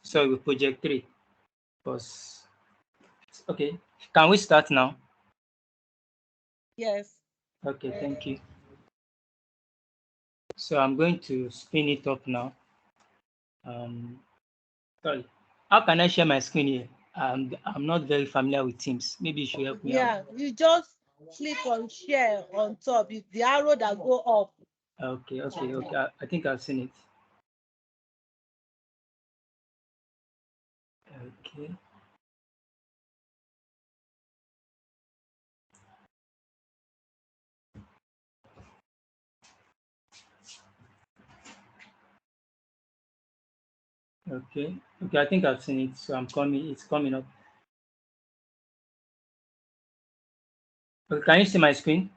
sorry, with project 3. Because, okay, can we start now? Yes. Okay, thank you. So I'm going to spin it up now. Sorry, how can I share my screen here? I'm not very familiar with Teams. Maybe you should help me out. Yeah, you just click on share on top. It's the arrow that go up. Okay. I think I've seen it. Okay. Okay. I think I've seen it. So it's coming up. Okay, can you see my screen?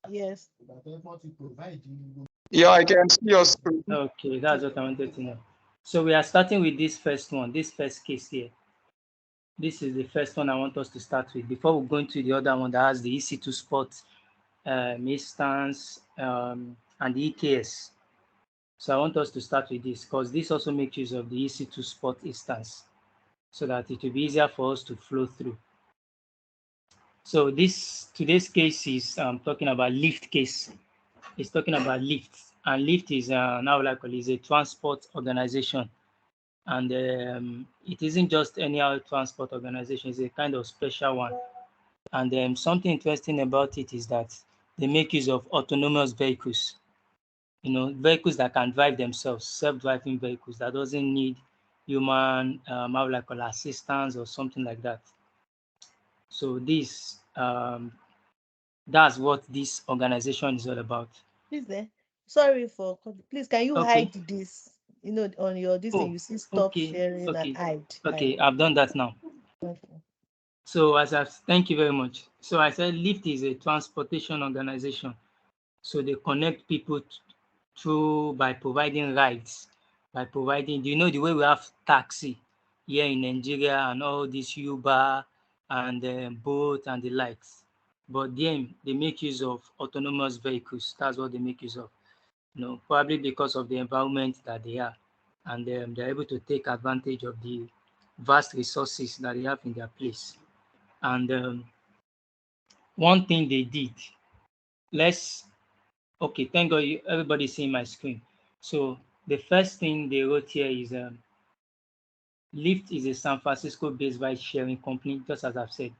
Yes. Yeah, I can see your screen. Okay, that's what I wanted to know. So we are starting with this first one, this first case here. This is the first one I want us to start with before we go into the other one that has the EC2 spot, instance, and the EKS. So I want us to start with this because this also makes use of the EC2 spot instance so that it will be easier for us to flow through. So today's case is talking about Lyft case. It's talking about Lyft, and Lyft is now like is a transport organization, and it isn't just any other transport organization. It's a kind of special one. And something interesting about it is that they make use of autonomous vehicles. Vehicles that can drive themselves, self-driving vehicles that doesn't need human assistance or something like that. So that's what this organization is all about. Please, sorry for. Please, can you Okay. hide this? On your this thing, Oh, you see stop okay, sharing and okay, hide. okay. I've done that now. Okay. So thank you very much. So I said Lyft is a transportation organization. So they connect people through by providing rides, do you know the way we have taxi here in Nigeria and all this Uber and Bolt and the likes. But then they make use of autonomous vehicles. That's what they make use of. Probably because of the environment that they are, and they're able to take advantage of the vast resources that they have in their place. And one thing they did, let's okay, thank God everybody's seeing my screen. So the first thing they wrote here is Lyft is a San Francisco-based ride-sharing company, just as I've said.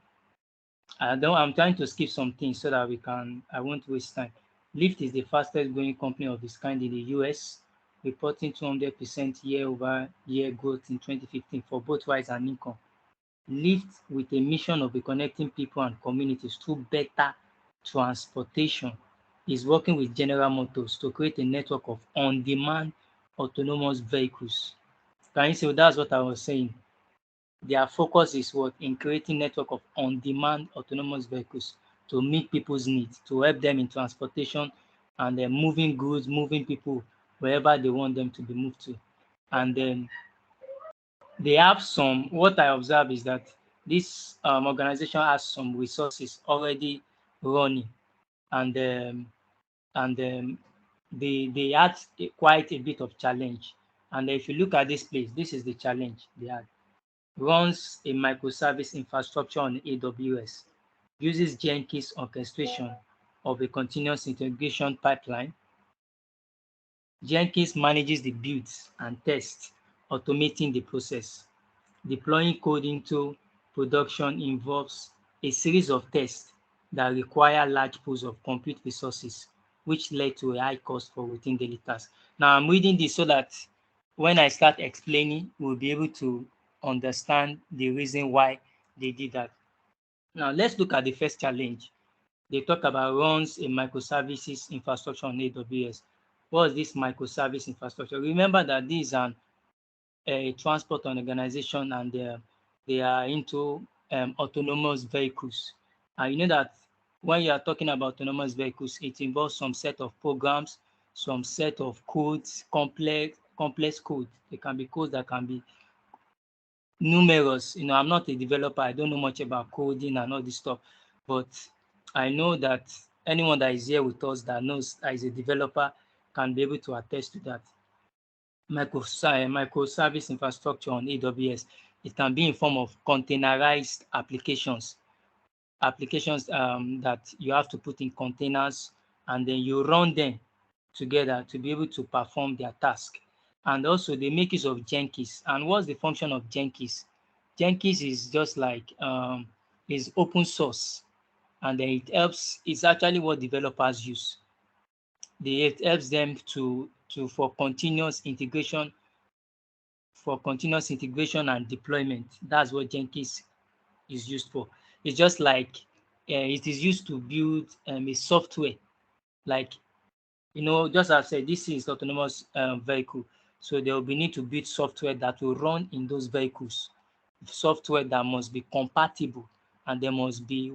I'm trying to skip some things so that I won't waste time. Lyft is the fastest growing company of its kind in the US, reporting 200% year-over-year growth in 2015 for both rides and income. Lyft, with a mission of reconnecting people and communities through better transportation, is working with General Motors to create a network of on-demand autonomous vehicles. Can you see? That's what I was saying. Their focus is what? In creating network of on-demand autonomous vehicles to meet people's needs, to help them in transportation and then moving goods, moving people wherever they want them to be moved to. And then they have what I observe is that this organization has some resources already running, and they had quite a bit of challenge. And if you look at this place, this is the challenge they had. Runs a microservice infrastructure on AWS, uses Jenkins orchestration of a continuous integration pipeline. Jenkins manages the builds and tests, automating the process. Deploying code into production involves a series of tests that require large pools of compute resources, which led to a high cost for routine daily tasks. Now, I'm reading this so that when I start explaining, we'll be able to understand the reason why they did that. Now, let's look at the first challenge. They talk about runs a microservices infrastructure on AWS. What is this microservice infrastructure? Remember that this is a transport organization, and they are into autonomous vehicles. And you know that when you are talking about autonomous vehicles, it involves some set of programs, some set of codes, complex code. They can be codes that can be numerous. I'm not a developer. I don't know much about coding and all this stuff, but I know that anyone that is here with us that knows that is a developer can be able to attest to that. microservice infrastructure on AWS. It can be in form of containerized applications that you have to put in containers, and then you run them together to be able to perform their task. And also they make use of Jenkins. And what's the function of Jenkins? Jenkins is just like is open source, and then it's actually what developers use. It helps them for continuous integration and deployment. That's what Jenkins is used for. It's just like it is used to build a software. Like, just as I said, this is autonomous vehicle. So there will be need to build software that will run in those vehicles. Software that must be compatible, and they must be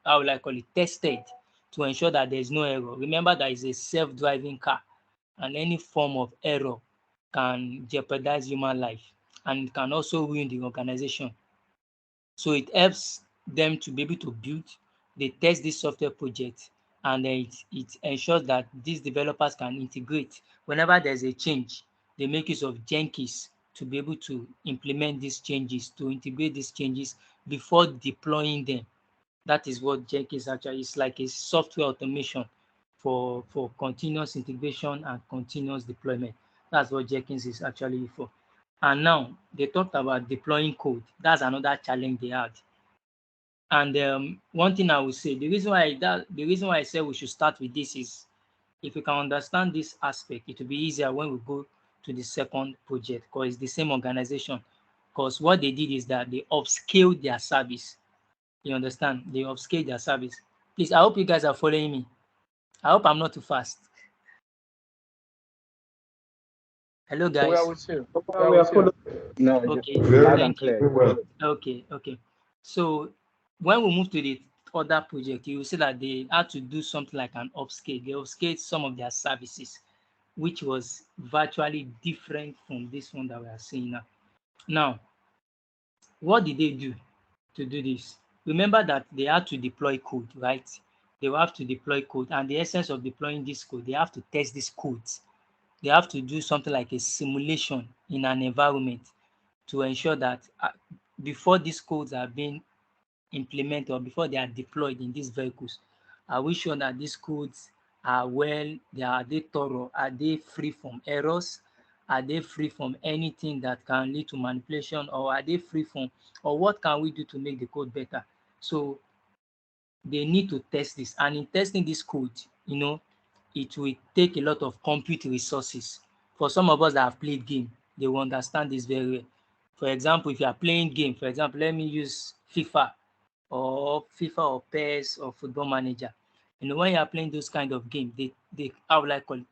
how will I call it, tested to ensure that there is no error. Remember that it's a self-driving car, and any form of error can jeopardize human life, and it can also ruin the organization. So it helps them to be able to build, they test this software project, and then it ensures that these developers can integrate. Whenever there's a change, they make use of Jenkins to be able to implement these changes, to integrate these changes before deploying them. That is what Jenkins actually is, like a software automation for continuous integration and continuous deployment. That's what Jenkins is actually for. And now they talked about deploying code. That's another challenge they had. And one thing I would say, the reason why I said we should start with this is, if we can understand this aspect, it will be easier when we go to the second project, because it's the same organization. Because what they did is that they upscaled their service. You understand? They upscaled their service. Please, I hope you guys are following me. I hope I'm not too fast. Hello, We are guys. with you. We are following. No, Okay, loud and thank you. clear. Well, Okay. So when we move to the other project, you will see that they had to do something like an upscale. They upscaled some of their services, which was virtually different from this one that we are seeing now. Now, what did they do to do this? Remember that they had to deploy code, right? They will have to deploy code, and the essence of deploying this code, they have to test these codes. They have to do something like a simulation in an environment to ensure that before these codes are being implemented, or before they are deployed in these vehicles, are we sure that these codes are are they thorough? Are they free from errors? Are they free from anything that can lead to manipulation, or are they free from, or what can we do to make the code better? So they need to test this, and in testing this code, it will take a lot of compute resources. For some of us that have played game, they will understand this very well. For example, if you are playing game, for example, let me use FIFA or PES or Football Manager. When you are playing those kind of games, they how will I call it?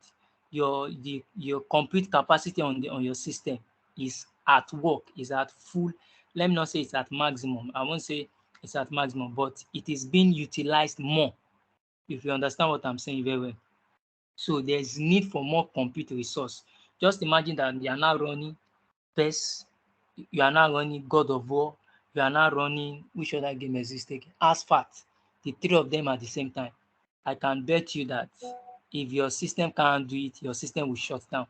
Your compute capacity on your system is at work, is at full. Let me not say it's at maximum. I won't say it's at maximum, but it is being utilized more, if you understand what I'm saying very well. So there's need for more compute resource. Just imagine that you are now running PES, you are now running God of War, you are now running, which other game exists again? Asphalt. The three of them at the same time. I can bet you that if your system can't do it, your system will shut down.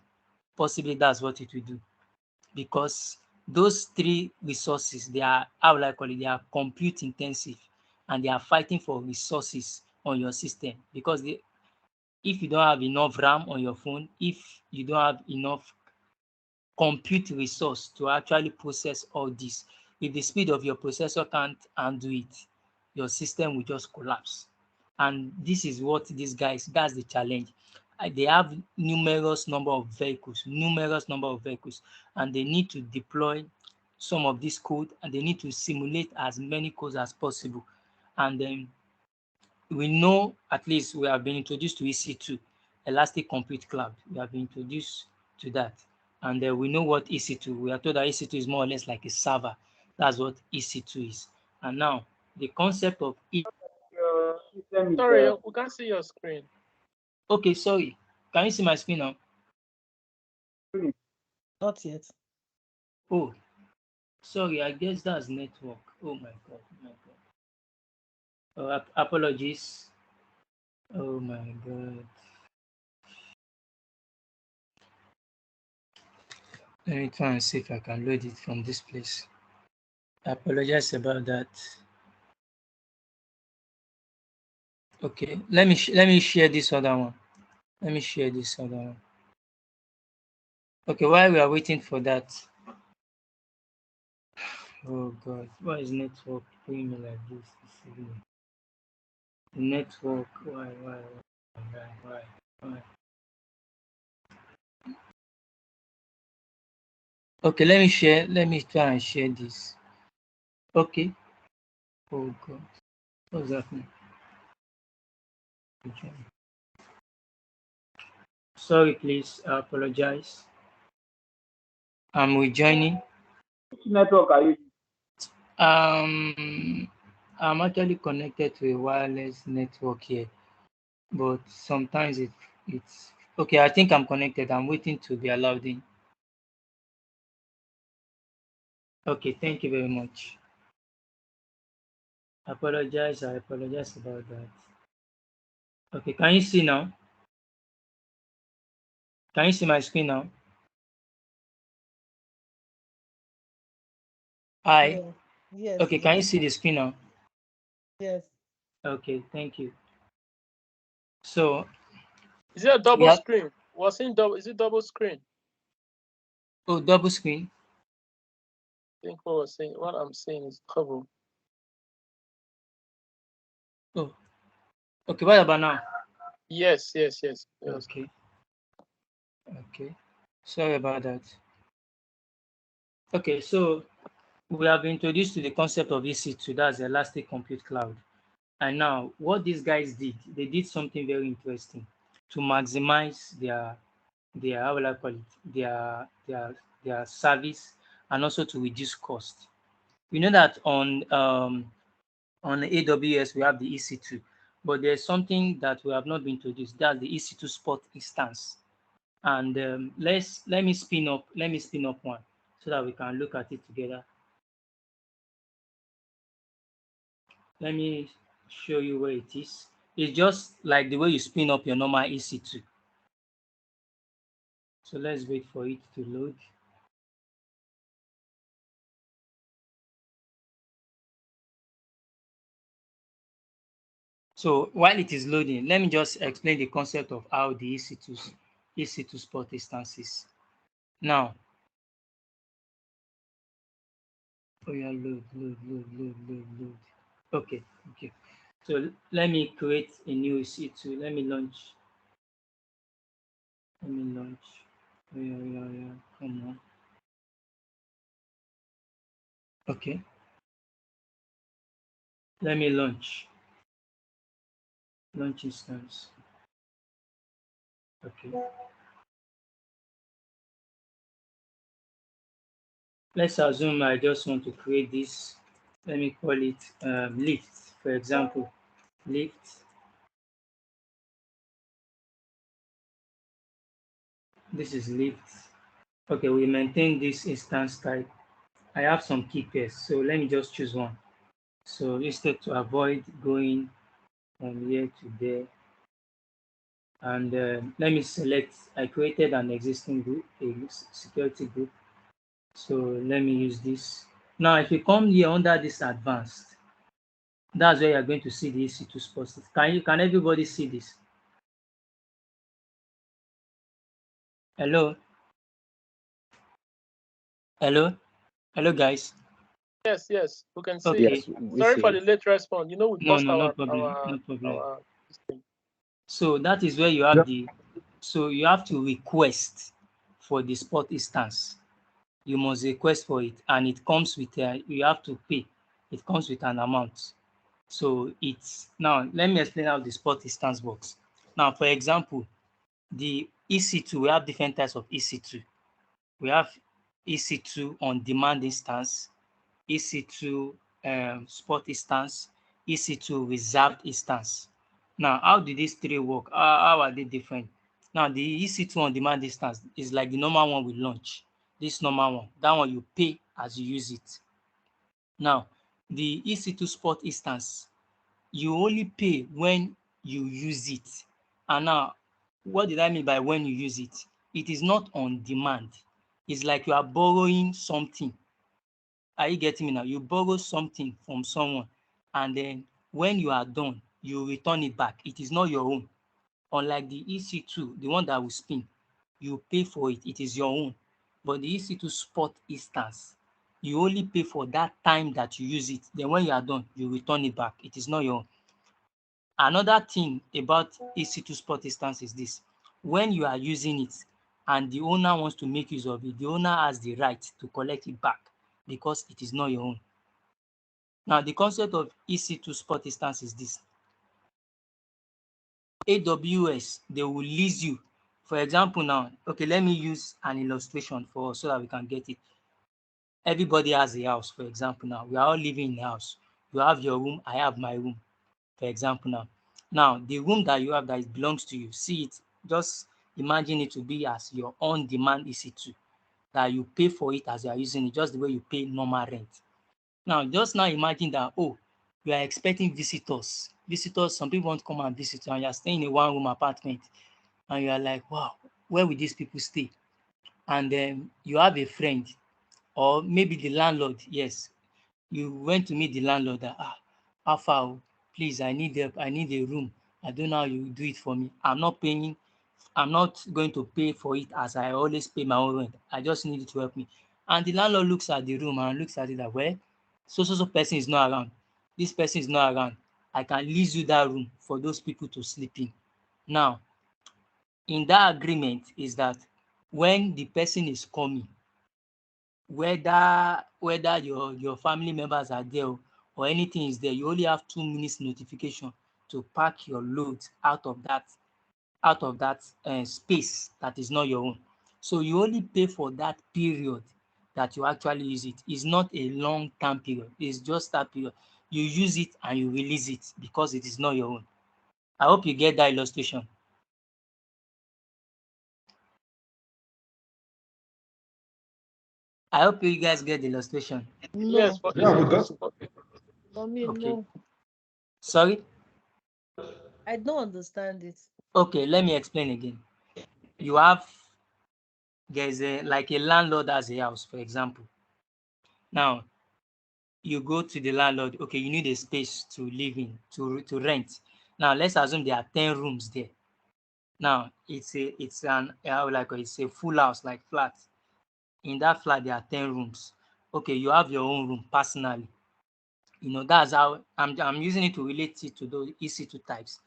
Possibly that's what it will do. Because those three resources, they are, how will I call it, they are compute intensive, and they are fighting for resources on your system. Because if you don't have enough RAM on your phone, if you don't have enough compute resource to actually process all this, if the speed of your processor can't handle it, your system will just collapse. And this is what these guys, that's the challenge. They have numerous number of vehicles, and they need to deploy some of this code, and they need to simulate as many codes as possible. And then we know, at least we have been introduced to EC2, Elastic Compute Cloud. We have been introduced to that. And we know what EC2, we are told that EC2 is more or less like a server. That's what EC2 is. And now, the concept of your system is Sorry, we can't see your screen. okay, sorry. Can you see my screen now? Not yet. Oh, sorry, I guess that's network. Oh my God, apologies. Oh my God. Let me try and see if I can load it from this place. I apologize about that. Okay, let me share this other one. Let me share this other one. Okay, while we are waiting for that. Oh God, why is network doing me like this evening? The network, why? Okay, let me try and share this. Okay. Oh God, what's happening? Okay. Sorry, please, I apologize. I'm rejoining. Which network are you? I'm actually connected to a wireless network here, but sometimes it's okay. I think I'm connected. I'm waiting to be allowed in. Okay, thank you very much. I apologize about that. Okay, can you see now? Can you see my screen now? Hi. Yeah. Yes. Okay, can you see the screen now? Yes. Okay, thank you. So Is it a double yeah. screen? Was in double? Is it double screen? Oh, double screen. I think what I'm saying is double. Oh, okay. What about now? Yes. Okay. Okay. Sorry about that. Okay, so we have been introduced to the concept of EC2, that's Elastic Compute Cloud. And now, what these guys did, they did something very interesting to maximize their how will I call it, their service, and also to reduce cost. We know that on AWS we have the EC2, but there's something that we have not been introduced. That's the EC2 Spot instance. And let me spin up one so that we can look at it together. Let me show you where it is. It's just like the way you spin up your normal EC2. So let's wait for it to load. So while it is loading, let me just explain the concept of how the EC2 Spot instances. Now, oh yeah, load. Okay. So let me create a new EC2. Let me launch. Oh, yeah. Come on. Okay. Let me launch instance. Okay. Let's assume I just want to create this. Let me call it lift, for example. Lift. This is lift. Okay, we maintain this instance type. I have some key pairs, so let me just choose one. So instead, to avoid going from here to there, and let me select, I created an existing group, a security group. So let me use this. Now, if you come here under this advanced, that's where you're going to see the EC2 spots. Can everybody see this? Hello? Hello, guys. Yes. We can see. Okay. Yes, we Sorry for see. the late response. We No, post no, no our problem. No problem. our system. So that is where you have so you have to request for the spot instance. You must request for it, and it comes with you have to pay. It comes with an amount. So it's now let me explain how the spot instance works. Now, for example, the EC2, we have different types of EC2. We have EC2 on demand instance, EC2 spot instance, EC2 reserved instance. Now, how do these three work? How are they different? Now, the EC2 on demand instance is like the normal one we launch. This normal one, that one you pay as you use it. Now, the EC2 spot instance, you only pay when you use it. And now, what did I mean by when you use it? It is not on demand. It's like you are borrowing something. Are you getting me now? You borrow something from someone, and then when you are done, you return it back. It is not your own. Unlike the EC2, the one that will spin, you pay for it. It is your own. But the EC2 spot instance, you only pay for that time that you use it. Then when you are done, you return it back. It is not your own. Another thing about EC2 spot instance is this. When you are using it and the owner wants to make use of it, the owner has the right to collect it back because it is not your own. Now, the concept of EC2 spot instance is this. AWS, they will lease you. For example now, okay, let me use an illustration so that we can get it. Everybody has a house, for example now. We are all living in a house. You have your room, I have my room, for example now. Now, the room that you have that belongs to you, see it, just imagine it to be as your on-demand EC2, that you pay for it as you are using it, just the way you pay normal rent. Now, just now imagine that, oh, you are expecting visitors. Visitors, some people want to come and visit you, and you are staying in a one-room apartment, and you are like, wow, where will these people stay? And then you have a friend, or maybe the landlord, yes, you went to meet the landlord that, how far, please, I need help, I need a room. I don't know how you do it for me. I'm not going to pay for it as I always pay my own rent. I just need you to help me. And the landlord looks at the room and looks at it that, well, so person is not around. This person is not around. I can lease you that room for those people to sleep in. Now, in that agreement is that when the person is coming, whether your family members are there or anything is there, you only have 2 minutes notification to pack your loads out of that space that is not your own. So you only pay for that period that you actually use it. It's not a long-term period. It's just that period. You use it and you release it because it is not your own. I hope you get that illustration. I hope you guys get the illustration. Yes, No, but Yeah, we it's, got. for me, Okay. no. Sorry? I don't understand it. Okay, let me explain again. There's like a landlord has a house, for example. Now, you go to the landlord, okay, you need a space to live in, to rent. Now, let's assume there are 10 rooms there. Now, it's a full house, like flat. In that flat, there are 10 rooms. Okay, you have your own room personally. That's how I'm using it to relate it to those EC2 types.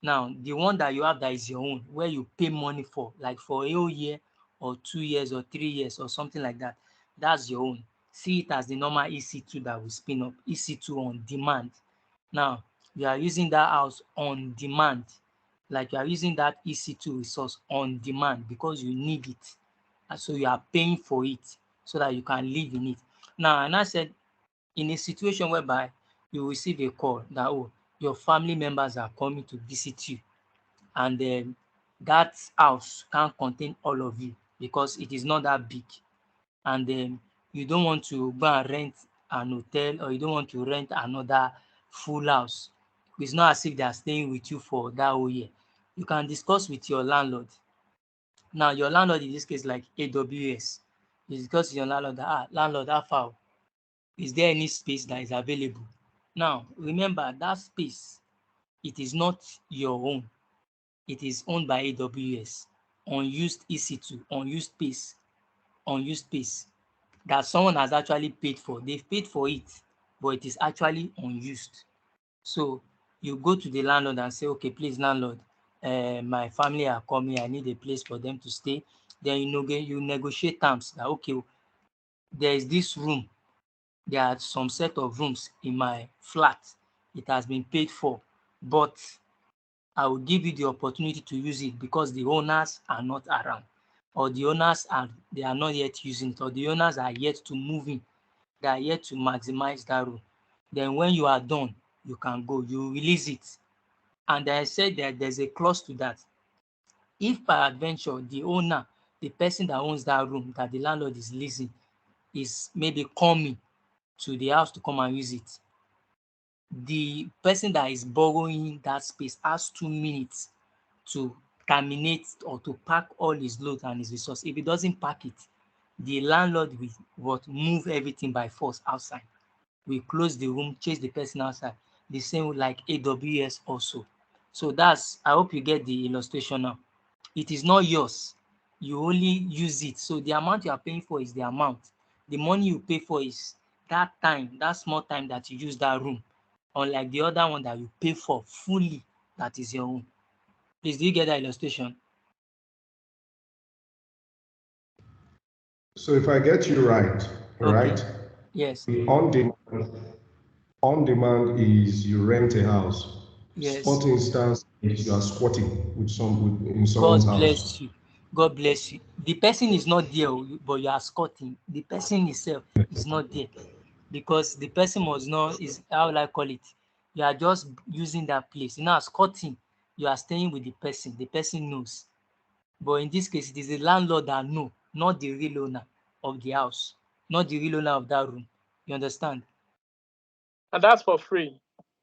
Now, the one that you have that is your own, where you pay money for, like for a whole year or 2 years or 3 years or something like that, that's your own. See it as the normal EC2 that will spin up, EC2 on demand. Now, you are using that house on demand, like you are using that EC2 resource on demand because you need it. And so you are paying for it so that you can live in it. Now, and I said, in a situation whereby you receive a call that, oh, your family members are coming to visit you, and that house can't contain all of you because it is not that big, and you don't want to go and rent an hotel, or you don't want to rent another full house. It's not as if they are staying with you for that whole year. You can discuss with your landlord. Now, your landlord in this case, like AWS, you discuss with your landlord that, landlord, how far? Is there any space that is available? Now, remember that space, it is not your own. It is owned by AWS. Unused EC2, unused space that someone has actually paid for. They've paid for it, but it is actually unused. So you go to the landlord and say, okay, please, landlord, my family are coming. I need a place for them to stay. Then you negotiate terms that, okay, there is this room. There are some set of rooms in my flat. It has been paid for, but I will give you the opportunity to use it because the owners are not around, or they are not yet using it, or the owners are yet to move in. They are yet to maximize that room. Then when you are done, you can go. You release it. And I said that there's a clause to that. If by adventure the owner, the person that owns that room that the landlord is leasing, is maybe coming to the house to come and use it, the person that is borrowing that space has 2 minutes to terminate or to pack all his load and his resource. If he doesn't pack it, the landlord will move everything by force outside. We close the room, chase the person outside. The same like AWS also. So that's, I hope you get the illustration now. It is not yours. You only use it. So the amount you are paying for is the amount. The money you pay for is that time, that small time that you use that room. Unlike the other one that you pay for fully, that is your own. Please, do you get that illustration? So if I get you right, Okay. right? Yes. The on demand is you rent a house. Yes. Spot instance is you are squatting with in God someone's house. bless you. God bless you. The person is not there, but you are squatting. The person itself is not there because the person must know is, how will I call it? You are just using that place. You know, squatting, you are staying with the person. The person knows. But in this case, it is the landlord that know, not the real owner of the house, not the real owner of that room. You understand? And that's for free.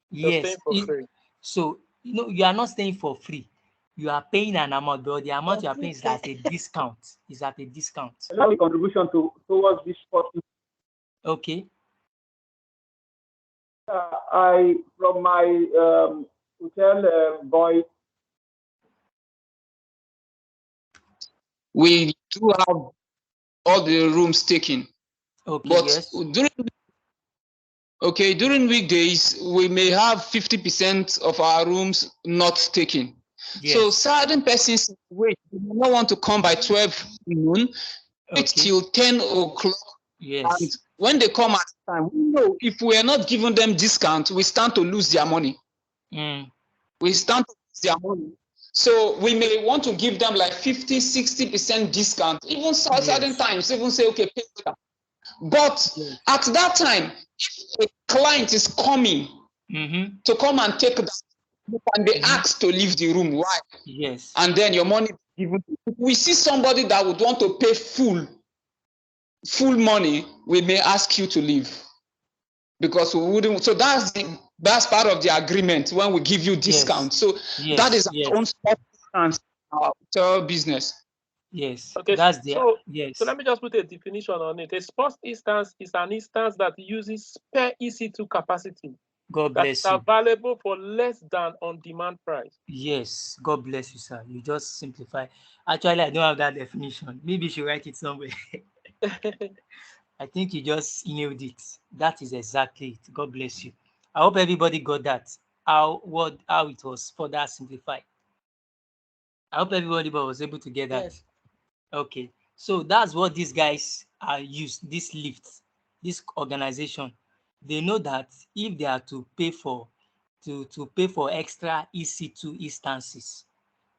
You're Yes. staying for free. So, you are not staying for free. You are paying an amount, but the amount you are paying is at a discount. Is at a discount. Any contribution towards this sport? Okay. I from my hotel boy. We do have all the rooms taken. Okay. But Yes. during weekdays, we may have 50% of our rooms not taken. Yes. So certain persons wait, they do not want to come by 12 noon, wait till 10 o'clock. Yes. And when they come at time, we know if we are not giving them discount, we stand to lose their money. We stand to lose their money. So we may want to give them like 50, 60% discount, even certain times, even say, okay, pay that. But at that time, if a client is coming to come and take that, and they ask to leave the room, why? Yes. And then your money given. We see somebody that would want to pay full money, we may ask you to leave because we wouldn't. So that's part of the agreement when we give you discount. So that is our own and our hotel business. Yes. Okay. That's the So let me just put a definition on it. A sports instance is an instance that uses spare EC2 capacity. God bless you. That's available for less than on-demand price. Yes. God bless you, sir. You just simplify. Actually, I don't have that definition. Maybe you should write it somewhere. I think you just nailed it. That is exactly it. God bless you. I hope everybody got that. How it was further simplified. I hope everybody was able to get that. Yes. Okay. So that's what these guys are used, this lift, this organization. They know that if they are to pay for extra EC2 instances,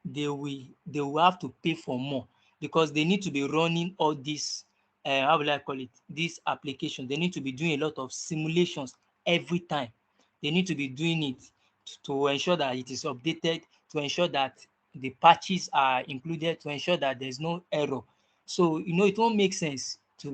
they will have to pay for more because they need to be running all this how will I call it, this application. They need to be doing a lot of simulations every time. They need to be doing it to ensure that it is updated, to ensure that the patches are included, to ensure that there's no error. So it won't make sense to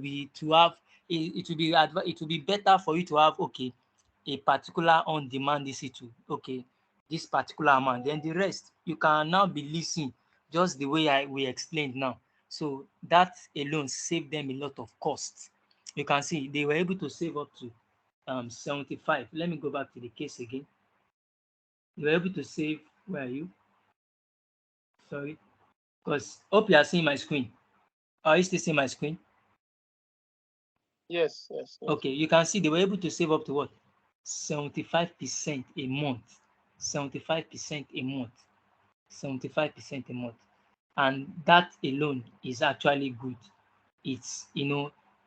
have it will be better for you to have a particular on-demand EC2. Okay, this particular amount, then the rest you can now be leasing just the way we explained now. So that alone saved them a lot of costs. You can see they were able to save up to 75. Let me go back to the case again. They were able to save, where are you? Sorry, because hope you are seeing my screen. Are you still seeing my screen? Yes. Okay, you can see they were able to save up to what? 75% a month. 75% a month. 75% a month. And that alone is actually good. It's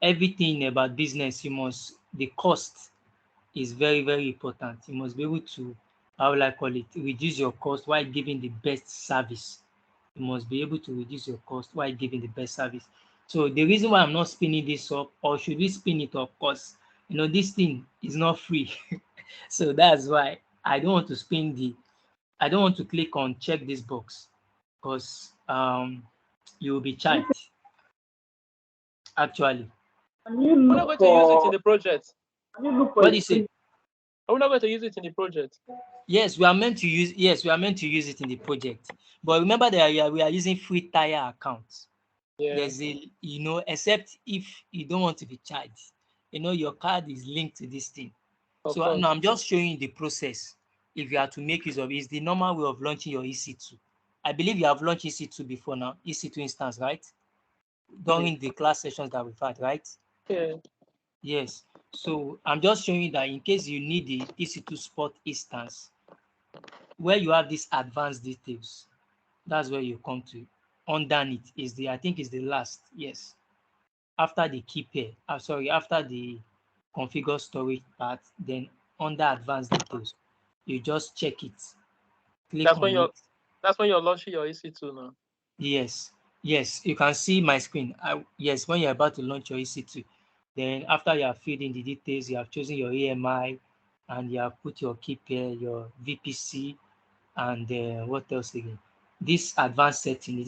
everything about business, the cost is very, very important. You must be able to, how will I call it, reduce your cost while giving the best service. You must be able to reduce your cost while giving the best service. So the reason why I'm not spinning this up, or should we spin it up, because this thing is not free. So that's why I don't want to click on check this box, because you will be charged actually. Can you We're not look going to use it in for? the project. Can you look for? What do you say? Are we not going to use it in the project? Yes, we are meant to use it in the project. But remember that we are using free tire accounts. there's a, except if you don't want to be charged, your card is linked to this thing. So now I'm just showing you the process. If you are to make use of it, it's the normal way of launching your EC2. I believe you have launched EC2 before now, EC2 instance, right? During the class sessions that we've had, right? Yeah. Yes. So I'm just showing you that in case you need the EC2 Spot instance, where you have these advanced details, that's where you come to. Underneath is I think is the last, yes. After the key pair, after the configure storage part, then under advanced details, you just check it. Click That's on when it. That's when you're launching your EC2 now. Yes, you can see my screen. Yes, when you're about to launch your EC2, then after you have filled in the details, you have chosen your AMI, and you have put your key pair, your VPC, and what else again? This advanced setting, you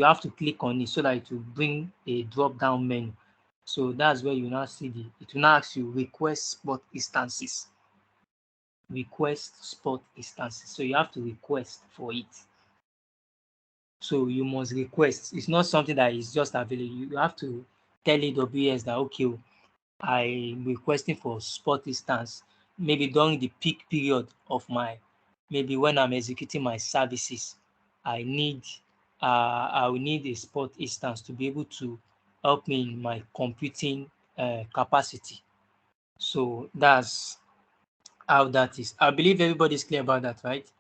have to click on it so that it will bring a drop-down menu. So that's where you now see it will now ask you request spot instances. Request spot instances. So you have to request for it. So you must request. It's not something that is just available. You have to tell AWS that, okay, I'm requesting for spot instance, maybe during the peak period of maybe when I'm executing my services, I will need a spot instance to be able to help me in my computing capacity. So that's how that is. I believe everybody's clear about that, right?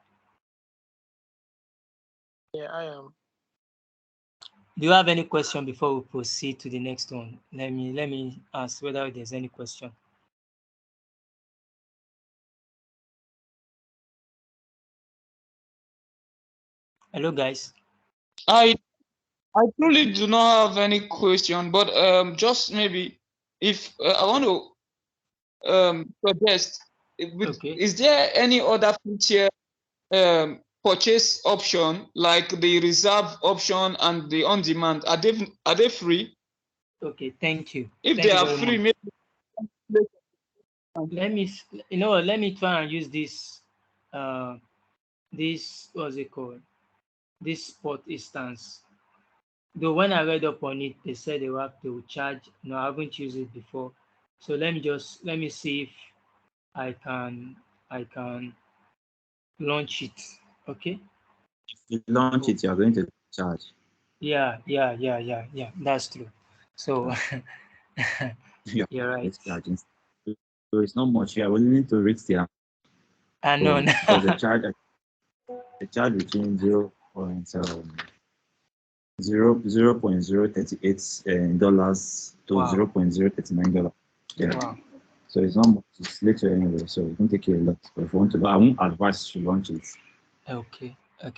Yeah, I am. Do you have any question before we proceed to the next one? Let me ask whether there's any question. Hello, guys. I truly do not have any question, but just maybe if I want to suggest, is there any other feature purchase option like the reserve option and the on-demand? Are they free? Okay, thank you. If they are free, maybe let me try and use this what's it called, this spot instance. Though when I read up on it, they said they will charge. No, I haven't used it before. So let me see if I can launch it. Okay. If you launch it, you are going to charge. Yeah. That's true. So you're right. Charging. So it's not much. You are willing to risk the amount. I know. So the charge between 0.038 dollars to $0.039. Yeah. Wow. So it's not much. It's later anyway, so it won't take you a lot. But if you want to, I won't advise to launch it. Okay.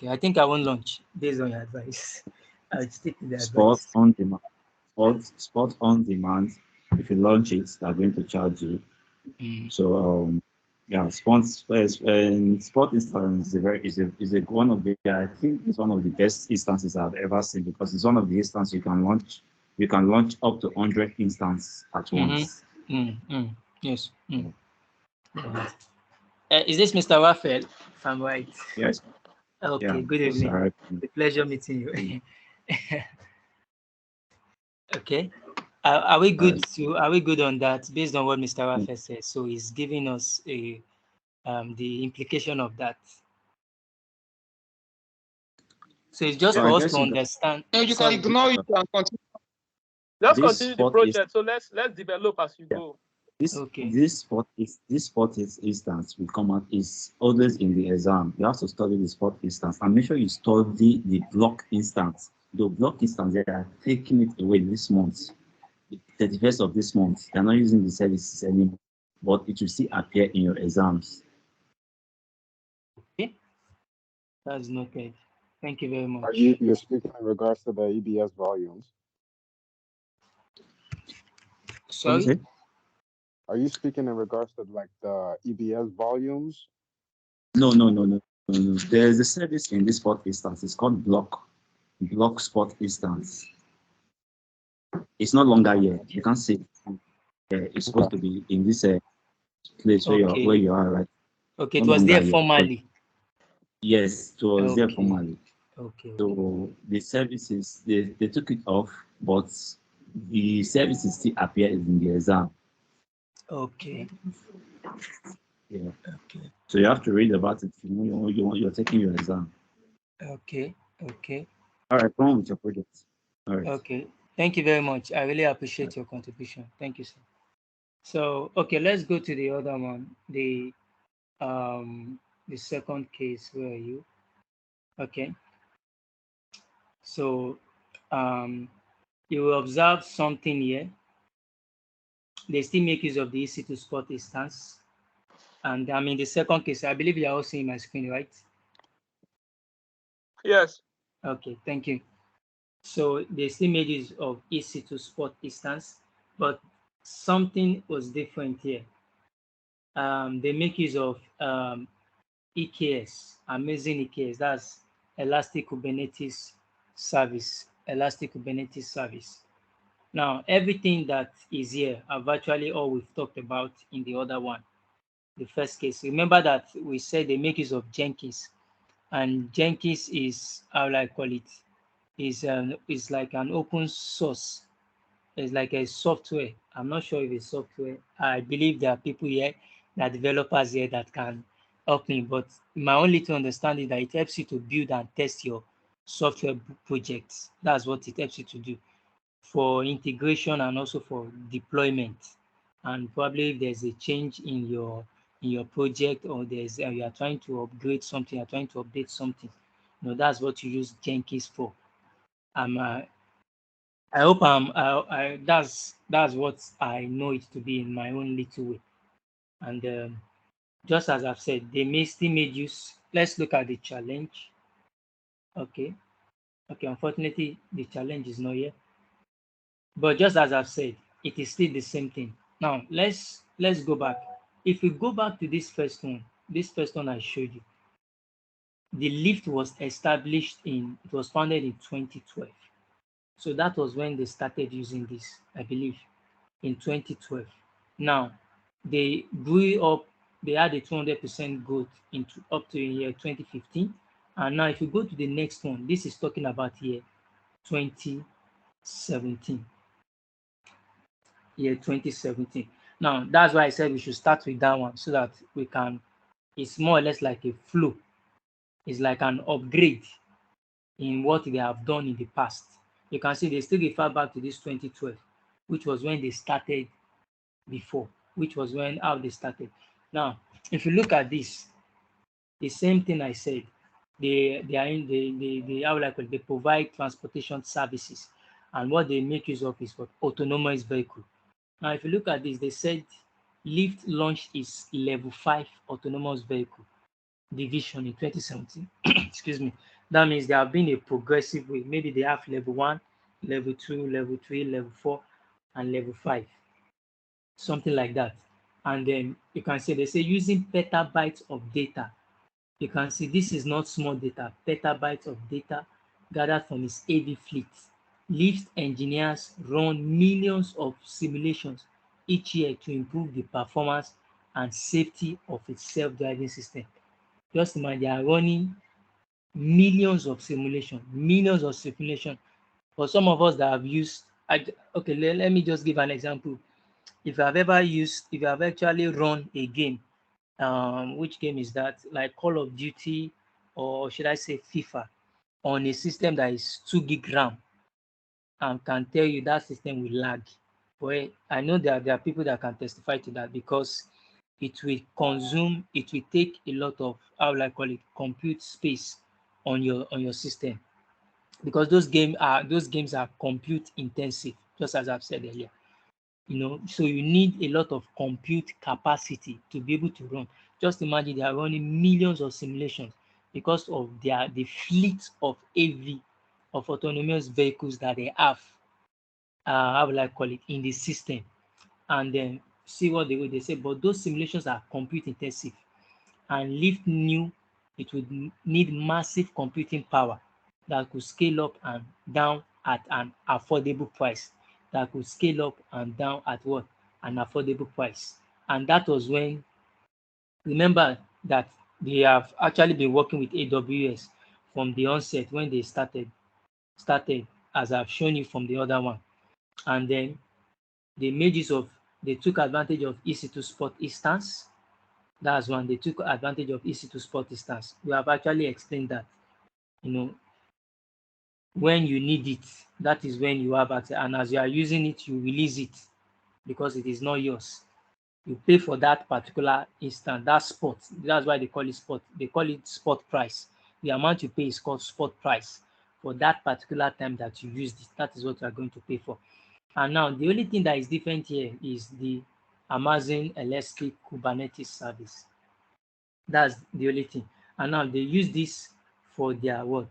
I think I won't launch based on your advice. I'll stick to the Spot advice. on demand. Spot on demand. If you launch it, they're going to charge you. So spot instance is one of the, I think it's one of the best instances I've ever seen, because it's one of the instances you can launch up to 100 instances at once. Yes. Is this Mr. Raphael, if I'm right? Yes. Okay, yeah, good evening. Right. The pleasure meeting you. Okay. Are we good on that based on what Mr. Raphael says? So he's giving us the implication of that. So it's just for us to understand. You can ignore it and continue. Just continue the project. So let's develop as you go. This spot instance will come out is always in the exam. You have to study the spot instance and make sure you study the block instance. The block instance, they are taking it away this month, the 31st of this month. They're not using the services anymore, but it will still appear in your exams. Okay, that's noted. Thank you very much. Are you're speaking in regards to the EBS volumes? Sorry? Are you speaking in regards to like the EBS volumes? No. There's a service in this spot instance. It's called block spot instance. It's no longer here. You can't see it. It's supposed to be in this place where you are, right? Okay, it was there formally. Yes, it was there formally. Okay. So the services, they took it off, but the services still appear in the exam. Okay. Yeah. Okay. So you have to read about it. You're taking your exam. Okay. Okay. All right, come on with your project. All right. Okay. Thank you very much. I really appreciate your contribution. Thank you, sir. So, okay, let's go to the other one. The second case. Where are you? Okay. So, you will observe something here. They still make use of the EC2 spot instance. And I mean, the second case, I believe you are all seeing my screen, right? Yes. Okay, thank you. So they still made use of EC2 spot instance, but something was different here. They make use of EKS, amazing EKS, that's Elastic Kubernetes Service, Elastic Kubernetes Service. Now, everything that is here are virtually all we've talked about in the other one, the first case. Remember that we said they make use of Jenkins, and Jenkins is, how will I call it, is like an open source. It's like a software. I'm not sure if it's software. I believe there are people here, there are developers here that can help me. But my only to understand is that it helps you to build and test your software projects. That's what it helps you to do for integration and also for deployment. And probably if there's a change in your project, or there's you are trying to upgrade something, you're trying to update something, that's what you use Jenkins for. I hope that's what I know it to be in my own little way. And just as I've said, they may still made use. Let's look at the challenge. Okay. Unfortunately, the challenge is not here. But just as I've said, it is still the same thing. Now let's go back. If we go back to this first one I showed you, the lift was established it was founded in 2012. So that was when they started using this, I believe, in 2012. Now, they grew up, they had a 200% growth up to year 2015. And now, if you go to the next one, this is talking about year 2017. Year 2017. Now, that's why I said we should start with that one so that we can, it's more or less like a flow. It's like an upgrade in what they have done in the past. You can see they still refer back to this 2012, which was when they started before, which was how they started. Now, if you look at this, the same thing I said, they how will I call it? They provide transportation services, and what they make use of is what autonomous vehicle. Now, if you look at this, they said Lyft launched its level 5 autonomous vehicle division in 2017. Excuse me. That means they have been a progressive way. Maybe they have level 1, level 2, level 3, level 4, and level 5. Something like that. And then you can see they say using petabytes of data. You can see this is not small data, petabytes of data gathered from its AV fleet. Lyft engineers run millions of simulations each year to improve the performance and safety of its self-driving system. Just imagine they are running millions of simulations. For some of us that have used, okay, let me just give an example. If you have actually run a game, which game is that? Like Call of Duty, or should I say FIFA, on a system that is 2 gig RAM, and can tell you that system will lag. Well, I know that there are people that can testify to that, because it will take a lot of, how will I call it, compute space on your system, because those games are compute intensive, just as I've said earlier. So you need a lot of compute capacity to be able to run. Just imagine they are running millions of simulations because of the fleet of AV, of autonomous vehicles that they have, how will I call it, in the system. And then see what they say, but those simulations are compute intensive, and Lyft knew it would need massive computing power that could scale up and down at an affordable price. That could scale up and down at what? An affordable price. And that was when, remember that they have actually been working with AWS from the onset when they started, as I've shown you from the other one. And then they made use of, they took advantage of EC2 spot instance. That's one. They took advantage of EC2 spot instance. We have actually explained that, when you need it, that is when you have access. And as you are using it, you release it because it is not yours. You pay for that particular instant, that spot. That's why they call it spot. They call it spot price. The amount you pay is called spot price for that particular time that you used it. That is what you are going to pay for. And now the only thing that is different here is the Amazon Elastic Kubernetes service. That's the only thing. And now they use this for their what?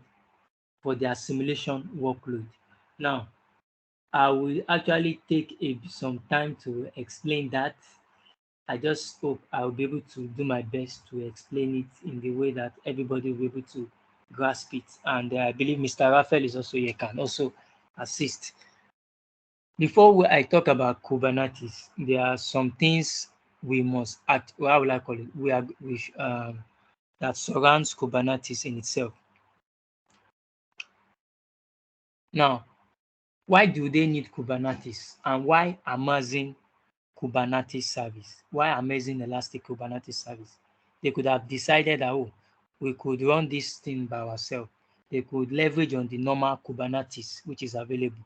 For their simulation workload. Now, I will actually take some time to explain that. I just hope I'll be able to do my best to explain it in the way that everybody will be able to grasp it. And I believe Mr. Raphael is also here, can also assist. Before I talk about Kubernetes, there are some things we must act. How will I call it? That surrounds Kubernetes in itself. Now, why do they need Kubernetes, and why Amazon Kubernetes service? Why Amazon Elastic Kubernetes service? They could have decided that, oh, we could run this thing by ourselves. They could leverage on the normal Kubernetes, which is available,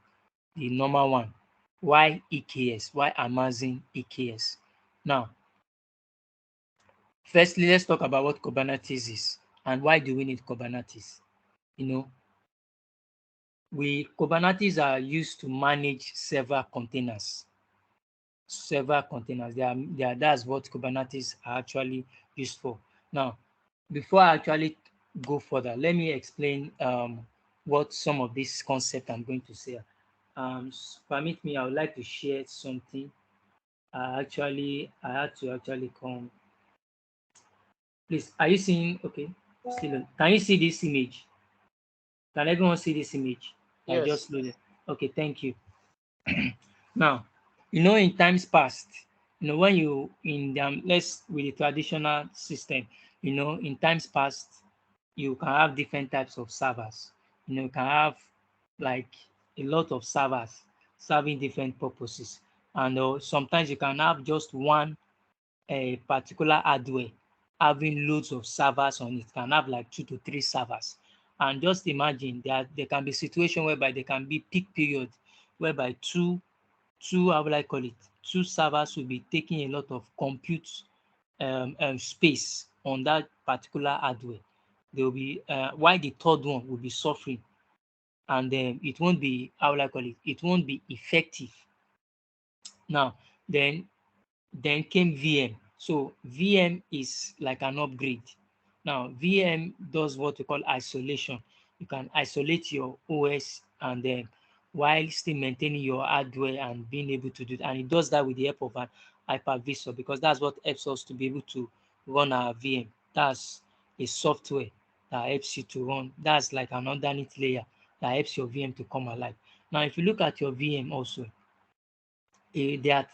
the normal one. Why EKS? Why Amazon EKS? Now, firstly, let's talk about what Kubernetes is and why do we need Kubernetes? Kubernetes are used to manage several containers. That's what Kubernetes are actually used for. Now, before I actually go further, let me explain what some of this concept I'm going to say. Permit me, I would like to share something. I had to actually come. Please, are you seeing? Okay, still. Can you see this image? Can everyone see this image? Yes. I just loaded. Okay, thank you. Now, in times past, when you with the traditional system, in times past, you can have different types of servers. You can have like a lot of servers serving different purposes. And sometimes you can have just one particular hardware having loads of servers on it. Can have like 2 to 3 servers. And just imagine there can be situation whereby there can be peak period whereby two how will I call it? 2 servers will be taking a lot of compute space on that particular hardware. There will be while the third one will be suffering, and then it won't be, how will I call it? It won't be effective. Now, then came VM. So VM is like an upgrade. Now, VM does what we call isolation. You can isolate your OS and then while still maintaining your hardware and being able to do that. And it does that with the help of an hypervisor, because that's what helps us to be able to run our VM. That's a software that helps you to run. That's like an underneath layer that helps your VM to come alive. Now, if you look at your VM also, the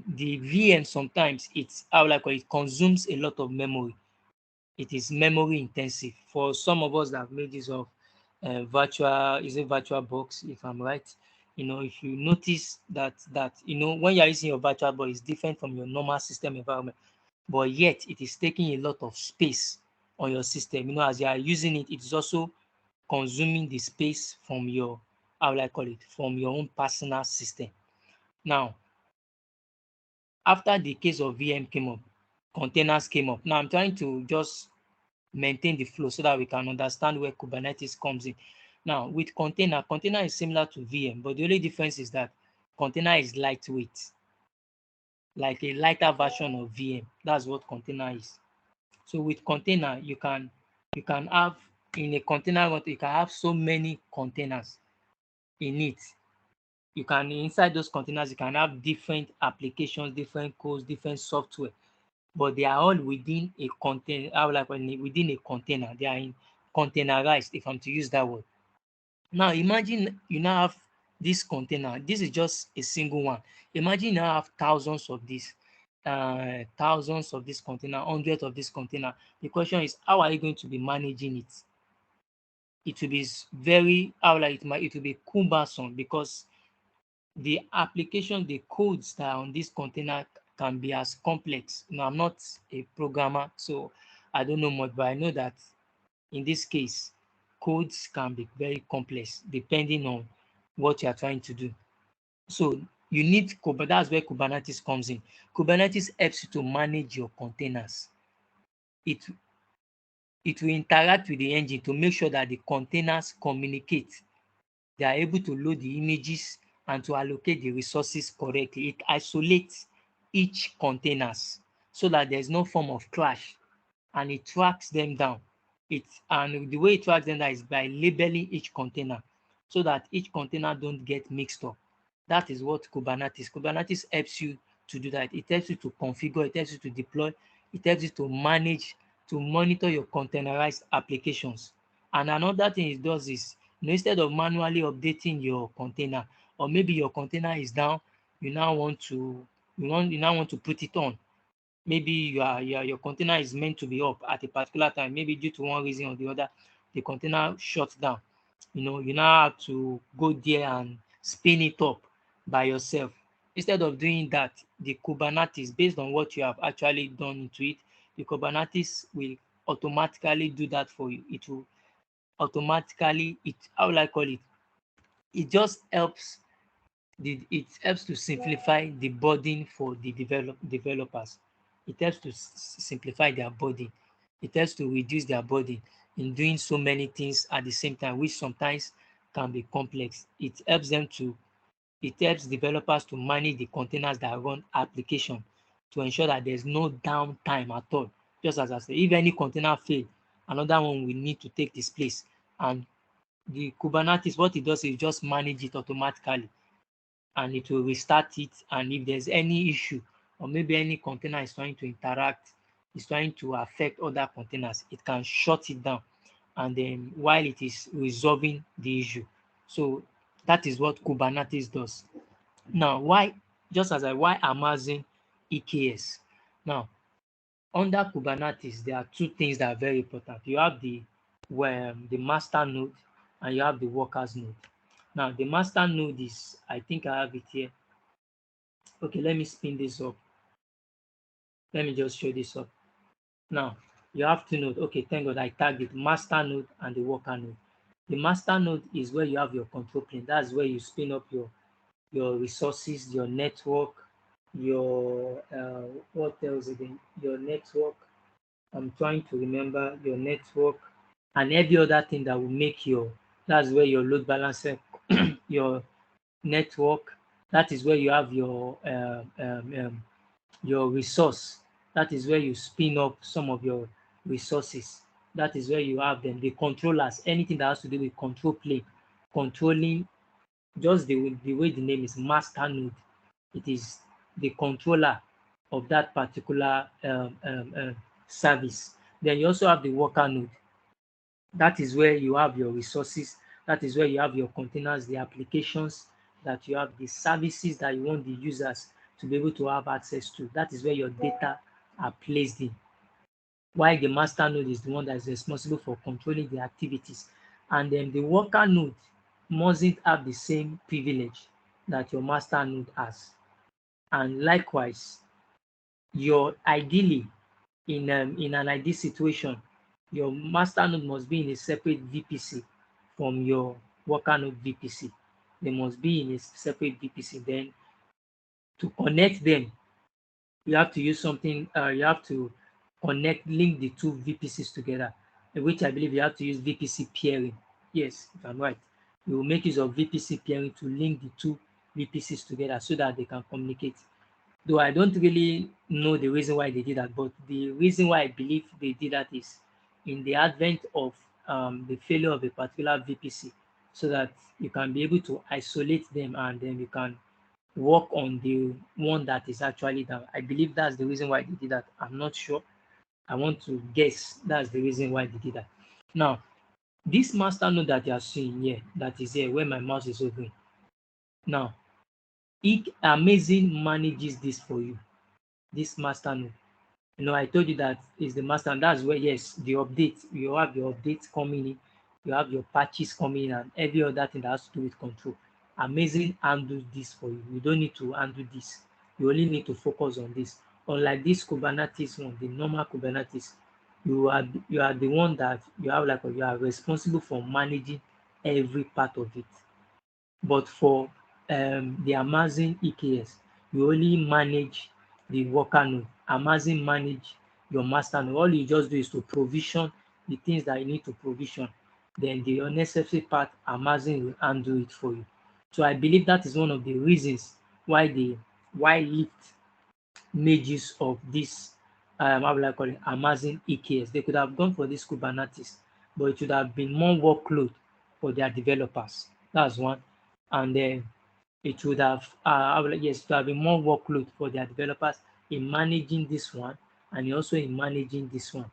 VM sometimes it consumes a lot of memory. It is memory intensive. For some of us that have made use of virtual box, if I'm right, if you notice that when you're using your virtual box, it's different from your normal system environment, but yet it is taking a lot of space on your system. As you are using it, it is also consuming the space from your from your own personal system. Now, after the case of VM came up, containers came up. Now I'm trying to just maintain the flow so that we can understand where Kubernetes comes in. Now, with container is similar to VM, but the only difference is that container is lightweight, like a lighter version of VM. That's what container is. So with container, you can have in a container, you can have so many containers in it. You can, inside those containers, you can have different applications, different codes, different software, but they are all within a container. Within a container, they are containerized, if I'm to use that word. Now imagine you now have this container. This is just a single one. Imagine you now have thousands of this container, hundreds of this container. The question is, how are you going to be managing it? it will be very, it will be cumbersome, because the application, the codes that are on this container can be as complex. Now, I'm not a programmer, so I don't know much, but I know that in this case, codes can be very complex depending on what you are trying to do. So you need, that's where Kubernetes comes in. Kubernetes helps you to manage your containers. It will interact with the engine to make sure that the containers communicate. They are able to load the images and to allocate the resources correctly. It isolates each containers so that there's no form of clash, and it tracks them down. And the way it tracks them down is by labeling each container so that each container don't get mixed up. That is what Kubernetes helps you to do that. It helps you to configure, it helps you to deploy, it helps you to manage, to monitor your containerized applications. And another thing it does is, instead of manually updating your container, or maybe your container is down, you now want to put it on. Maybe your container is meant to be up at a particular time. Maybe due to one reason or the other, the container shuts down. You now have to go there and spin it up by yourself. Instead of doing that, the Kubernetes, based on what you have actually done into it, the Kubernetes will automatically do that for you. It will automatically, how will I call it? It just helps. It helps to simplify the burden for the developers. It helps to simplify their burden. It helps to reduce their burden in doing so many things at the same time, which sometimes can be complex. It helps developers to manage the containers that run application, to ensure that there's no downtime at all. Just as I said, if any container fails, another one will need to take this place. And the Kubernetes, what it does is just manage it automatically, and it will restart it. And if there's any issue, or maybe any container is trying to interact, is trying to affect other containers, it can shut it down, and then while it is resolving the issue. So that is what Kubernetes does. Now, why Amazon EKS? Now, under Kubernetes, there are two things that are very important. You have the master node, and you have the workers node. Now, the master node is, I think I have it here. Okay, let me spin this up. Let me just show this up. Now, you have two nodes. Okay, thank God I tagged it, master node and the worker node. The master node is where you have your control plane. That's where you spin up your resources, your network, your what else again? Your network. I'm trying to remember your network and every other thing that will make that's where your load balancer, your network. That is where you have your resource. That is where you spin up some of your resources. That is where you have them, the controllers, anything that has to do with control plane, controlling, just the way the name is master node. It is the controller of that particular service. Then you also have the worker node. That is where you have your resources. That is where you have your containers, the applications that you have, the services that you want the users to be able to have access to. That is where your data are placed in. While the master node is the one that is responsible for controlling the activities. And then the worker node mustn't have the same privilege that your master node has. And likewise, ideally, in an ideal situation, your master node must be in a separate VPC from your worker node VPC. They must be in a separate VPC. Then to connect them, you have to use something, you have to link the two VPCs together, which I believe you have to use VPC peering. Yes, if I'm right. You will make use of VPC peering to link the two VPCs together so that they can communicate. Though I don't really know the reason why they did that, but the reason why I believe they did that is in the advent of the failure of a particular VPC, so that you can be able to isolate them and then you can work on the one that is actually down. I believe that's the reason why they did that. I'm not sure. I want to guess that's the reason why they did that. Now, this master node that you are seeing here, that is here where my mouse is hovering. Now, Amazon manages this for you. This master node. I told you that is the master, and that's where, yes, the update, you have the updates coming in. you have your patches coming and every other thing that has to do with control. Amazing handle this for you. You don't need to handle this. You only need to focus on this. Unlike this Kubernetes one, the normal Kubernetes, you are the one that you have like you are responsible for managing every part of it. But for the Amazon EKS, you only manage the worker node. Amazon manage your master node. All you just do is to provision the things that you need to provision. Then the unnecessary part, Amazon will handle it for you. So I believe that is one of the reasons why Lyft made use of this how will I call it, Amazon EKS. They could have gone for this Kubernetes, but it would have been more workload for their developers. That's one. And then it would have yes, it would have been more workload for their developers in managing this one and also in managing this one.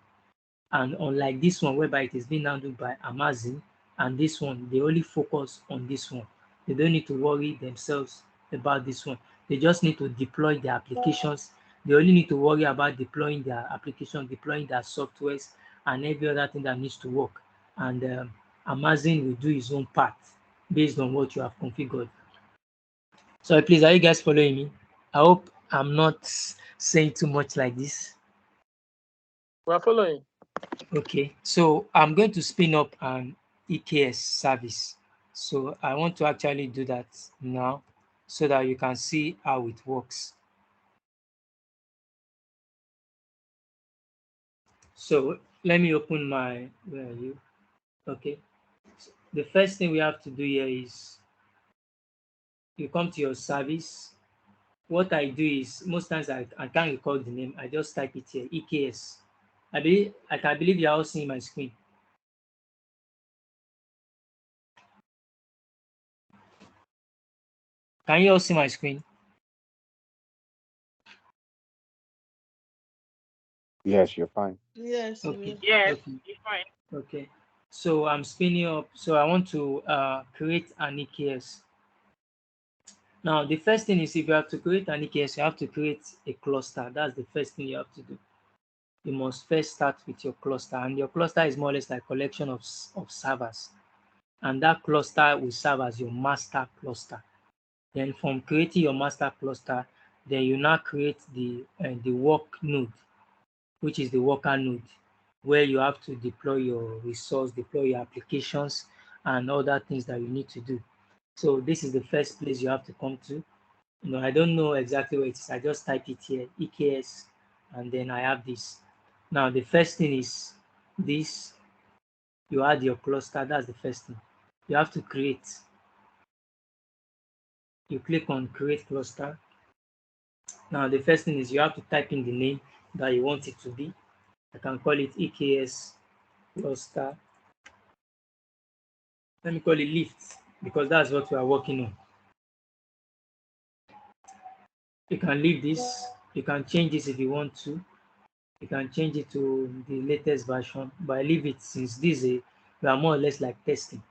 And unlike this one, whereby it is being handled by Amazon, and this one, they only focus on this one. They don't need to worry themselves about this one. They just need to deploy their applications. They only need to worry about deploying their application, deploying their softwares, and every other thing that needs to work. And Amazon will do its own part based on what you have configured. So please, are you guys following me? I hope I'm not saying too much like this. We are following. Okay, so I'm going to spin up an EKS service. So I want to actually do that now so that you can see how it works. So let me open my, where are you? Okay, so the first thing we have to do here is you come to your service. What I do is most times I can't recall the name. I just type it here, EKS. I believe you're all seeing my screen. Can you all see my screen? Yes, you're fine. Yes. Okay. Yes, Okay. it's fine. Okay. So I'm spinning up. So I want to create an EKS. Now, the first thing is if you have to create an EKS, you have to create a cluster. That's the first thing you have to do. You must first start with your cluster. And your cluster is more or less like a collection of servers. And that cluster will serve as your master cluster. Then from creating your master cluster, then you now create the work node, which is the worker node, where you have to deploy your resource, deploy your applications, and other things that you need to do. So this is the first place you have to come to. I don't know exactly where it is. I just type it here, EKS, and then I have this. Now, the first thing is this. You add your cluster. That's the first thing. You have to create. You click on create cluster. Now, the first thing is you have to type in the name that you want it to be. I can call it EKS cluster. Let me call it Lyft because that's what we are working on. You can leave this. You can change this if you want to. You can change it to the latest version, but I leave it since this is we are more or less like testing.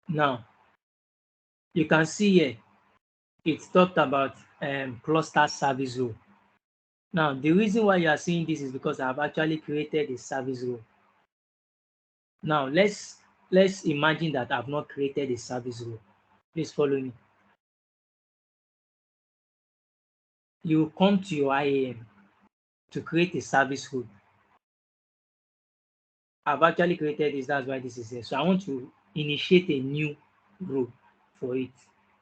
Now, you can see here, it's talked about cluster service role. Now, the reason why you are seeing this is because I've actually created a service role. Now, let's imagine that I've not created a service role. Please follow me. You come to your IAM to create a service role. I've actually created this, that's why this is here. So I want to initiate a new role for it.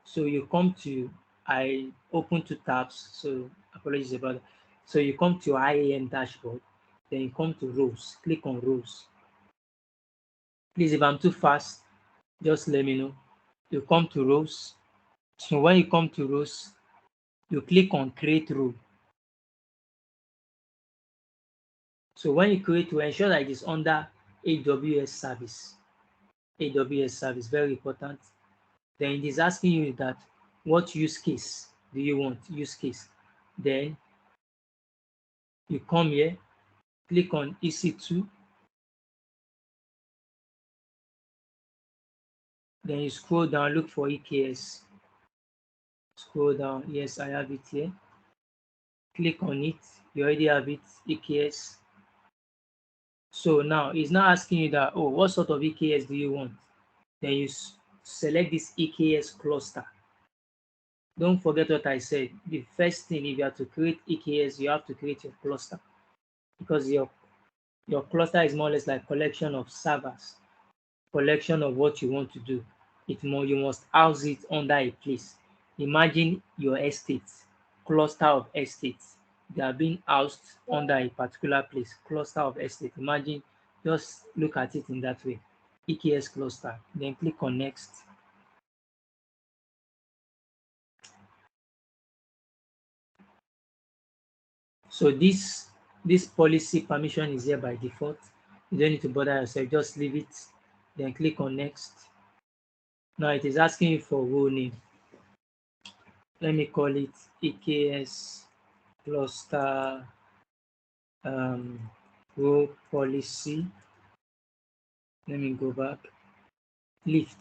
So you come to, I open two tabs, so apologies about that. So you come to your IAM dashboard, then you come to roles, click on roles. Please, if I'm too fast, just let me know. You come to roles. So when you come to roles, you click on create role. So when you create, to ensure that it is under AWS service. AWS service, very important. Then it is asking you that what use case do you want? Use case. Then you come here, click on EC2. Then you scroll down, look for EKS. Scroll down. Yes, I have it here. Click on it. You already have it, EKS. So now it's not asking you that, oh, what sort of EKS do you want? Then you select this EKS cluster. Don't forget what I said. The first thing, if you have to create EKS, you have to create your cluster, because your cluster is more or less like collection of servers, collection of what you want to do. You must house it under a place. Imagine your estate, cluster of estates. They are being housed under a particular place, cluster of estate. Imagine, just look at it in that way. EKS cluster, then click on next. So this policy permission is here by default. You don't need to bother yourself, just leave it, then click on next. Now it is asking you for role name. Let me call it EKS cluster role policy. Let me go back. Lift.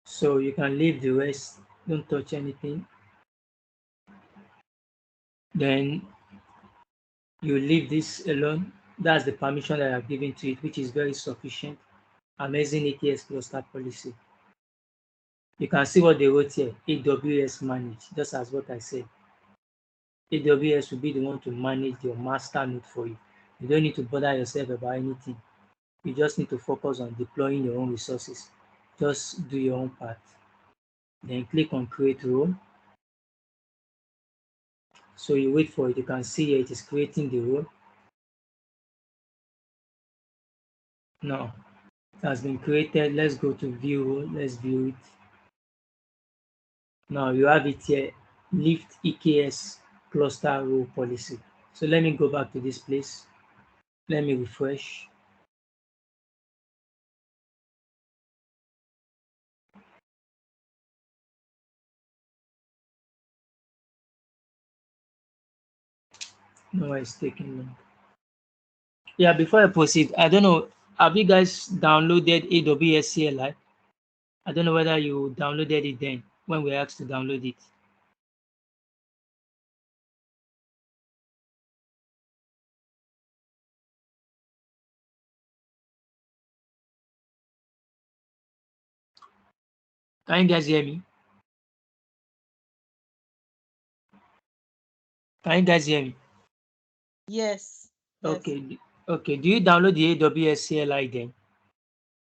So you can leave the rest, don't touch anything. Then you leave this alone. That's the permission that I've given to it, which is very sufficient. Amazing EKS cluster policy. You can see what they wrote here, AWS manage, just as what I said. AWS will be the one to manage your master node for you. You don't need to bother yourself about anything. You just need to focus on deploying your own resources. Just do your own part. Then click on create role. So you wait for it. You can see here it is creating the role. Now it has been created. Let's go to view role. Let's view it. Now you have it here, lift EKS cluster role policy. So let me go back to this place. Let me refresh. No, it's taking long. Yeah, before I proceed, I don't know, have you guys downloaded AWS CLI? I don't know whether you downloaded it then when we asked to download it. Can you guys hear me? Can you guys hear me? Yes. Okay. Okay. Do you download the AWS CLI then?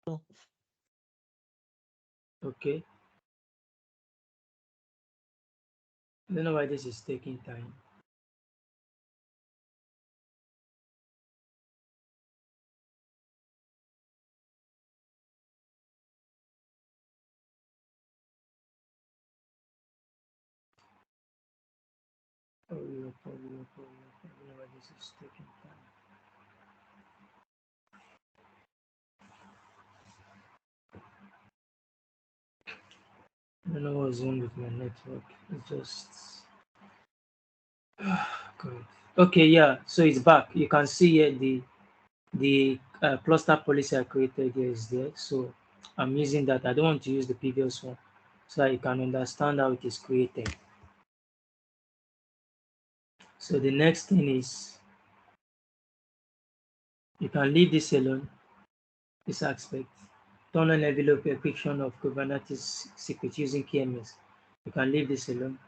No. Okay. I don't know why this is taking time. I don't know why this is taking time. I don't know what's wrong with my network. It's just good. Okay, yeah. So it's back. You can see here the cluster policy I created here is there. So I'm using that. I don't want to use the previous one, so that you can understand how it is created. So the next thing is, you can leave this alone, this aspect. Turn on envelope encryption of Kubernetes secret using KMS. You can leave this alone.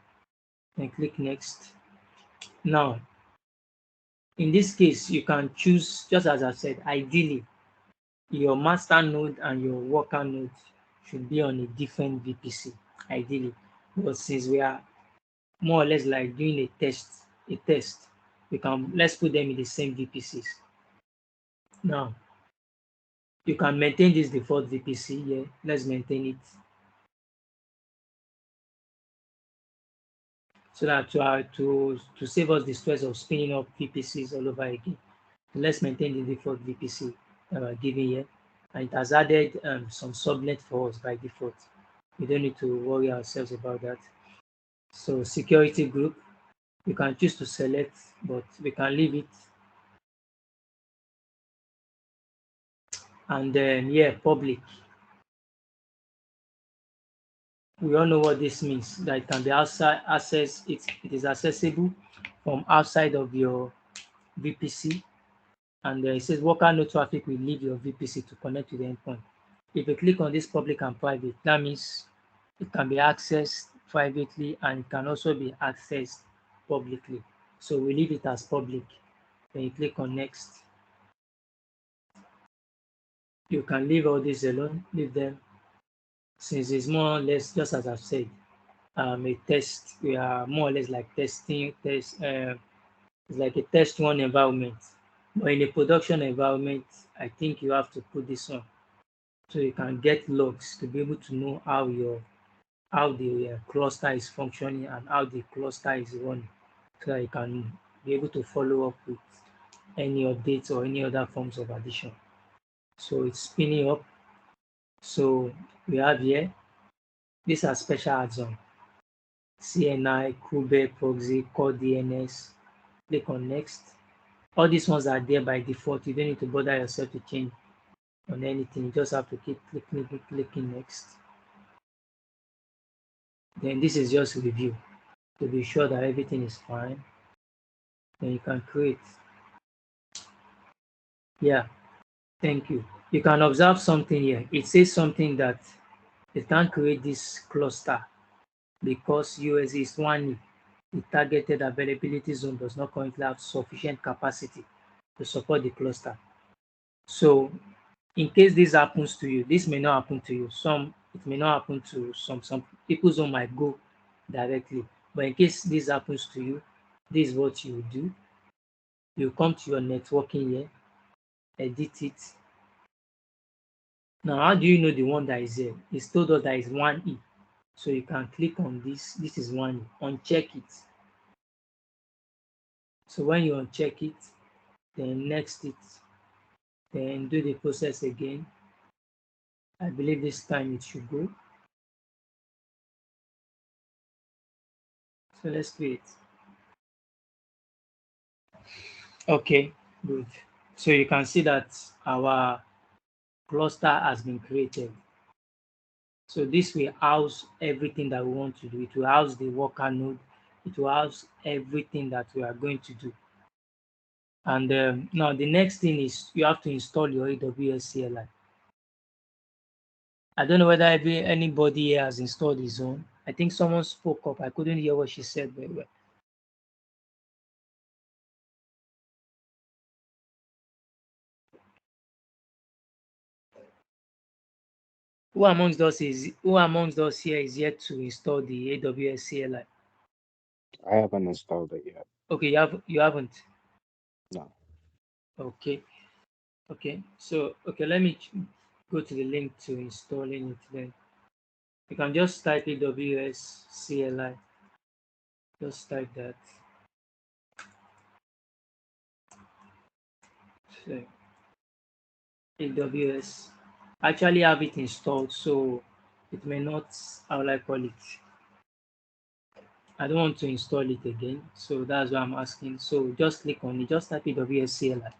Then click next. Now, in this case, you can choose, just as I said, ideally, your master node and your worker node should be on a different VPC, ideally. But since we are more or less like doing a test, let's put them in the same VPCs. Now, you can maintain this default VPC here. Let's maintain it. So that to save us the stress of spinning up VPCs all over again. So let's maintain the default VPC that we're giving here. And it has added some subnet for us by default. We don't need to worry ourselves about that. So security group, you can choose to select, but we can leave it. And then, yeah, public. We all know what this means, that it can be outside access, it is accessible from outside of your VPC. And it says worker node traffic will leave your VPC to connect to the endpoint. If you click on this public and private, that means it can be accessed privately and it can also be accessed publicly. So we leave it as public. Then you click on next. You can leave all this alone, leave them, since it's more or less just as I've said, a test. We are more or less like testing. It's like a test one environment. But in a production environment, I think you have to put this on so you can get logs to be able to know how the cluster is functioning and how the cluster is running, so that you can be able to follow up with any updates or any other forms of addition. So it's spinning up. So we have here, these are special add-on. CNI, Kube, Proxy, Core DNS. Click on next. All these ones are there by default. You don't need to bother yourself to change on anything. You just have to keep clicking next. Then this is just review to be sure that everything is fine. Then you can create. Yeah, thank you. You can observe something here. It says something that it can't create this cluster because US is 1E. The targeted availability zone does not currently have sufficient capacity to support the cluster. So in case this happens to you, this may not happen to you. It may not happen to some people's zone might go directly. But in case this happens to you, this is what you do. You come to your networking here, edit it. Now, how do you know the one that is here? It's told us that is 1E. So you can click on this. This is 1E. Uncheck it. So when you uncheck it, then next it, then do the process again. I believe this time it should go. So let's do it. Okay, good. So you can see that our cluster has been created. So this will house everything that we want to do. It will house the worker node. It will house everything that we are going to do. And now the next thing is you have to install your AWS CLI. I don't know whether anybody here has installed his own. I think someone spoke up. I couldn't hear what she said very well. Who amongst us here is yet to install the AWS CLI? I haven't installed it yet. Okay, you haven't? No. Okay. So let me go to the link to installing it then. You can just type AWS CLI. Just type that. So, AWS. I actually have it installed, so it may not, how will I call it? I don't want to install it again, so that's why I'm asking. So just click on it, just type AWS CLI,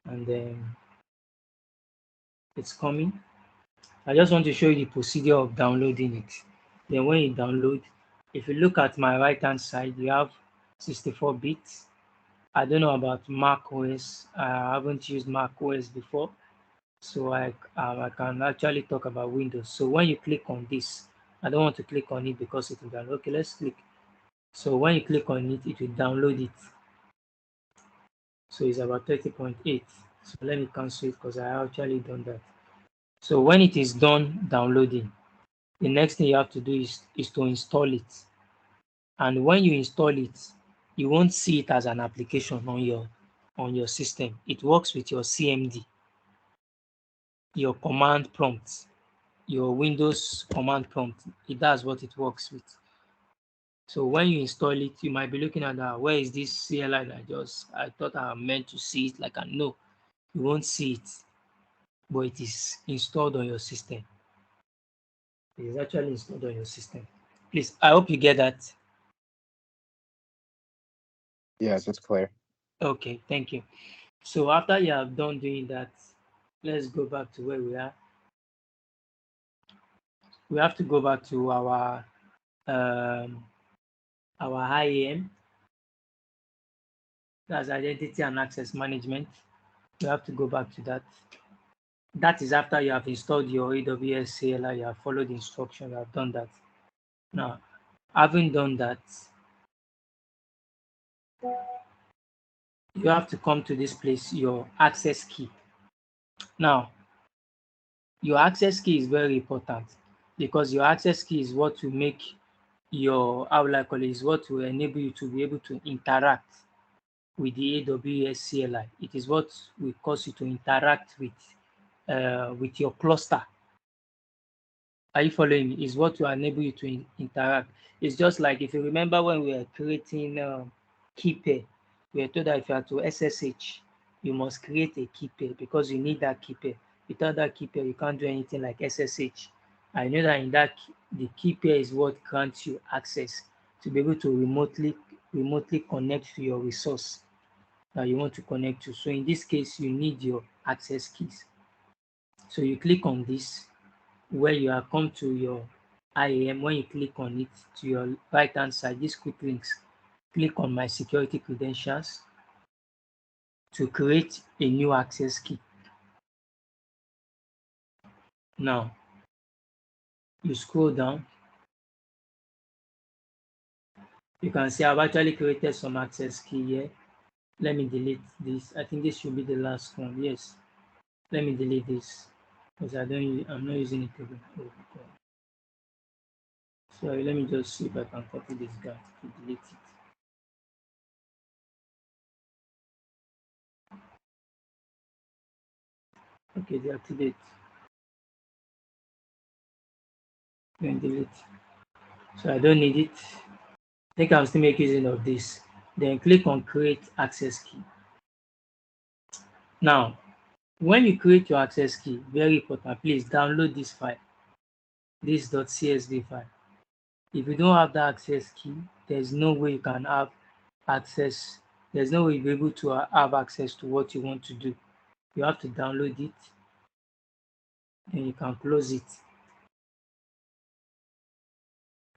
and then it's coming. I just want to show you the procedure of downloading it. Then when you download, if you look at my right hand side, you have 64 bits. I don't know about Mac OS. I haven't used Mac OS before, so I can actually talk about Windows. So when you click on this, I don't want to click on it because it will download. Okay, let's click. So when you click on it, it will download it. So it's about 30.8. So let me cancel it because I actually done that. So when it is done downloading, the next thing you have to do is to install it. And when you install it, you won't see it as an application on your system. It works with your CMD, your command prompt, your Windows command prompt. That's what it works with. So when you install it, you might be looking at that. Where is this CLI that I thought I meant to see it? Like, I know you won't see it, but it is installed on your system. It is actually installed on your system. Please, I hope you get that. Yes, it's clear. Okay, thank you. So after you have done doing that, let's go back to where we are. we have to go back to our IAM. That's identity and access management. You have to go back to that. That is after you have installed your AWS CLI, you have followed the instructions, you have done that. Now, having done that, you have to come to this place, your access key. Now, your access key is very important because your access key is what will make your, how will I call it, is what will enable you to be able to interact with the AWS CLI. It is what will cause you to interact with your cluster. Are you following me? Is what will enable you to interact. It's just like if you remember when we were creating key pair, we were told that if you are to SSH, you must create a key pair because you need that key pair. Without that key pair, you can't do anything like SSH. I know that in that the key pair is what grants you access to be able to remotely connect to your resource that you want to connect to. So in this case, you need your access keys. So you click on this where you have come to your IAM. When you click on it, to your right hand side, these quick links, click on my security credentials to create a new access key. Now, you scroll down. You can see I've actually created some access key here. Let me delete this. I think this should be the last one. Yes. Let me delete this because I'm not using it again. Oh, God. Sorry, let me just see if I can copy this guy to delete it. Okay, deactivate. Then delete. So I don't need it. I think I'll still make using of this. Then click on create access key. Now, when you create your access key, very important, please download this file, this .csv file. If you don't have the access key, there's no way you can have access. There's no way you'll be able to have access to what you want to do. You have to download it, then you can close it.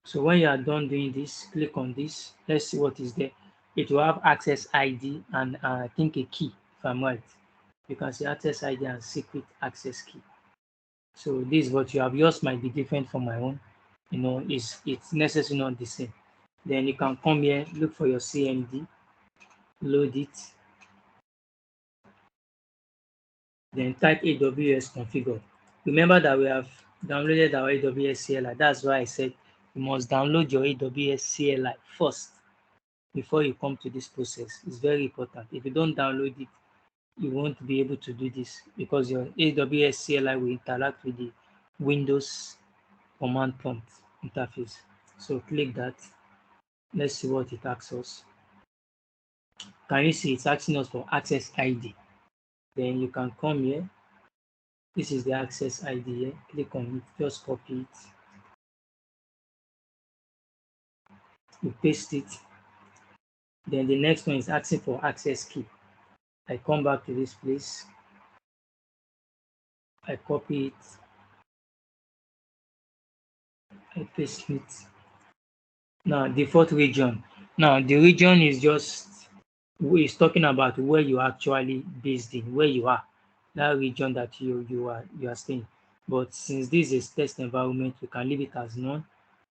So when you are done doing this, click on this. Let's see what is there. It will have access ID and I think a key, if I'm right. You can see access ID and secret access key. So this is what you have. Yours might be different from my own. You know, it's necessarily not the same. Then you can come here, look for your CMD, load it, then type AWS configure. Remember that we have downloaded our AWS CLI. That's why I said you must download your AWS CLI first before you come to this process. It's very important. If you don't download it, you won't be able to do this because your AWS CLI will interact with the Windows command prompt interface. So click that. Let's see what it asks us. Can you see it's asking us for access ID? Then you can come here. This is the access ID here. Click on it, just copy it. You paste it. Then the next one is asking for access key. I come back to this place. I copy it. I paste it. Now, default region. Now, the region is just, it's talking about where you are actually based in, where you are, that region that you are staying. But since this is test environment, we can leave it as none.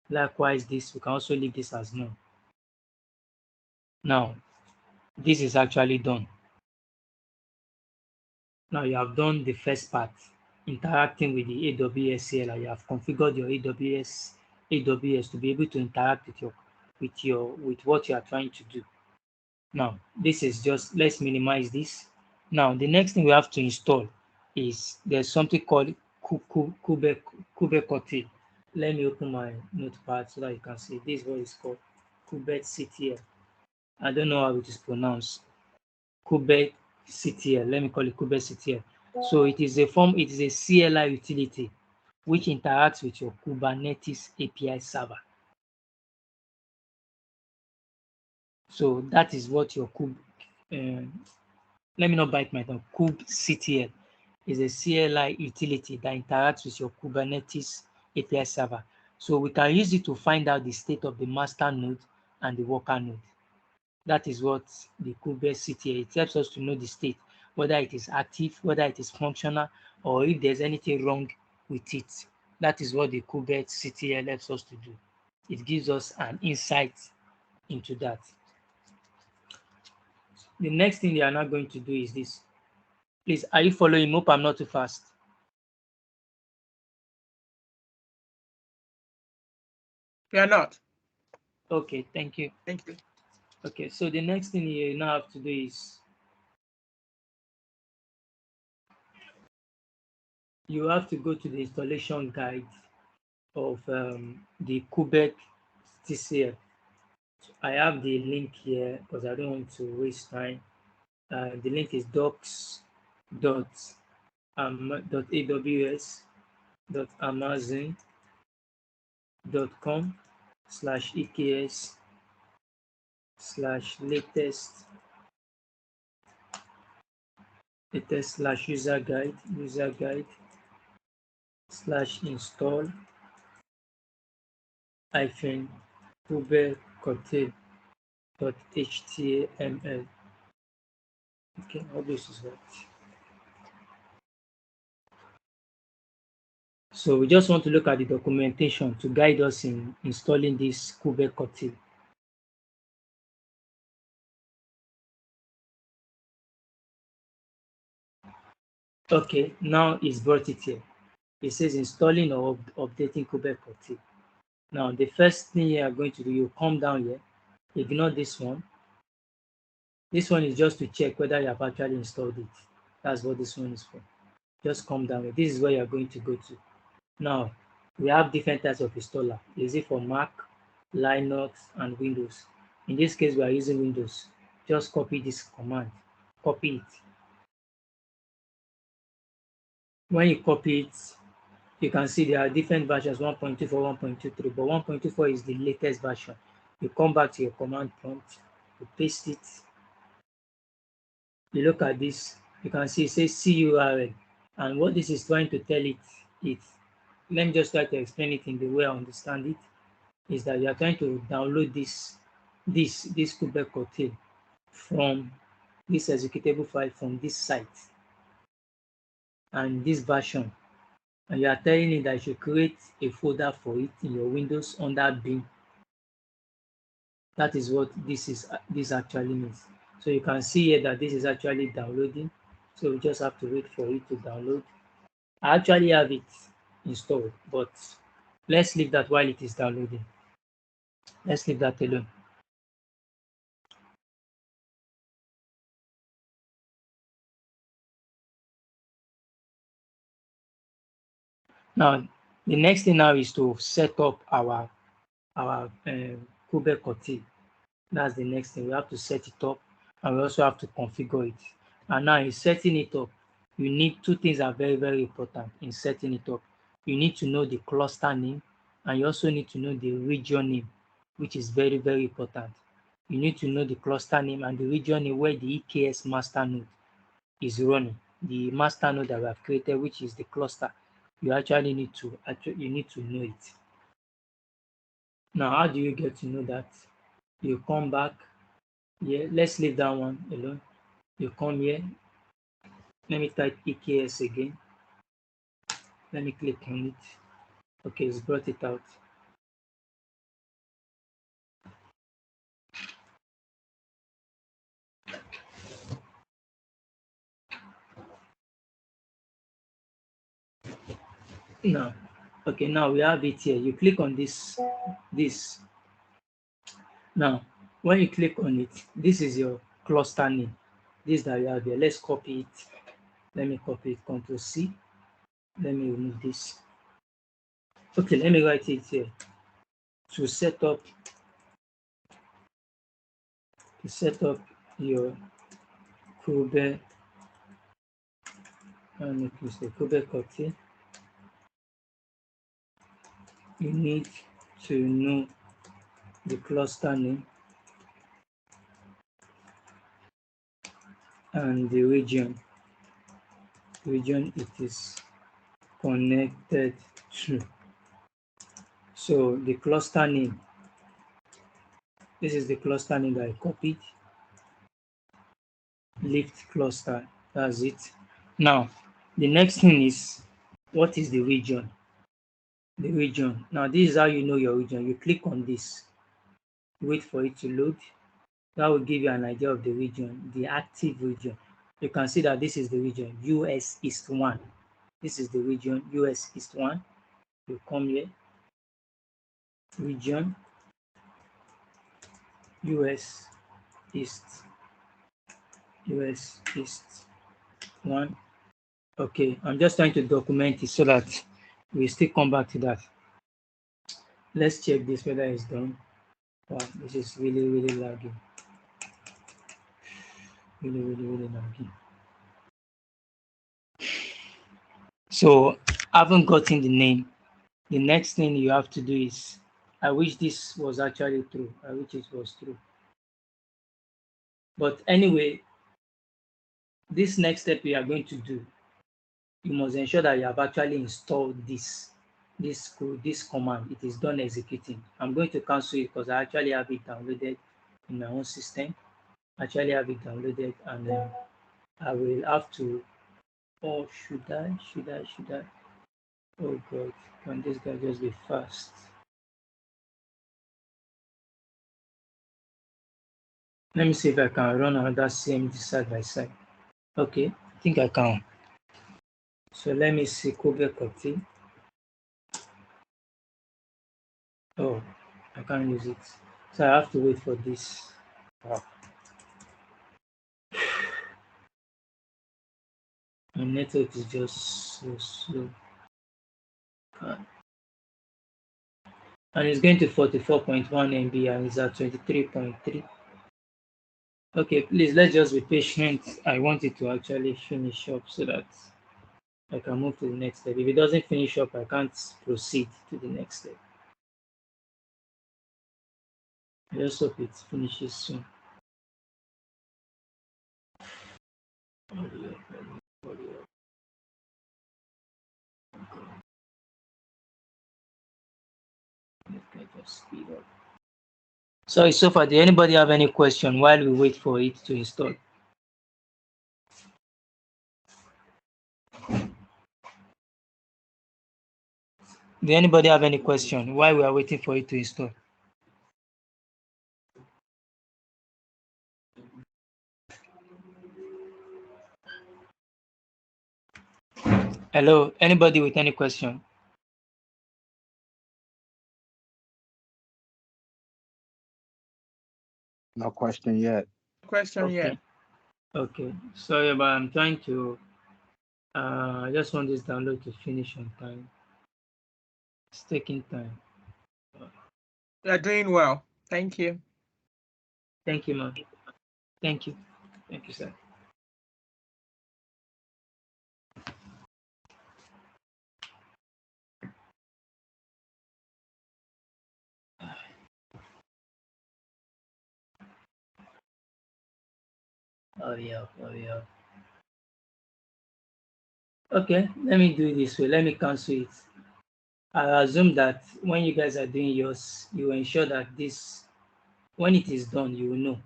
Likewise, this, we can also leave this as none. Now, this is actually done. Now you have done the first part, interacting with the AWS CLI. You have configured your AWS to be able to interact with what you are trying to do. Now, this is just, let's minimize this. Now, the next thing we have to install is there's something called Kubernetes. Let me open my notepad so that you can see. This is what it's called, kubectl. I don't know how it is pronounced. kubectl. Let me call it kubectl. So it is a CLI utility which interacts with your Kubernetes API server. So that is what your let me not bite my tongue. kubectl is a CLI utility that interacts with your Kubernetes API server. So we can use it to find out the state of the master node and the worker node. That is what the KubeCTL CTL, it helps us to know the state, whether it is active, whether it is functional, or if there's anything wrong with it. That is what the KubeCTL CTL helps us to do. It gives us an insight into that. The next thing they are now going to do is this. Please, are you following? Hope I'm not too fast. We are not. Okay, thank you. Thank you. Okay, so the next thing you now have to do is you have to go to the installation guide of the KubeCTL TCL. I have the link here because I don't want to waste time. The link is docs.amazon.com/eks/latest/user guide /install KubeCTL.html. Okay, all this is right. So we just want to look at the documentation to guide us in installing this KubeCTL. Okay, now it's brought it here. It says installing or updating KubeCTL. Now the first thing you are going to do, you come down here, ignore this one. This one is just to check whether you have actually installed it. That's what this one is for. Just come down here. This is where you're going to go to. Now, we have different types of installer. Is it for Mac, Linux, and Windows? In this case, we are using Windows. Just copy this command. Copy it. When you copy it, you can see there are different versions, 1.24, 1.23, but 1.24 is the latest version. You come back to your command prompt, you paste it. You look at this, you can see it says CURL. And what this is trying to tell it, let me just try to explain it in the way I understand it, is that you are trying to download this KubeCTL from this executable file from this site and this version. And you are telling it that you should create a folder for it in your Windows under bin. That is what this actually means. So you can see here that this is actually downloading. So we just have to wait for it to download. I actually have it installed, but let's leave that while it is downloading. Let's leave that alone. Now, the next thing now is to set up our KubeCTL. That's the next thing. We have to set it up, and we also have to configure it. And now in setting it up, you need two things are very, very important in setting it up. You need to know the cluster name, and you also need to know the region name, which is very, very important. You need to know the cluster name and the region name where the EKS master node is running. The master node that we have created, which is the cluster. You actually need to know it. Now, how do you get to know that? You come back here. Let's leave that one alone. You come here. Let me type EKS again. Let me click on it. Okay, it's brought it out. Now, okay, now we have it here. You click on this. Now, when you click on it, this is your cluster name. This that you have here. Let's copy it. Let me copy it. Control C. Let me remove this. Okay, let me write it here. To set up your KubeCTL, you need to know the cluster name and the region it is connected to. So the cluster name, this is the cluster name that I copied. Lift cluster, that's it. Now, the next thing is, what is the region? The region. Now, this is how you know your region. You click on this, wait for it to load. That will give you an idea of the region, the active region. You can see that this is the region, US East 1. This is the region, US East 1. You come here, region, US East 1. Okay, I'm just trying to document it so that we still come back to that. Let's check this whether it's done. Wow, this is really lagging. Really lagging. So I haven't gotten the name. The next thing you have to do is, I wish this was actually true. I wish it was true. But anyway, this next step we are going to do, you must ensure that you have actually installed this code, this command. It is done executing. I'm going to cancel it because I actually have it downloaded in my own system. I actually have it downloaded, and I will have to, or should I? Oh God, can this guy just be fast? Let me see if I can run another CMD side by side. Okay, I think I can. So let me see, Kobe Kotti. Oh, I can't use it. So I have to wait for this. Wow. My network is just so slow. And it's going to 44.1 MB and it's at 23.3. Okay, please, let's just be patient. I want it to actually finish up so that I can move to the next step. If it doesn't finish up, I can't proceed to the next step. I just hope it finishes soon. Just speed up. So far, did anybody have any question while we wait for it to install? Did anybody have any question while we are waiting for it to install? Hello, anybody with any question? No question yet. Okay, sorry, but I'm trying to, I just want this download to finish on time. It's taking time. You're doing well. Thank you. Thank you, ma'am. Thank you. Thank you, sir. Oh yeah. Okay, let me do it this way. Let me cancel it. I assume that when you guys are doing yours, you ensure that this, when it is done, you will know.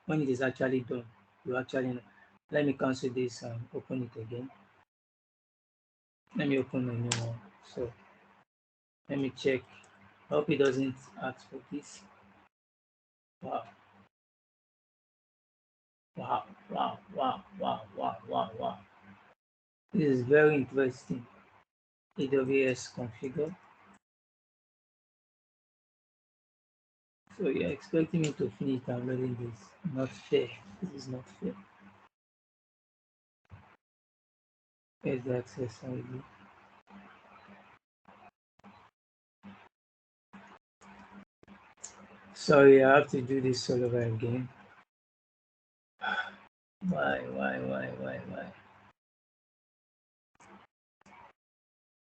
When it is actually done, you actually know. Let me cancel this and open it again. Let me open a new one. So let me check. I hope it doesn't ask for this. Wow. This is very interesting. AWS configure. So you're expecting me to finish downloading this? Not fair. This is not fair. Where's the access ID? Sorry, I have to do this all over again. Why?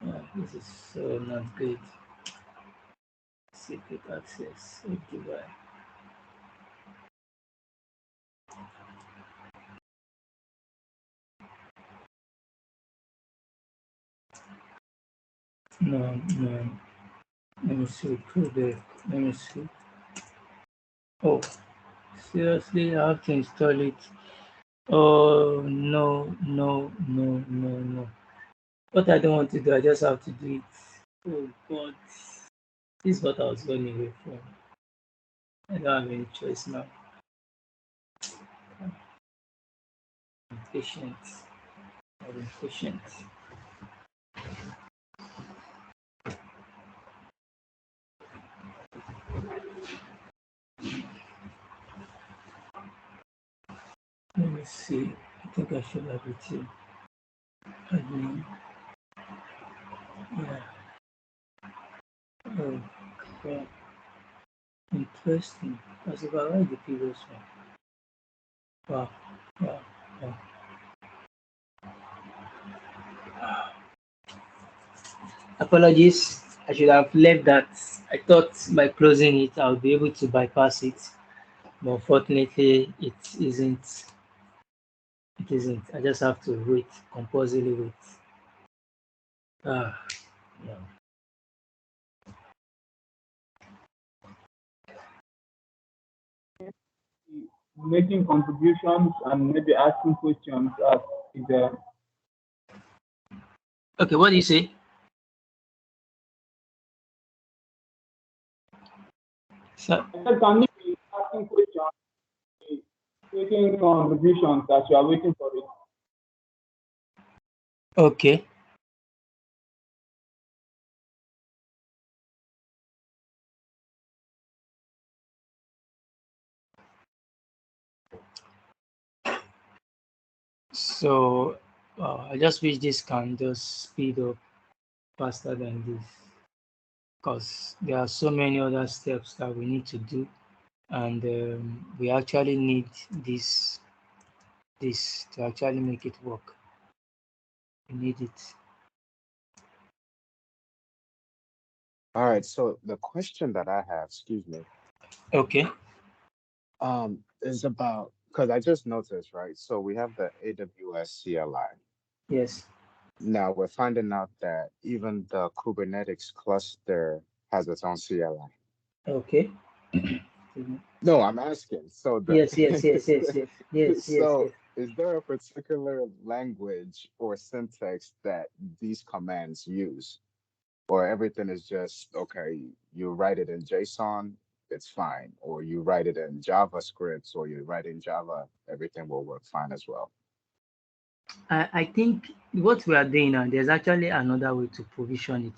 Oh, this is so not good. Secret access. Goodbye. No. Let me see. Let me see. Oh, seriously, I have to install it. Oh, no, no, no, no, no. What I don't want to do, I just have to do it. Oh, God. This is what I was running away from. I don't have any choice now. I'm patient. I'm patient. Let me see. I think I should have it here. Admin. Yeah. Oh, crap. Interesting. As if I like the previous one. Wow. Wow. Wow. Apologies. I should have left that. I thought by closing it, I'll be able to bypass it. But unfortunately, it isn't. It isn't. I just have to wait, compulsively wait. Ah, yeah. Making contributions and maybe asking questions is Okay, what do you say? So, can you be asking questions, taking contributions as you are waiting for it? okay. So, I just wish this can just speed up faster than this, because there are so many other steps that we need to do, and we actually need this to actually make it work. We need it. All right, so the question that I have, excuse me, Okay. is about because I just noticed, right? So we have the AWS CLI. Yes. Now we're finding out that even the Kubernetes cluster has its own CLI. Okay. No, I'm asking. So Yes. Yes. Yes. Yes. Yes. Yes. Yes. so Yes. is there a particular language or syntax that these commands use? Or everything is just okay, you write it in JSON, it's fine. Or you write it in JavaScript or you write in Java, everything will work fine as well. I think what we are doing now, there's actually another way to provision it.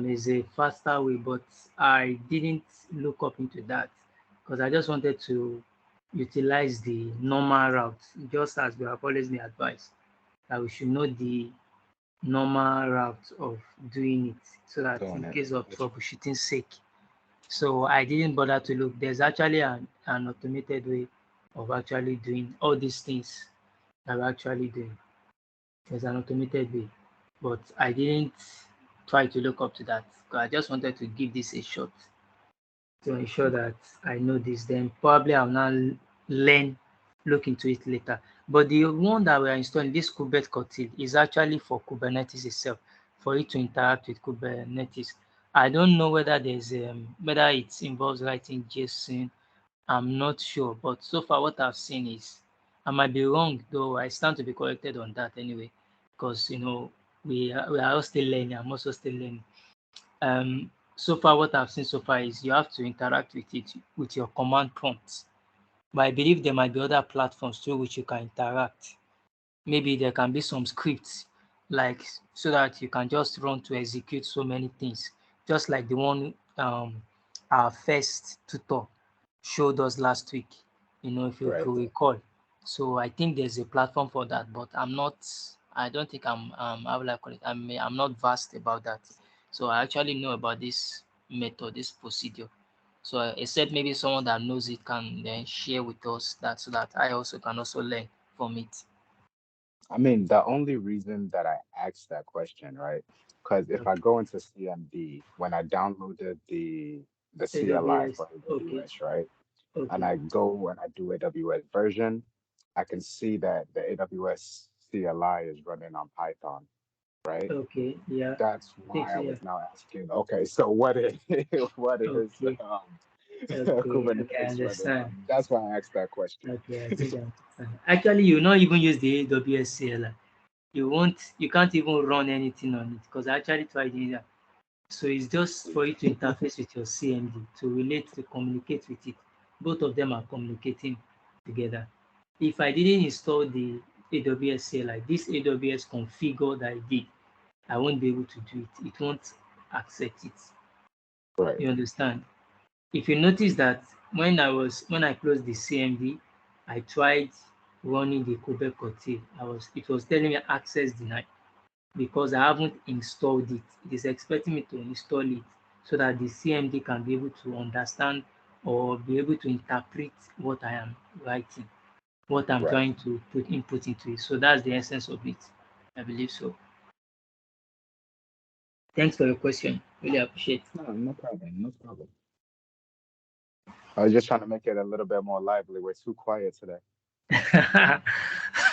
Is a faster way, but I didn't look up into that because I just wanted to utilize the normal route, just as we have always been advised that we should know the normal route of doing it so that Doing in it. case of troubleshooting sake. So I didn't bother to look. There's actually an automated way of actually doing all these things that we're actually doing. There's an automated way, but I didn't try to look up to that because I just wanted to give this a shot to ensure that I know this. Then probably I'll now learn, look into it later. But the one that we're installing, this Kubernetes Kotil, is actually for Kubernetes itself, for it to interact with Kubernetes. I don't know whether whether it involves writing JSON. I'm not sure, but so far what I've seen is, I might be wrong, though I stand to be corrected on that anyway, because we are all still learning. I'm also still learning. So far what I've seen so far is you have to interact with it with your command prompts. But I believe there might be other platforms through which you can interact. Maybe there can be some scripts, like so that you can just run to execute so many things, just like the one our first tutor showed us last week, if you Right. could recall. So I think there's a platform for that, but I don't think how will I call it? I'm not vast about that. So I actually know about this method, this procedure. So except maybe someone that knows it can then share with us that so that I also can also learn from it. I mean, the only reason that I asked that question, right? Because if I Okay. go into CMD, when I downloaded the CLI AWS. for Okay. AWS, right? And Okay. I go and I do AWS version, I can see that the AWS CLI is running on Python. right? Okay, yeah. That's I think why so, I yeah. was now asking. Okay, so what is what is Okay, okay, okay, I Kubernetes running understand. on? That's why I asked that question. Okay, I think I understand. Actually, you not even use the AWS CLI. You can't even run anything on it because I actually tried it. So it's just for you to interface with your CMD to relate, to communicate with it. Both of them are communicating together. If I didn't install the AWS CLI, this AWS configure that I did, I won't be able to do it. It won't accept it. Right, You understand? If you notice that when I closed the CMD, I tried running the kubectl. It was telling me access denied because I haven't installed it. It is expecting me to install it so that the CMD can be able to understand or be able to interpret what I am writing, what I'm right. trying to put input into it. So that's the essence of it. I believe so. Thanks for your question. Really appreciate No, no problem, no problem. I was just trying to make it a little bit more lively. We're too quiet today. it.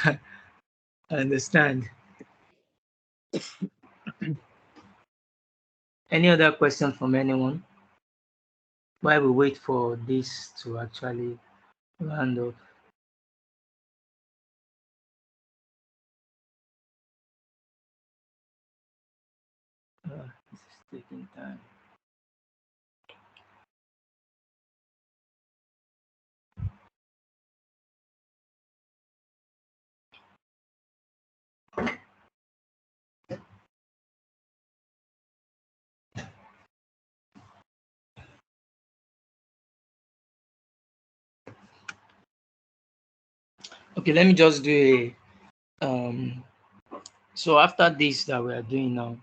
I understand. Any other question from anyone? While we wait for this to actually round up. This is taking time. Okay, let me just do a so after this that we are doing now,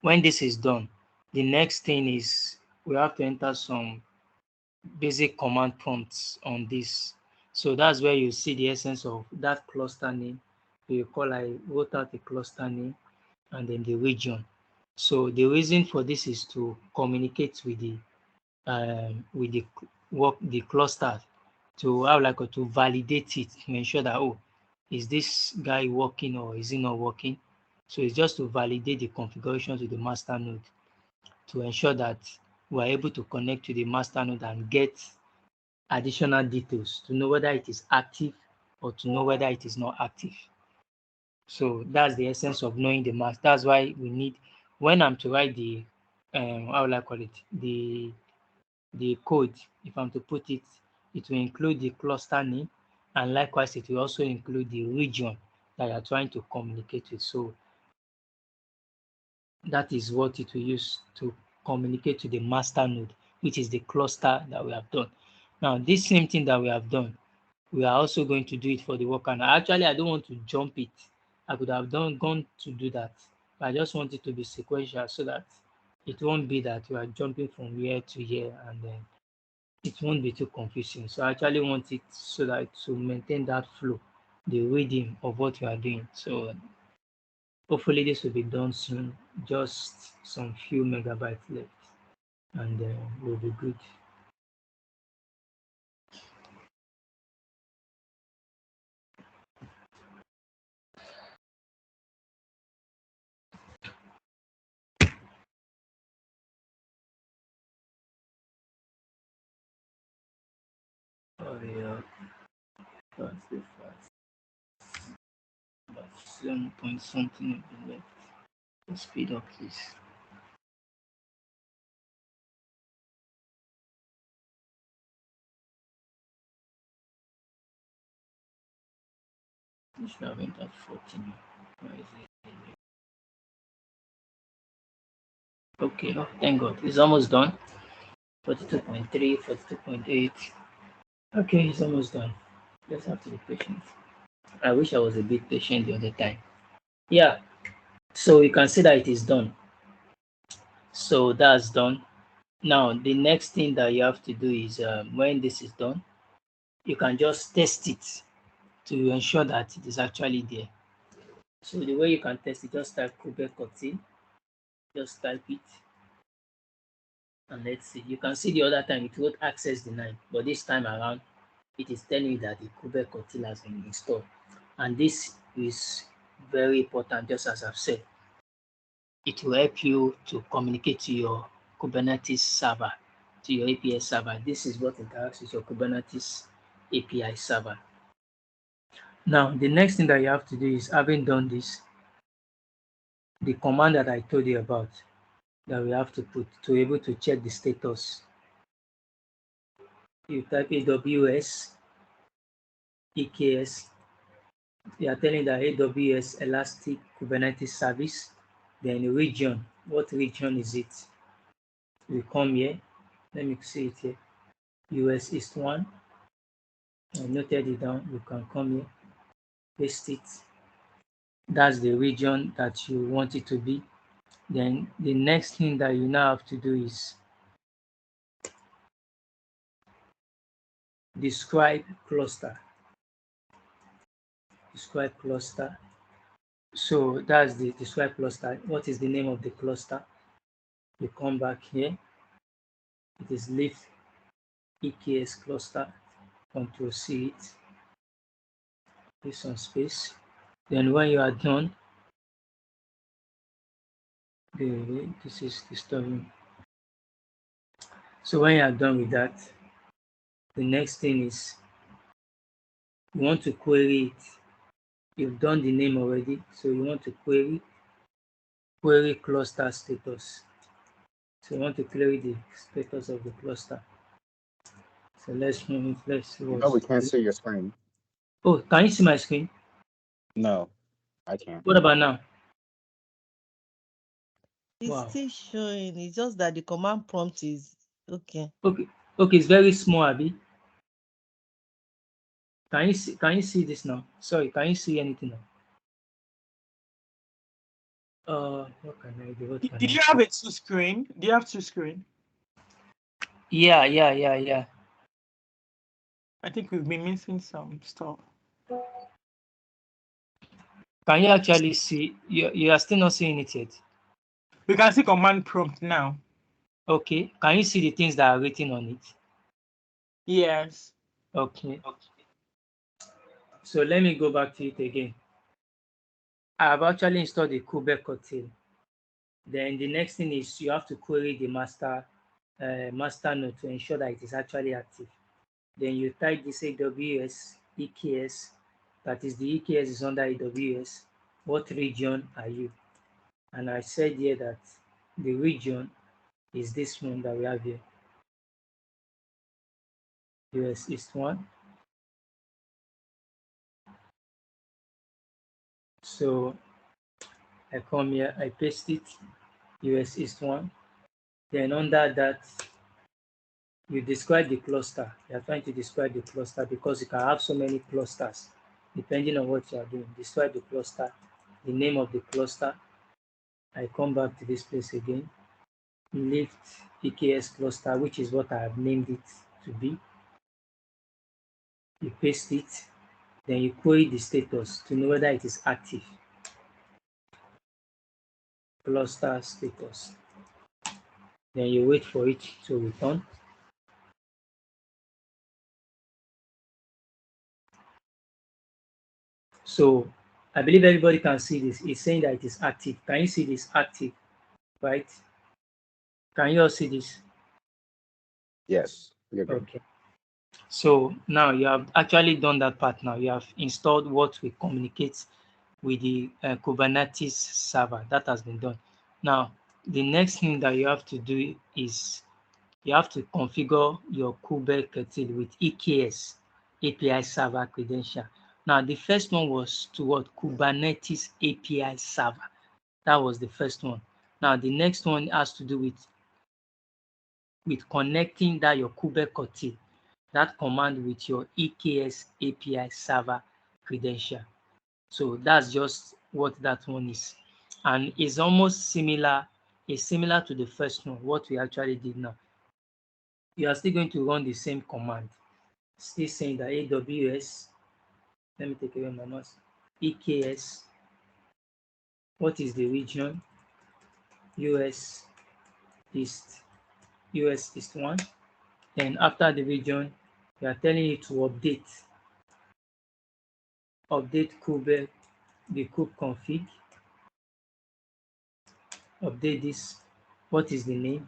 when this is done, the next thing is we have to enter some basic command prompts on this. So that's where you see the essence of that cluster name. I wrote out the cluster name and then the region. So the reason for this is to communicate with the the cluster to to validate it to ensure that, oh, is this guy working or is he not working? So it's just to validate the configuration to the master node to ensure that we're able to connect to the master node and get additional details to know whether it is active or to know whether it is not active. So that's the essence of knowing the master. That's why we need, when I'm to write the how will I call it, the code, if I'm to put it, it will include the cluster name, and likewise it will also include the region that you're trying to communicate with. So that is what it will use to communicate to the master node, which is the cluster that we have done. Now, this same thing that we have done, we are also going to do it for the worker. Now, actually, I don't want to jump it. I could have gone to do that, but I just want it to be sequential so that it won't be that we are jumping from year to year and then it won't be too confusing. So I actually want it so that to maintain that flow, the rhythm of what we are doing. So hopefully this will be done soon, just some few megabytes left, and we'll be good. Hurry up, that's the fast. About 7 point something of the left. Let's speed up, please. We should have entered 14. Where is it? Okay, oh, thank God. It's almost done. 42.3, 42.8. Okay, it's almost done. Just have to be patient. I wish I was a bit patient the other time. Yeah, so you can see that it is done. So that's done. Now, the next thing that you have to do is when this is done, you can just test it to ensure that it is actually there. So the way you can test it, just type kubectl, just type it, and let's see. You can see the other time it wrote access denied, but this time around, it is telling you that the kubectl has been installed. And this is very important, just as I've said. it will help you to communicate to your Kubernetes server, to your API server. This is what interacts with your Kubernetes API server. Now, the next thing that you have to do is, having done this, the command that I told you about, that we have to put to be able to check the status. You type AWS EKS. They are telling that AWS Elastic Kubernetes Service. Then the region. What region is it? We come here. Let me see it here. US East 1. I noted it down. You can come here, paste it. That's the region that you want it to be. Then the next thing that you now have to do is describe cluster. Describe cluster. So that's the describe cluster. What is the name of the cluster? You come back here. It is Leaf EKS cluster. Control C it. Give some space. Then when you are done, this is disturbing. So when you are done with that, the next thing is you want to query it. You've done the name already, so you want to query cluster status. So you want to query the status of the cluster. So let's see No, we can't see your screen. Oh, can you see my screen? No, I can't. What about now? It's still showing. It's just that the command prompt is okay. Okay, it's very small, Abby. Can you see this now? Sorry, can you see anything now? What can I do? Did you have a two screen? Do you have two screen? Yeah. I think we've been missing some stuff. Can you actually see? You are still not seeing it yet. We can see command prompt now. Okay. Can you see the things that are written on it? Yes. Okay. So let me go back to it again. I have actually installed the kubectl. Then the next thing is you have to query the master node to ensure that it is actually active. Then you type this AWS EKS, that is the EKS is under AWS. What region are you? And I said here that the region is this one that we have here, US East 1. So I come here, I paste it, US East 1. Then under that, you describe the cluster. You are trying to describe the cluster because you can have so many clusters depending on what you are doing. Describe the cluster, the name of the cluster. I come back to this place again. Lift EKS cluster, which is what I have named it to be. You paste it, then you query the status to know whether it is active. Cluster status. Then you wait for it to return. So I believe everybody can see this. It's saying that it is active. Can you see this active? Right? Can you all see this? Yes. You're good. Okay. So now you have actually done that part now. You have installed what we communicate with the Kubernetes server. That has been done. Now, the next thing that you have to do is you have to configure your kubectl with EKS API server credential. Now, the first one was to what? Kubernetes API server. That was the first one. Now, the next one has to do with connecting that your kubectl, that command with your EKS API server credential. So that's just what that one is. And it's almost similar, it's similar to the first one, what we actually did now. You are still going to run the same command. Still saying that AWS, let me take away my mouse, EKS, what is the region? US East 1. Then after the region, we are telling you to update kube, the kube config. update this. What is the name?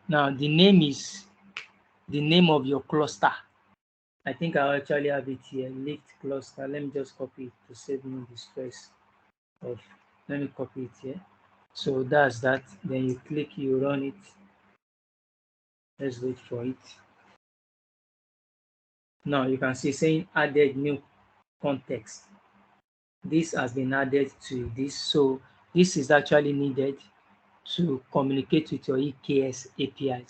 Now the name is the name of your cluster. I think I actually have it here, lift cluster. Let me just copy it to save me the stress of, let me copy it here. So that's that. Then you click, you run it. Let's wait for it. Now you can see saying added new context. This has been added to this. So this is actually needed to communicate with your EKS API.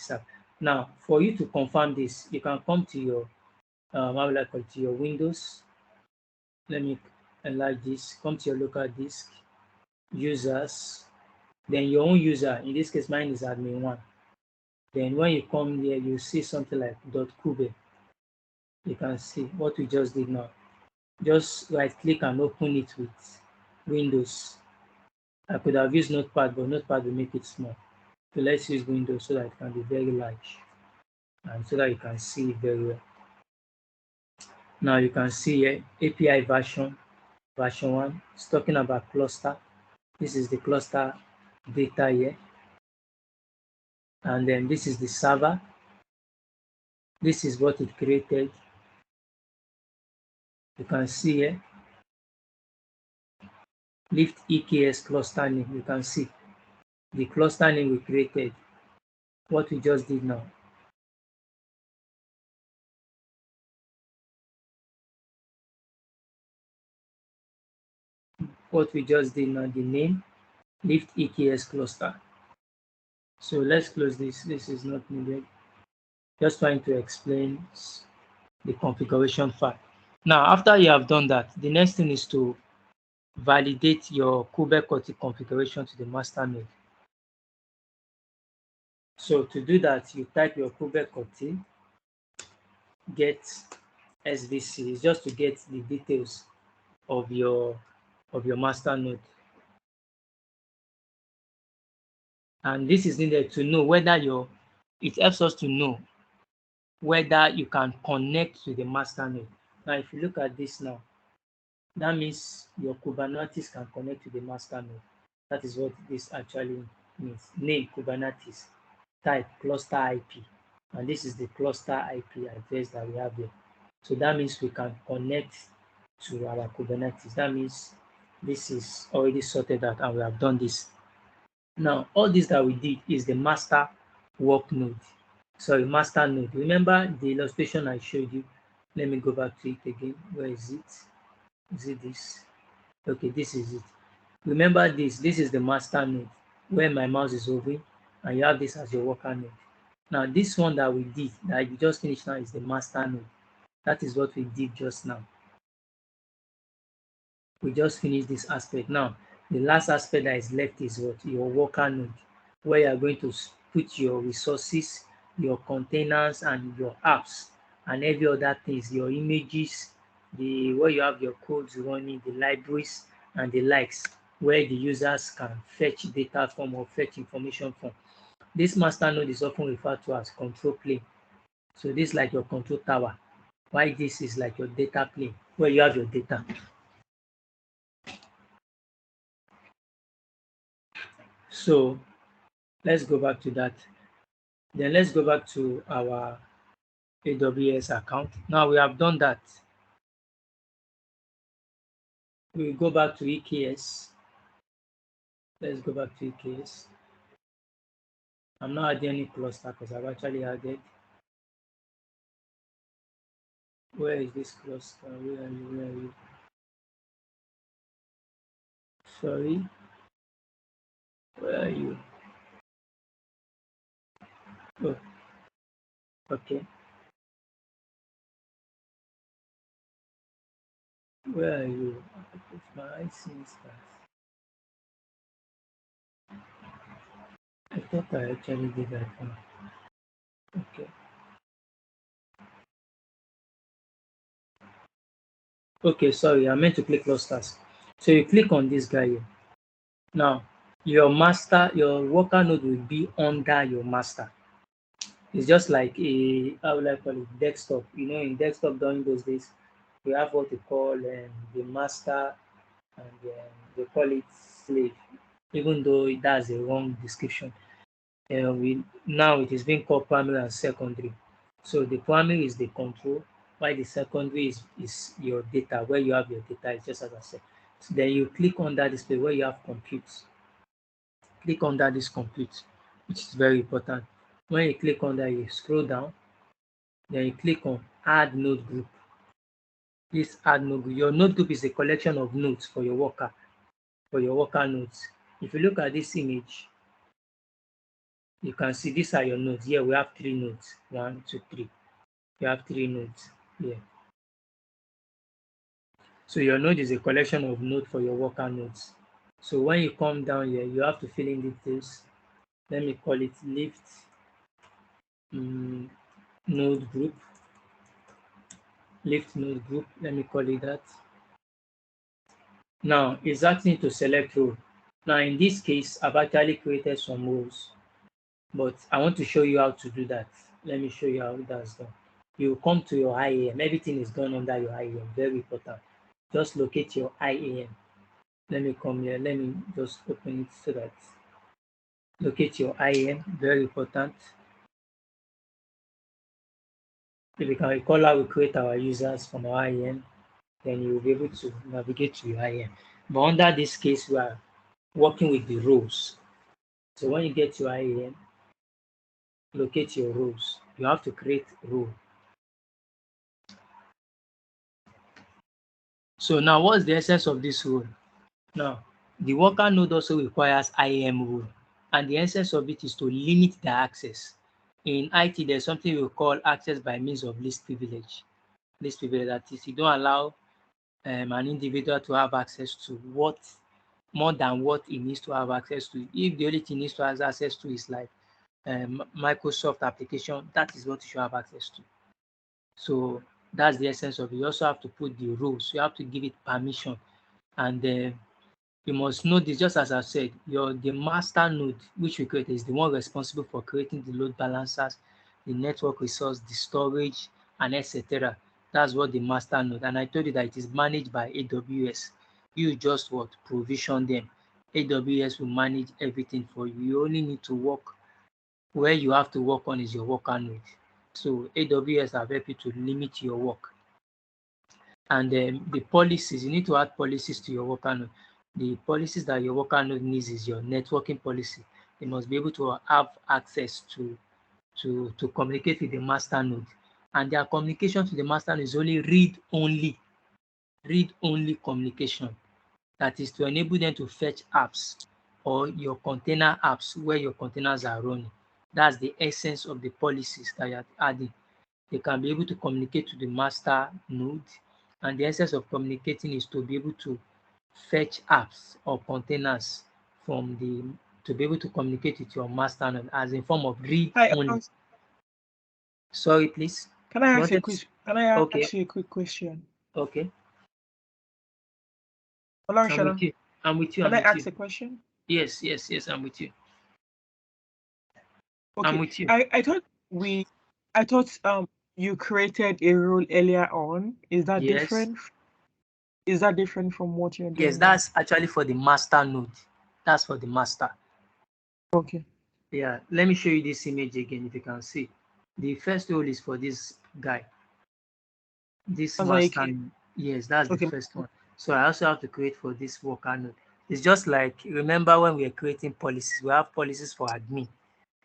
Now, for you to confirm this, you can come to your, how will I call it, to your Windows. Let me enlarge this. Come to your local disk, users, then your own user. In this case, mine is admin1. Then when you come here, you see something like .kube. You can see what we just did now. Just right click and open it with Windows. I could have used Notepad, but Notepad will make it small. So let's use Windows so that it can be very large and so that you can see it very well. Now you can see here API version 1. It's talking about cluster. This is the cluster data here. And then this is the server. This is what it created. You can see here lift EKS cluster name. You can see the cluster name we created, what we just did now. What we just did now, the name, lift EKS cluster. So let's close this. This is not needed. Just trying to explain the configuration file. Now, after you have done that, the next thing is to validate your Kube configuration to the master node. So to do that, you type your Kube get SVC. It's just to get the details of your master node. And this is needed to know whether it helps us to know whether you can connect to the master node. Now, if you look at this now, that means your Kubernetes can connect to the master node. That is what this actually means. Name Kubernetes, type cluster IP, and this is the cluster IP address that we have here. So that means we can connect to our Kubernetes. That means this is already sorted out and we have done this. Now, all this that we did is the master work node. Sorry, master node. Remember the illustration I showed you? Let me go back to it again. Where is it? Is it this? Okay, this is it. Remember this is the master node where my mouse is hovering, and you have this as your worker node. Now, this one that we did, that we just finished now, is the master node. That is what we did just now. We just finished this aspect. Now, the last aspect that is left is what? Your worker node, where you are going to put your resources, your containers, and your apps, and every other things, your images, where you have your codes running, the libraries, and the likes, where the users can fetch data from or fetch information from. This master node is often referred to as control plane. So this is like your control tower. Why this is like your data plane, where you have your data. So let's go back to that. Then let's go back to our AWS account. Now we have done that. We go back to EKS. Let's go back to EKS. I'm not adding any cluster because I've actually added. Where is this cluster? Where are you? Where are you? Sorry. Where are you? Oh, okay. Where are you? My eyes seems that. I thought I actually did that one. Okay. Okay, sorry, I meant to click clusters. So you click on this guy here. Now, your worker node will be under your master. It's just like a, how will I call it, desktop. You know, in desktop during those days, we have what we call the master, and they call it slave. even though that's a wrong description. Now it is being called primary and secondary. So the primary is the control, while the secondary is your data, where you have your data. It's just as I said. So then you click on that display where you have compute. Click on that this compute, which is very important. When you click on that, you scroll down, then you click on add node group. Please add node group. Your node group is a collection of nodes for your worker nodes. If you look at this image, you can see these are your nodes. Here we have 3 nodes. 1, 2, 3. You have 3 nodes here. So your node is a collection of nodes for your worker nodes. So when you come down here, you have to fill in details. Let me call it lift node group. Lift node group. Let me call it that. Now it's asking you to select role. Now in this case, I've actually created some roles, but I want to show you how to do that. Let me show you how that's done. You come to your IAM. Everything is done under your IAM. Very important. Just locate your IAM. Let me come here. Let me just open it so that locate your IAM. Very important. If you can recall how we create our users from our IAM, then you will be able to navigate to your IAM. But under this case, we are working with the roles. So when you get to IAM, locate your roles. You have to create a role. So now what's the essence of this role? Now, the worker node also requires IAM role, and the essence of it is to limit the access. In IT, there's something we call access by means of least privilege. Least privilege, that is, you don't allow an individual to have access to more than what he needs to have access to. If the only thing he needs to have access to is like Microsoft application, that is what you should have access to. So that's the essence of it. You also have to put the rules. You have to give it permission, and you must know this. Just as I said, the master node which we create is the one responsible for creating the load balancers, the network resource, the storage, and etc. That's what the master node. And I told you that it is managed by AWS. You just provision them. AWS will manage everything for you. You only need to work where you have to work on is your worker node. So AWS have helped you to limit your work. And the policies, you need to add policies to your worker node. The policies that your worker node needs is your networking policy. They must be able to have access to communicate with the master node. And their communication to the master node is only read-only communication. That is to enable them to fetch apps or your container apps where your containers are running. That's the essence of the policies that you are adding. They can be able to communicate to the master node, and the essence of communicating is to be able to fetch apps or containers to be able to communicate with your master node as in form of read only. Sorry, please. Can I ask you a question? Can I ask you a quick question? Okay. Olorunshola, I'm with you. Can I ask a question? Yes, I'm with you. Okay. I'm with you. I thought you created a role earlier on. Is that different? Is that different from what you're doing? Yes, that's actually for the master node. That's for the master. Okay. Yeah, let me show you this image again if you can see. The first role is for this guy. This master node. Yes, that's the first one. So I also have to create for this worker node. It's just like, remember when we are creating policies, we have policies for admin.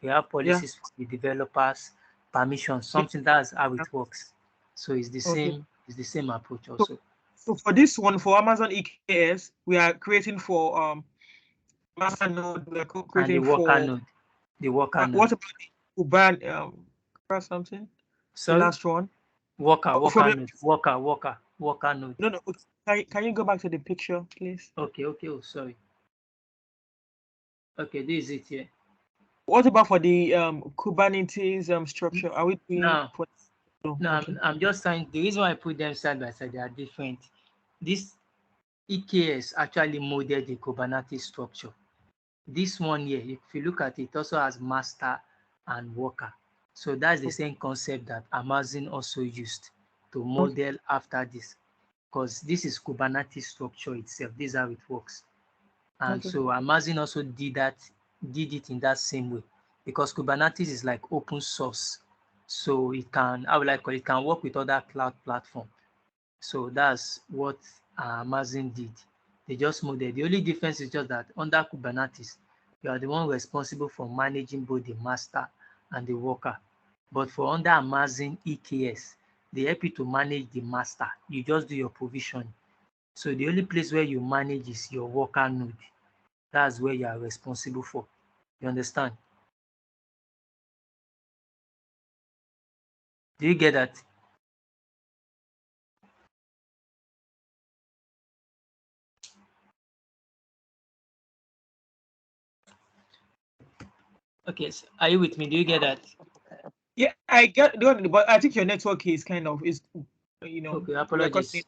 We have policies for the developers, permissions, something. That's how it works. So it's the same. It's the same approach also. So for this one, for Amazon EKS, we are creating for master node. We are creating and the worker node. The worker node. What about the Uban something? Sorry? The last one. Worker node. Worker node. No. Can you go back to the picture, please? Okay. Oh, sorry. Okay, this is it here. What about for the Kubernetes structure? Are we doing I'm just saying the reason why I put them side by side, they are different. This EKS actually modeled the Kubernetes structure. This one here, if you look at it, also has master and worker. So that's the same concept that Amazon also used to model after this, because this is Kubernetes structure itself. This is how it works. And so Amazon also did it in that same way, because Kubernetes is like open source. So it can, how will I call it, can work with other cloud platforms. So that's what Amazon did. They just modeled. The only difference is just that under Kubernetes, you are the one responsible for managing both the master and the worker. But for under Amazon EKS, they help you to manage the master. You just do your provision. So the only place where you manage is your worker node. That's where you are responsible for. You understand? Do you get that? Okay, so are you with me? Do you get that? Yeah, I get but I think your network is kind of you know. Okay, apologies.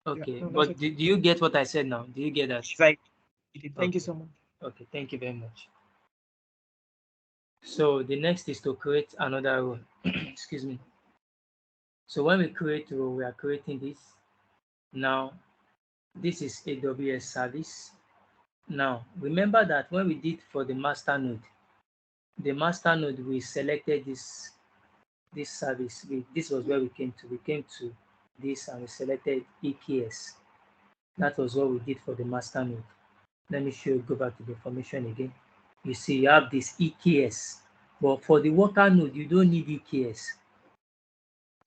Okay, no, but do you get what I said now? Do you get that? Thank you so much. Okay, thank you very much. So the next is to create another role. Excuse me. So when we create a role, we are creating this. Now, this is AWS service. Now, remember that when we did for the master node, we selected this service. This was where we came to. We came to this and we selected EKS. That was what we did for the master node. Let me show you, go back to the information again. You see, you have this EKS, but for the worker node, you don't need EKS.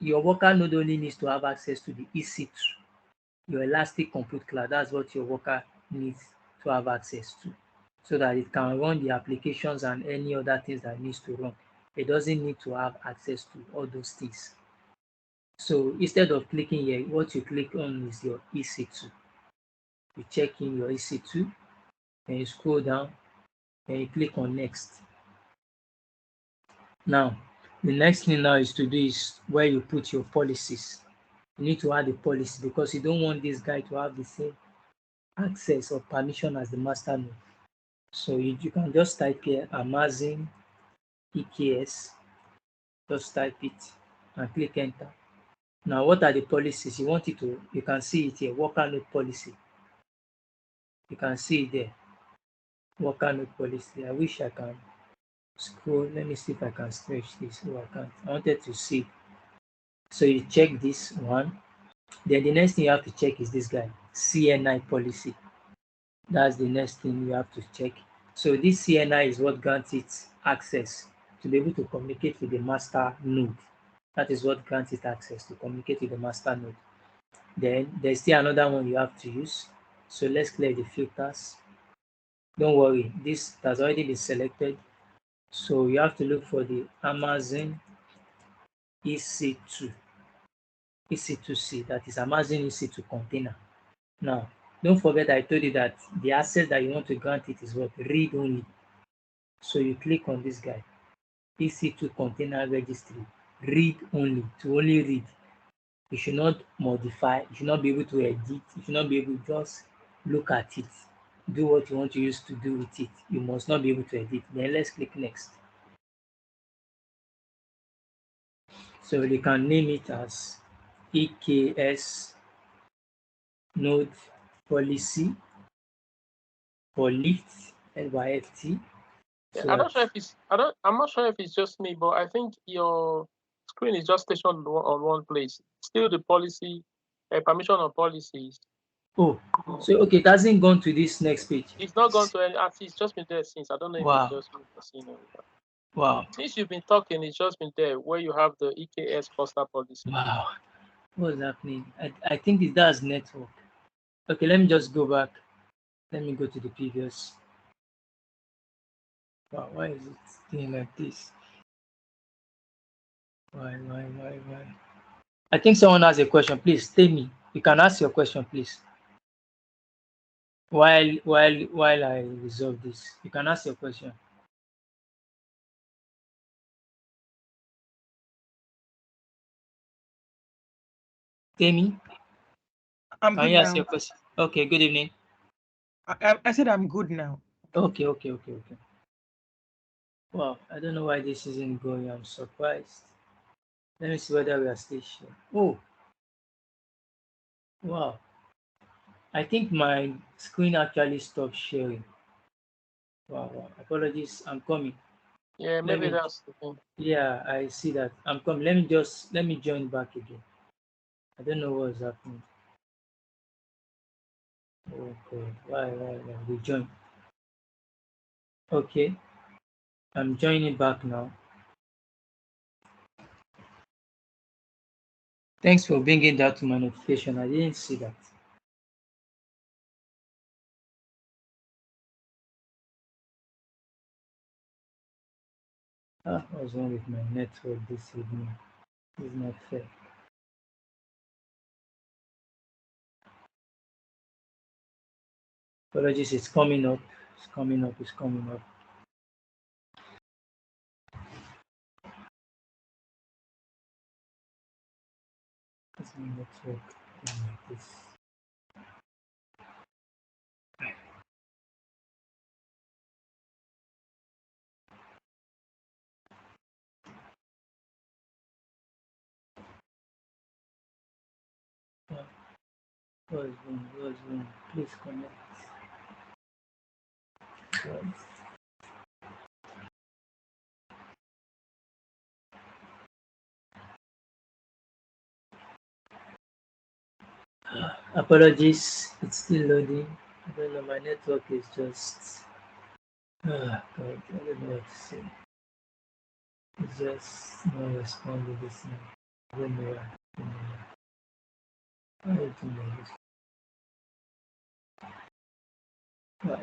Your worker node only needs to have access to the EC2, your Elastic Compute Cloud. That's what your worker needs to have access to, so that it can run the applications and any other things that it needs to run. It doesn't need to have access to all those things. So instead of clicking here, what you click on is your EC2. You check in your EC2, then you scroll down, then you click on next. Now, the next thing now is to do is where you put your policies. You need to add a policy because you don't want this guy to have the same access or permission as the master node. So you can just type here Amazon EKS, just type it and click enter. Now, what are the policies? You want it to, you can see it here, worker node policy. You can see it there, worker node policy. I wish I can scroll. Let me see if I can stretch this. Oh, I can't. I wanted to see. So you check this one. Then the next thing you have to check is this guy, CNI policy. That's the next thing you have to check. So this CNI is what grants it access to be able to communicate with the master node. That is what grants it access to communicate with the master node. Then there's still another one you have to use. So let's clear the filters. Don't worry, this has already been selected. So you have to look for the Amazon EC2, EC2C, that is Amazon EC2 container. Now, don't forget I told you that the access that you want to grant it is what? Read only. So you click on this guy, EC2 container registry, read only, to only read. You should not modify, you should not be able to edit, you should not be able to just look at it, do what you want to use to do with it. You must not be able to edit. Then let's click next. So you can name it as EKS node policy for lift LYFT. Yeah, I'm not sure if it's just me, but I think your screen is just stationed on one place. Still the policy, permission on policies. Oh, so okay, it hasn't gone to this next page. It's not gone to any. It's just been there since. I don't know if it's just me. Wow. Since you've been talking, it's just been there where you have the EKS cluster policy. Wow. What's happening? I think that's network. Okay, let me just go back. Let me go to the previous. Wow, why is it doing like this? Why? I think someone has a question. Please tell me. You can ask your question, please. While I resolve this, you can ask your question. Temi? Can you ask your question? Okay, good evening. I said I'm good now. Okay. Wow, I don't know why this isn't going. I'm surprised. Let me see whether we are still here. Oh, wow. I think my screen actually stopped sharing. Wow, apologies. I'm coming. Yeah, maybe that's the thing. Yeah, I see that. I'm coming. Let me join back again. I don't know what's happening. Oh God, why? We join. Okay, I'm joining back now. Thanks for bringing that to my notification. I didn't see that. What's wrong with my network this evening? It's not fair. Apologies, it's coming up. It's coming up. It's coming up. It's my network like this. What's wrong? Please connect. Apologies, it's still loading. I don't know, my network is just God, I don't know what to say. It's just not responding this now. I don't know why. I don't know this. Why?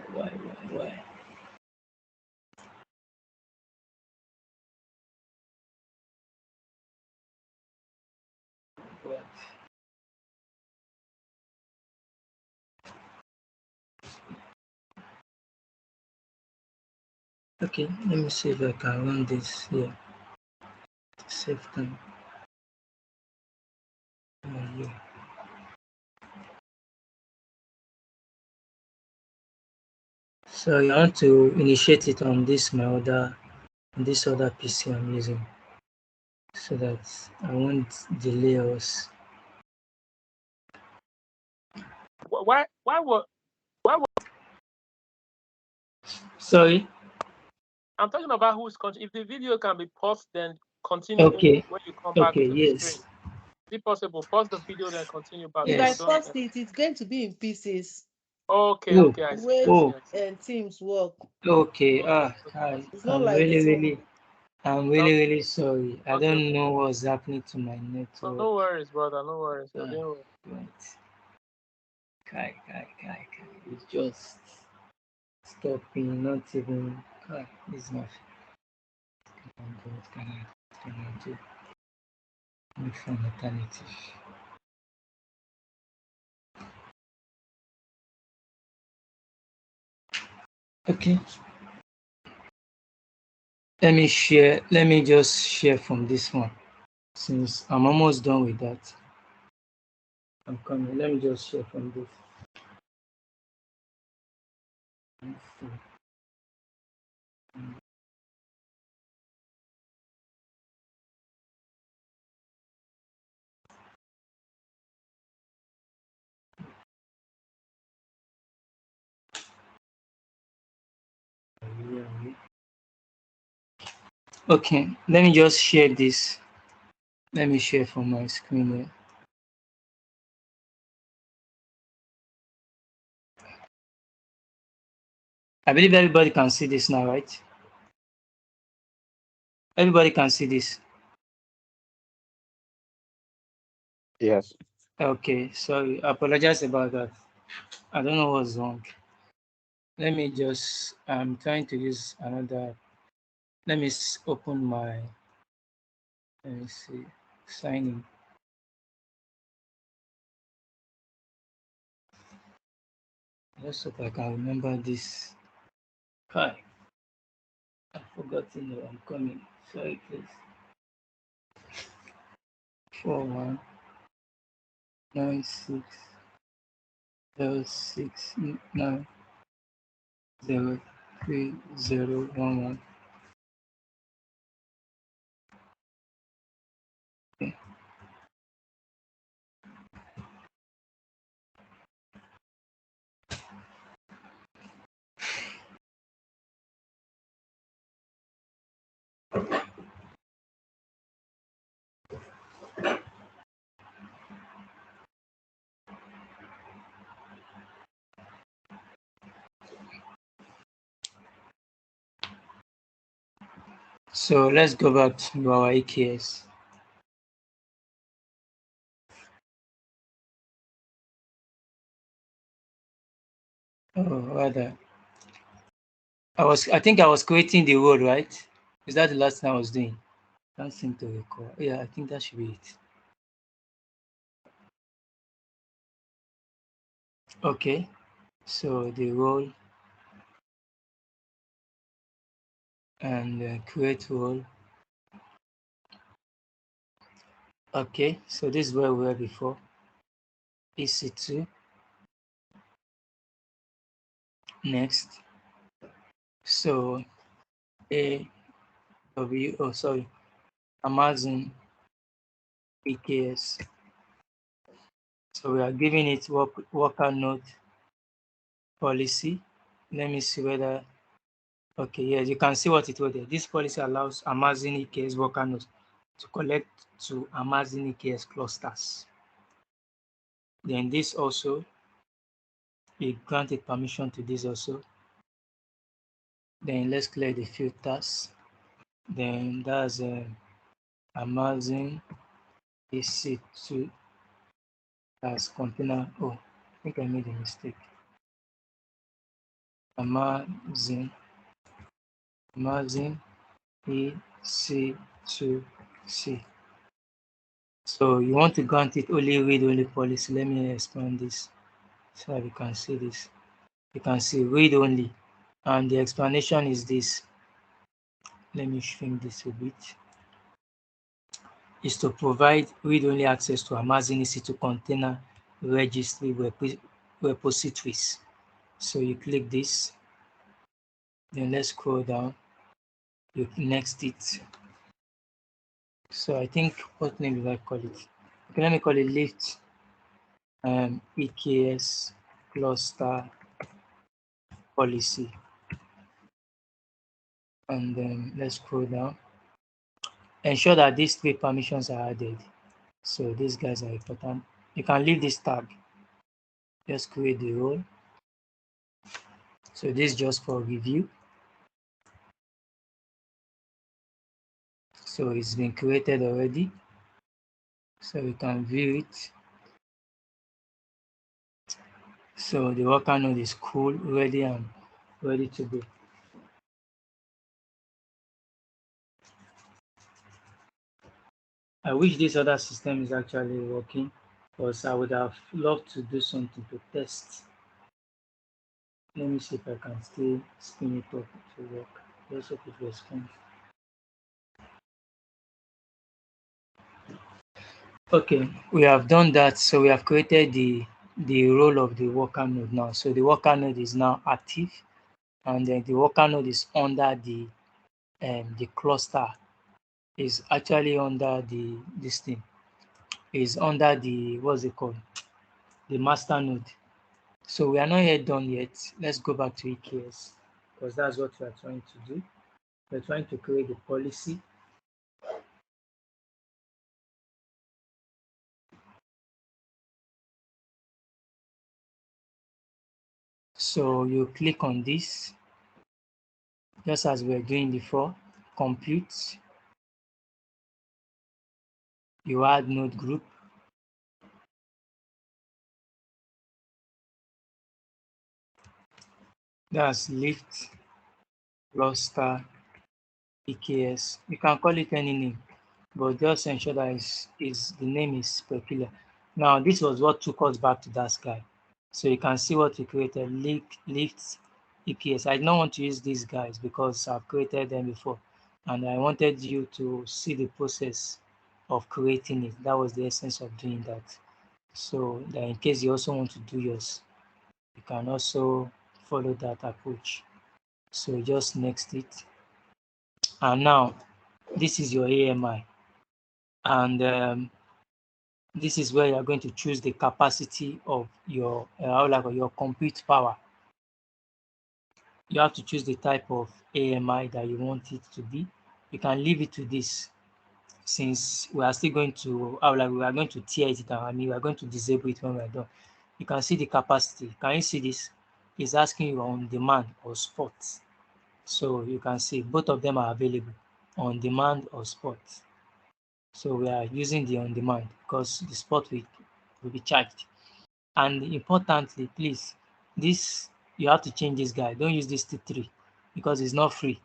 What? Okay, let me see if I can run this here. Save time. Yeah. So you want to initiate it on this other PC I'm using, so that I won't delay us. Why would Sorry. I'm talking about who's continue. If the video can be paused, then continue Okay. when you come back to the Yes. screen. Is it possible? Pause the video, then continue back. If Yes. I post it, it's going to be in pieces. Okay, Oh. okay, I see. Way I see. and Teams work. Okay. It's not I'm like really sorry. I don't know what's happening to my network. No worries, brother. No worries. Right. Kai. It's just stopping, not even. It's not. What can I do? Let me find alternative. Okay. Let me just share from this one, since I'm almost done with that. I'm coming. Let me just share from this. Okay, let me just share this. Let me share from my screen here. I believe everybody can see this now, right? Everybody can see this. Yes. Okay, sorry. I apologize about that. I don't know what's wrong. Let me just, I'm trying to use another. Let me open my, let me see, sign in. Just hope I can remember this. Hi. I've forgotten where I'm coming. Sorry, please. 419606903011. Okay. So let's go back to our EKS. Oh, rather, I think I was creating the role, right? Is that the last thing I was doing? Can't seem to recall. Yeah, I think that should be it. Okay, so the role and create role. Okay, so this is where we were before. EC2. Next. So Amazon EKS. So we are giving it worker node policy. Let me see whether, okay, yes, you can see what it was there. This policy allows Amazon EKS worker nodes to collect to Amazon EKS clusters. Then this also, we granted permission to this also. Then let's clear the filters. Then that's Amazon EC2 as container. Oh, I think I made a mistake. Amazon EC2C. So you want to grant it only read-only policy. Let me expand this so that you can see this. You can see read-only, and the explanation is this. Let me shrink this a bit. Is to provide read-only access to Amazon EC2 container registry repositories. So you click this, then let's scroll down. You next it. So I think, what name did I call it? Okay, let me call it lift EKS cluster policy. And then let's scroll down. Ensure that these three permissions are added. So these guys are important. You can leave this tag. Just create the role. So this is just for review. So it's been created already. So we can view it. So the worker node is cool, ready and ready to go. I wish this other system is actually working, because I would have loved to do something to test. Let me see if I can still spin it up to work. Let's hope it responds. Okay, we have done that. So we have created the role of the worker node now. So the worker node is now active, and then the worker node is under the cluster. Is actually under this thing. Is under the, what's it called? The master node. So we are not yet done yet. Let's go back to EKS, because that's what we are trying to do. We're trying to create the policy. So you click on this, just as we were doing before, compute. You add node group. That's lift cluster EKS. You can call it any name, but just ensure that the name is peculiar. Now, this was what took us back to that guy. So you can see what we created, lift EKS. I don't want to use these guys because I've created them before, and I wanted you to see the process of creating it. That was the essence of doing that. So that in case you also want to do yours, you can also follow that approach. So just next it. And now this is your AMI, and this is where you're going to choose the capacity of your your compute power. You have to choose the type of AMI that you want it to be. You can leave it to this, since we are still going to, we are going to tear it down. I mean, we are going to disable it when we are done. You can see the capacity. Can you see this? It's asking you on demand or spot. So you can see both of them are available, on demand or spot. So we are using the on demand because the spot will be charged. And importantly, please, this, you have to change this guy. Don't use this T3 because it's not free.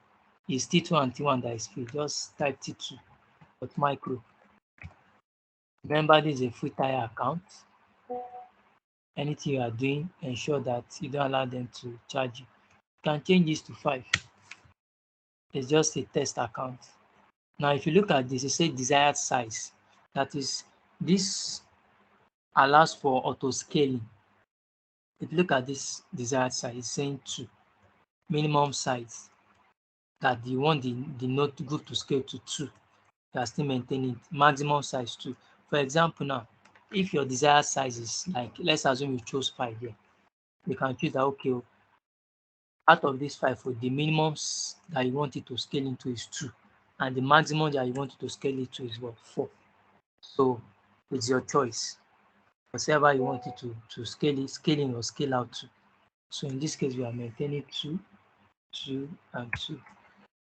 It's T2 and T1 that is free. Just type T2 but micro. Remember, this is a free tire account. Anything you are doing, ensure that you don't allow them to charge you. You can change this to 5. It's just a test account. Now, if you look at this, it says desired size. That is, this allows for auto scaling. If you look at this desired size, it's saying 2. Minimum size that you want the notebook to scale to 2. You are still maintaining it. Maximum size 2. For example, now, if your desired size is like, let's assume you chose 5 here. You can choose that, okay, out of this 5, the minimum that you want it to scale into is 2. And the maximum that you want it to scale into is what? 4. So it's your choice. Whatever you want it to scale in or scale out to. So in this case, we are maintaining 2, 2, and 2.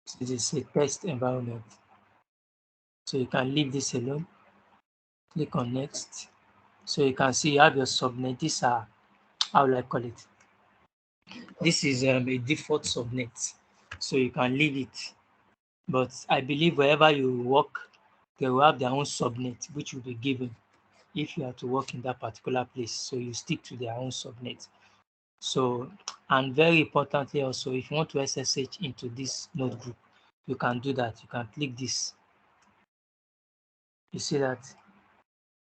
So it is a test environment. So you can leave this alone. Click on next. So you can see you have your subnet. These are, how will I call it? This is a default subnet. So you can leave it. But I believe wherever you work, they will have their own subnet, which will be given if you have to work in that particular place. So you stick to their own subnet. So, and very importantly also, if you want to SSH into this node group, you can do that. You can click this. You see that?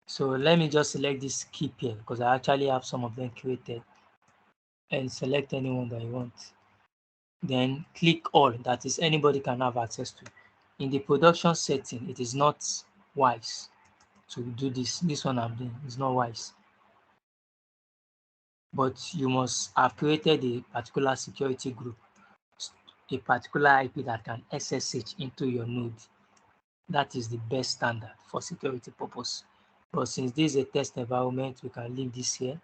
So let me just select this keep here because I actually have some of them created, and select anyone that you want. Then click all, that is anybody can have access to. In the production setting, it is not wise to do this. This one I'm doing is not wise. But you must have created a particular security group, a particular IP that can SSH into your node. That is the best standard for security purpose. But since this is a test environment, we can leave this here.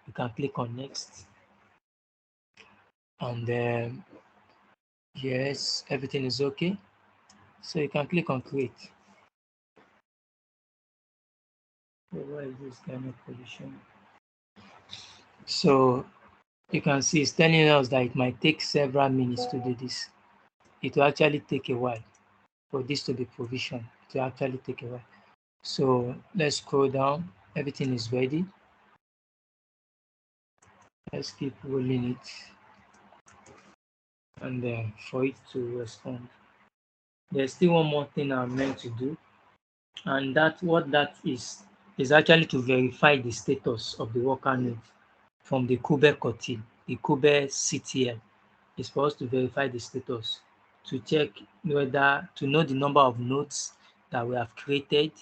You can click on next. And yes, everything is okay. So you can click on create. Where is this kind of position? So you can see it's telling us that it might take several minutes to do this. It will actually take a while for this to be provisioned. It will actually take a while. So let's scroll down. Everything is ready. Let's keep rolling it. And then for it to respond. There's still one more thing I'm meant to do. And what that is actually to verify the status of the worker node from the Kube COTS, the Kube CTL. Is for us to verify the status, to check whether, to know the number of nodes that we have created,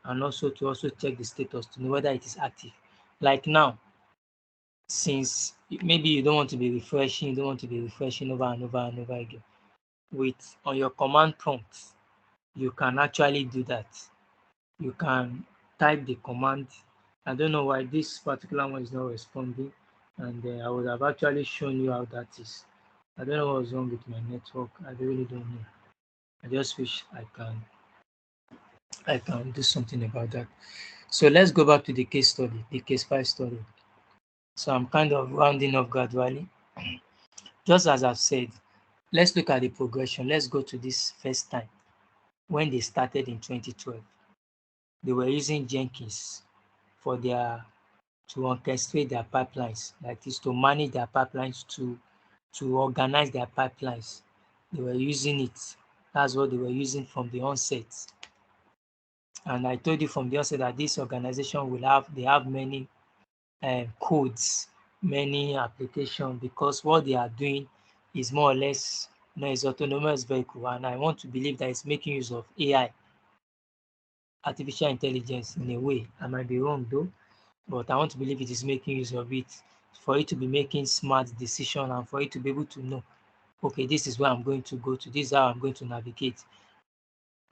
and also to check the status to know whether it is active. Like now, since maybe you don't want to be refreshing, over and over and over again. On your command prompt, you can actually do that. You can type the command. I don't know why this particular one is not responding, and I would have actually shown you how that is. I don't know what's wrong with my network. I really don't know. I just wish I can do something about that. So let's go back to the case study, the case 5 study. So I'm kind of rounding up gradually. Just as I've said, let's look at the progression. Let's go to this first time when they started in 2012. They were using Jenkins to orchestrate their pipelines, that is to manage their pipelines, to organize their pipelines. They were using it. That's what they were using from the onset. And I told you from the onset that this organization they have many codes, many applications, because what they are doing is more or less, it's autonomous vehicle. And I want to believe that it's making use of AI, artificial intelligence, in a way. I might be wrong though, but I want to believe it is making use of it for it to be making smart decisions and for it to be able to know, okay, this is where I'm going to go to, this is how I'm going to navigate.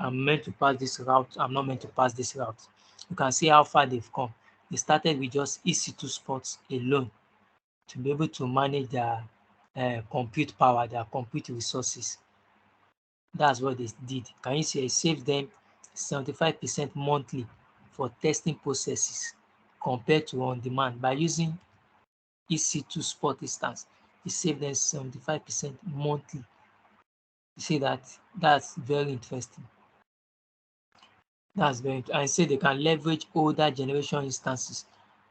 I'm meant to pass this route, I'm not meant to pass this route. You can see how far they've come. They started with just EC2 spots alone to be able to manage their compute power, their compute resources. That's what they did. Can you see it saves them 75% monthly for testing processes compared to on demand. By using EC2 spot instance, it saved them 75% monthly. You see that's very interesting. That's very, I say they can leverage older generation instances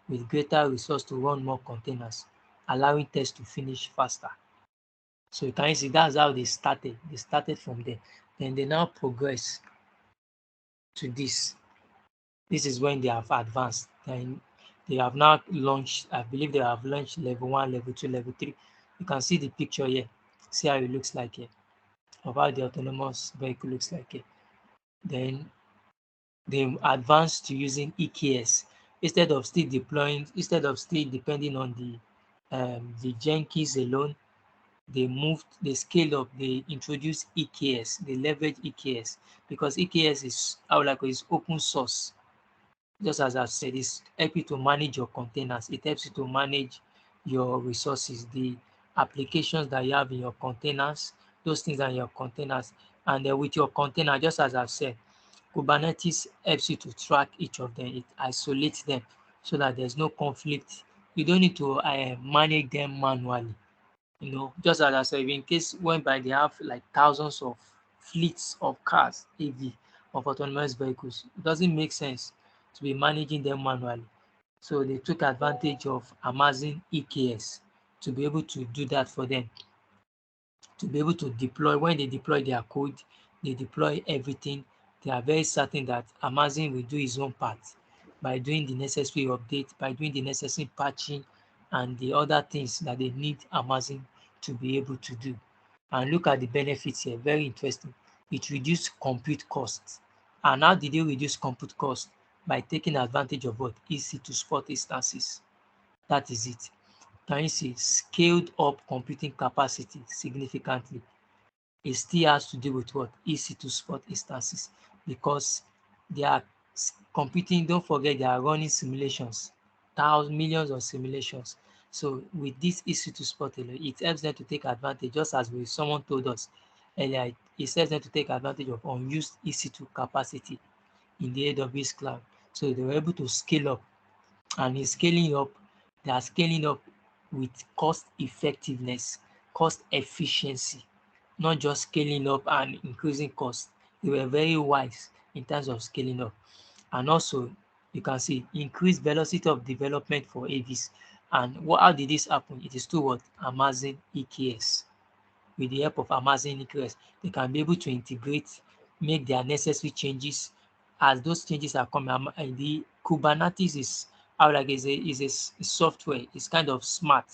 with greater resource to run more containers, allowing tests to finish faster. So you can see that's how they started. They started from there. Then they now progress to this. This is when they have advanced. Then they have now launched, I believe they have launched level 1, level 2, level 3. You can see the picture here. See how it looks like here, of how the autonomous vehicle looks like here. Then they advanced to using EKS instead of still depending on the Jenkins alone. They scaled up, they introduced EKS, they leverage EKS because EKS is open source. Just as I've said, it's help you to manage your containers. It helps you to manage your resources, the applications that you have in your containers, those things are in your containers. And with your container, just as I've said, Kubernetes helps you to track each of them. It isolates them so that there's no conflict. You don't need to manage them manually. Just as I said, in case whereby they have like thousands of fleets of cars, AV, of autonomous vehicles, it doesn't make sense to be managing them manually. So they took advantage of Amazon EKS to be able to do that for them, to be able to deploy. When they deploy their code, they deploy everything. They are very certain that Amazon will do his own part by doing the necessary update, by doing the necessary patching, and the other things that they need Amazon to be able to do. And look at the benefits here, very interesting. It reduced compute costs. And how did they reduce compute costs? By taking advantage of what? EC2 spot instances. That is it. Can you see? Scaled up computing capacity significantly. It still has to do with what? EC2 spot instances, because they are computing, don't forget they are running simulations, millions of simulations. So with this EC2 spot, it helps them to take advantage, just as someone told us earlier, it helps them to take advantage of unused EC2 capacity in the AWS cloud. So they were able to scale up, and in scaling up, they are scaling up with cost effectiveness, cost efficiency, not just scaling up and increasing cost. They were very wise in terms of scaling up. And also, you can see increased velocity of development for AVs. And how did this happen? It is through what? Amazon EKS. With the help of Amazon EKS, they can be able to integrate, make their necessary changes. As those changes are coming, the Kubernetes is a software. It's kind of smart,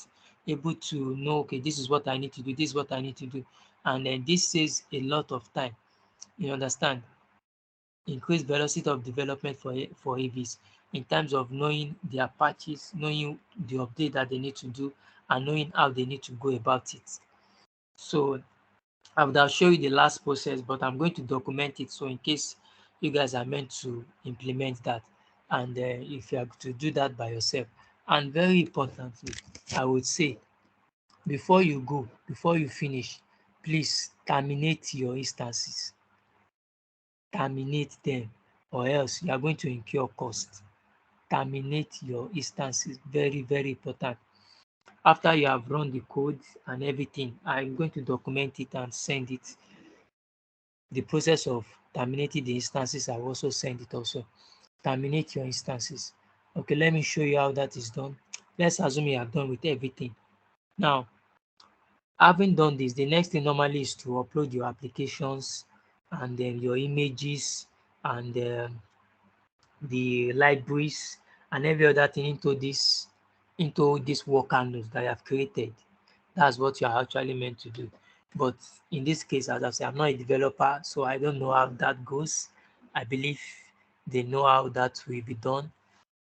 able to know, okay, this is what I need to do, this is what I need to do. And then this saves a lot of time. You understand? Increased velocity of development for AVs in terms of knowing their patches, knowing the update that they need to do, and knowing how they need to go about it. So I would have shown you the last process, but I'm going to document it. So in case you guys are meant to implement that, and if you are to do that by yourself. And very importantly, I would say, before you go, before you finish, please terminate your instances. Terminate them, or else you are going to incur cost. Terminate your instances. Very, very important. After you have run the code and everything, I'm going to document it and send it. The process of terminating the instances, I will also send it also. Terminate your instances. Okay, let me show you how that is done. Let's assume you are done with everything. Now, having done this, the next thing normally is to upload your applications and then your images and the libraries and every other thing into this work canvas that I have created. That's what you are actually meant to do. But in this case, as I said, I'm not a developer, so I don't know how that goes. I believe they know how that will be done.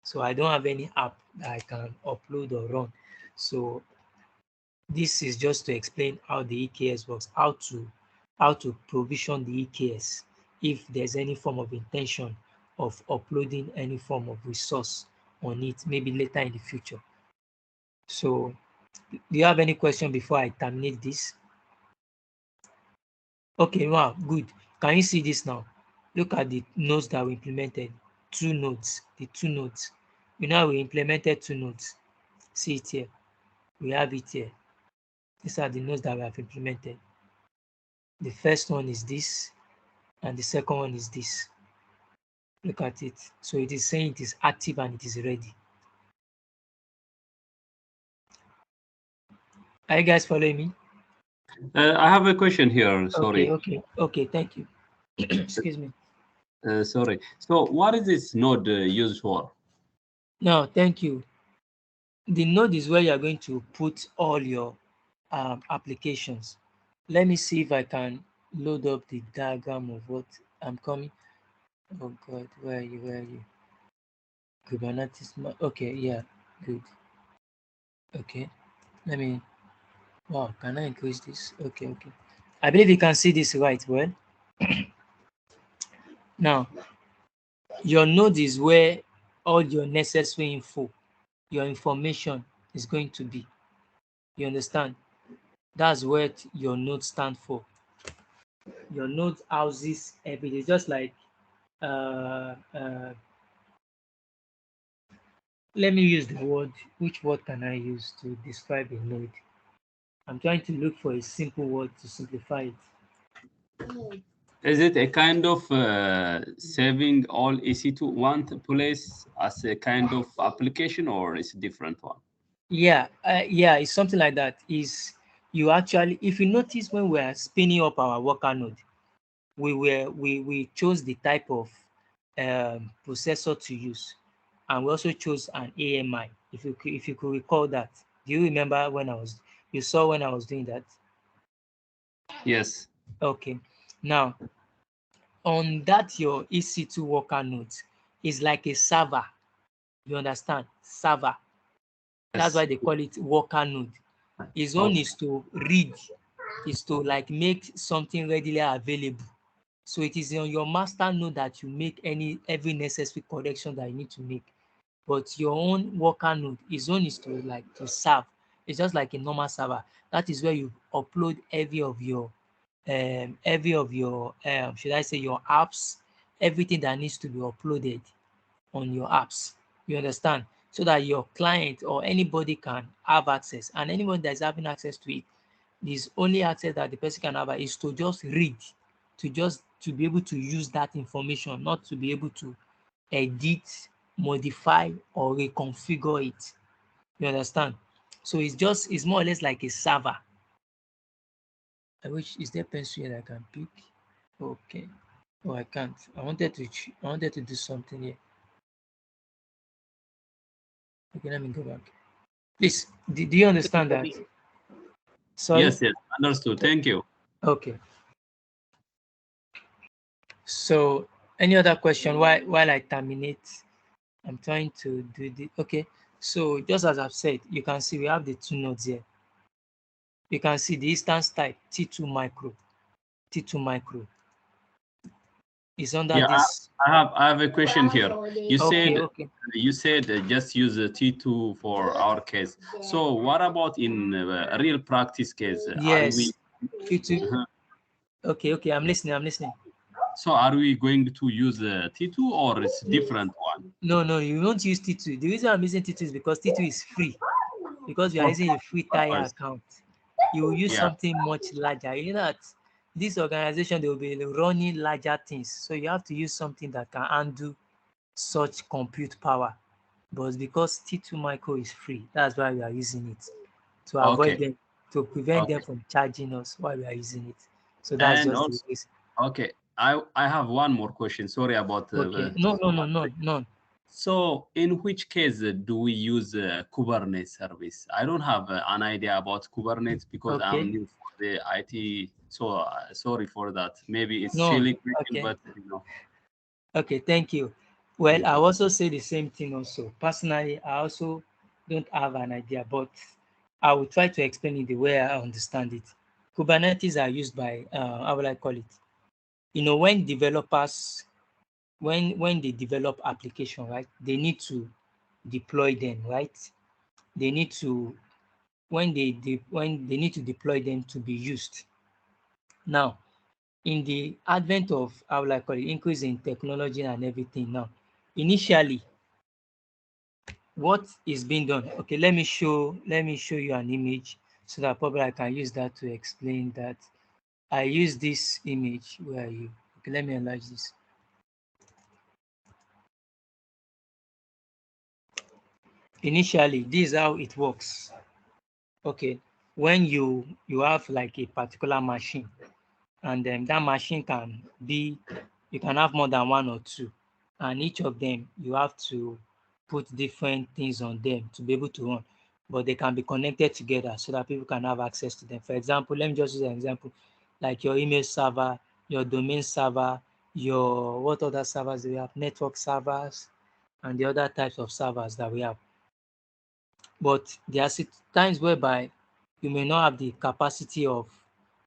So I don't have any app that I can upload or run. So this is just to explain how the EKS works, how to provision the EKS if there's any form of intention of uploading any form of resource on it, maybe later in the future. So do you have any question before I terminate this? Okay, wow, good. Can you see this now? Look at the nodes that we implemented. 2 nodes, the 2 nodes. You know, we implemented 2 nodes. See it here. We have it here. These are the nodes that we have implemented. The first one is this, and the second one is this. Look at it. So it is saying it is active and it is ready. Are you guys following me? I have a question here. Sorry. Okay. Thank you. Excuse me. Sorry. So what is this node used for? No, thank you. The node is where you are going to put all your applications. Let me see if I can load up the diagram of what I'm coming. Oh God, where are you? Kubernetes. Okay, yeah, good. Okay, let me. Wow, can I increase this? Okay. I believe you can see this right well. Now, your node is where all your necessary info, your information is going to be. You understand? That's what your node stands for. Your node houses everything, just like let me use the word. Which word can I use to describe a node? I'm trying to look for a simple word to simplify it. Is it a kind of saving all EC2 one place as a kind of application, or is it a different one? Yeah, it's something like that. Is you actually, if you notice when we are spinning up our worker node, we chose the type of processor to use, and we also chose an AMI. If you could recall that, do you remember when you saw when I was doing that? Yes. Okay. Now, on that your EC2 worker node is like a server. You understand? Server. Yes. That's why they call it worker node. His own is to read, is to like make something readily available. So it is on your master node that you make every necessary correction that you need to make. But your own worker node, his own is to serve. It's just like a normal server. That is where you upload every of your should I say your apps, everything that needs to be uploaded on your apps. You understand? So that your client or anybody can have access, and anyone that's having access to it, this only access that the person can have is to just read, to be able to use that information, not to be able to edit, modify, or reconfigure it. You understand? So it's more or less like a server. I wish, is there a pencil here that I can pick? Okay. Oh, I can't. I wanted to do something here. Okay, let me go back. Please, do you understand that? Sorry? Yes, understood. Thank you. Okay. So, any other question while I terminate? I'm trying to do the okay. So, just as I've said, you can see we have the 2 nodes here. You can see the instance type T2 micro. Is under this. I have a question here. You said just use a T2 for our case. So what about in real practice case? Yes. T2. Okay. I'm listening. So are we going to use T2 or it's different one? No, you won't use T2. The reason I'm using T2 is because T2 is free. Because we are using a free tier account. You will use something much larger. You know that this organization, they will be running larger things. So you have to use something that can handle such compute power. But because T2 micro is free, that's why we are using it. To avoid them, to prevent them from charging us while we are using it. So that's just the reason. Okay. I have one more question. Sorry about No. So in which case do we use Kubernetes service? I don't have an idea about Kubernetes because I'm new for the IT. So sorry for that. Maybe it's silly question, but you know. Okay, thank you. Well, I also say the same thing also. Personally, I also don't have an idea, but I will try to explain it the way I understand it. Kubernetes are used by, how will I call it? you know, when developers, when they develop application, right, they need to deploy them, right? They need to, when they need to deploy them to be used. Now, in the advent of, I would like call it, increase in technology and everything now, initially, what is being done? Okay, let me show you an image so that probably I can use that to explain that. I use this image. Where are you? Okay, let me enlarge this. Initially, this is how it works. Okay, when you have like a particular machine, and then that machine can be, you can have more than one or two, and each of them you have to put different things on them to be able to run, but they can be connected together so that people can have access to them. For example, let me just use an example, like your email server, your domain server, your, what other servers do we have? Network servers, and the other types of servers that we have. But there are times whereby you may not have the capacity of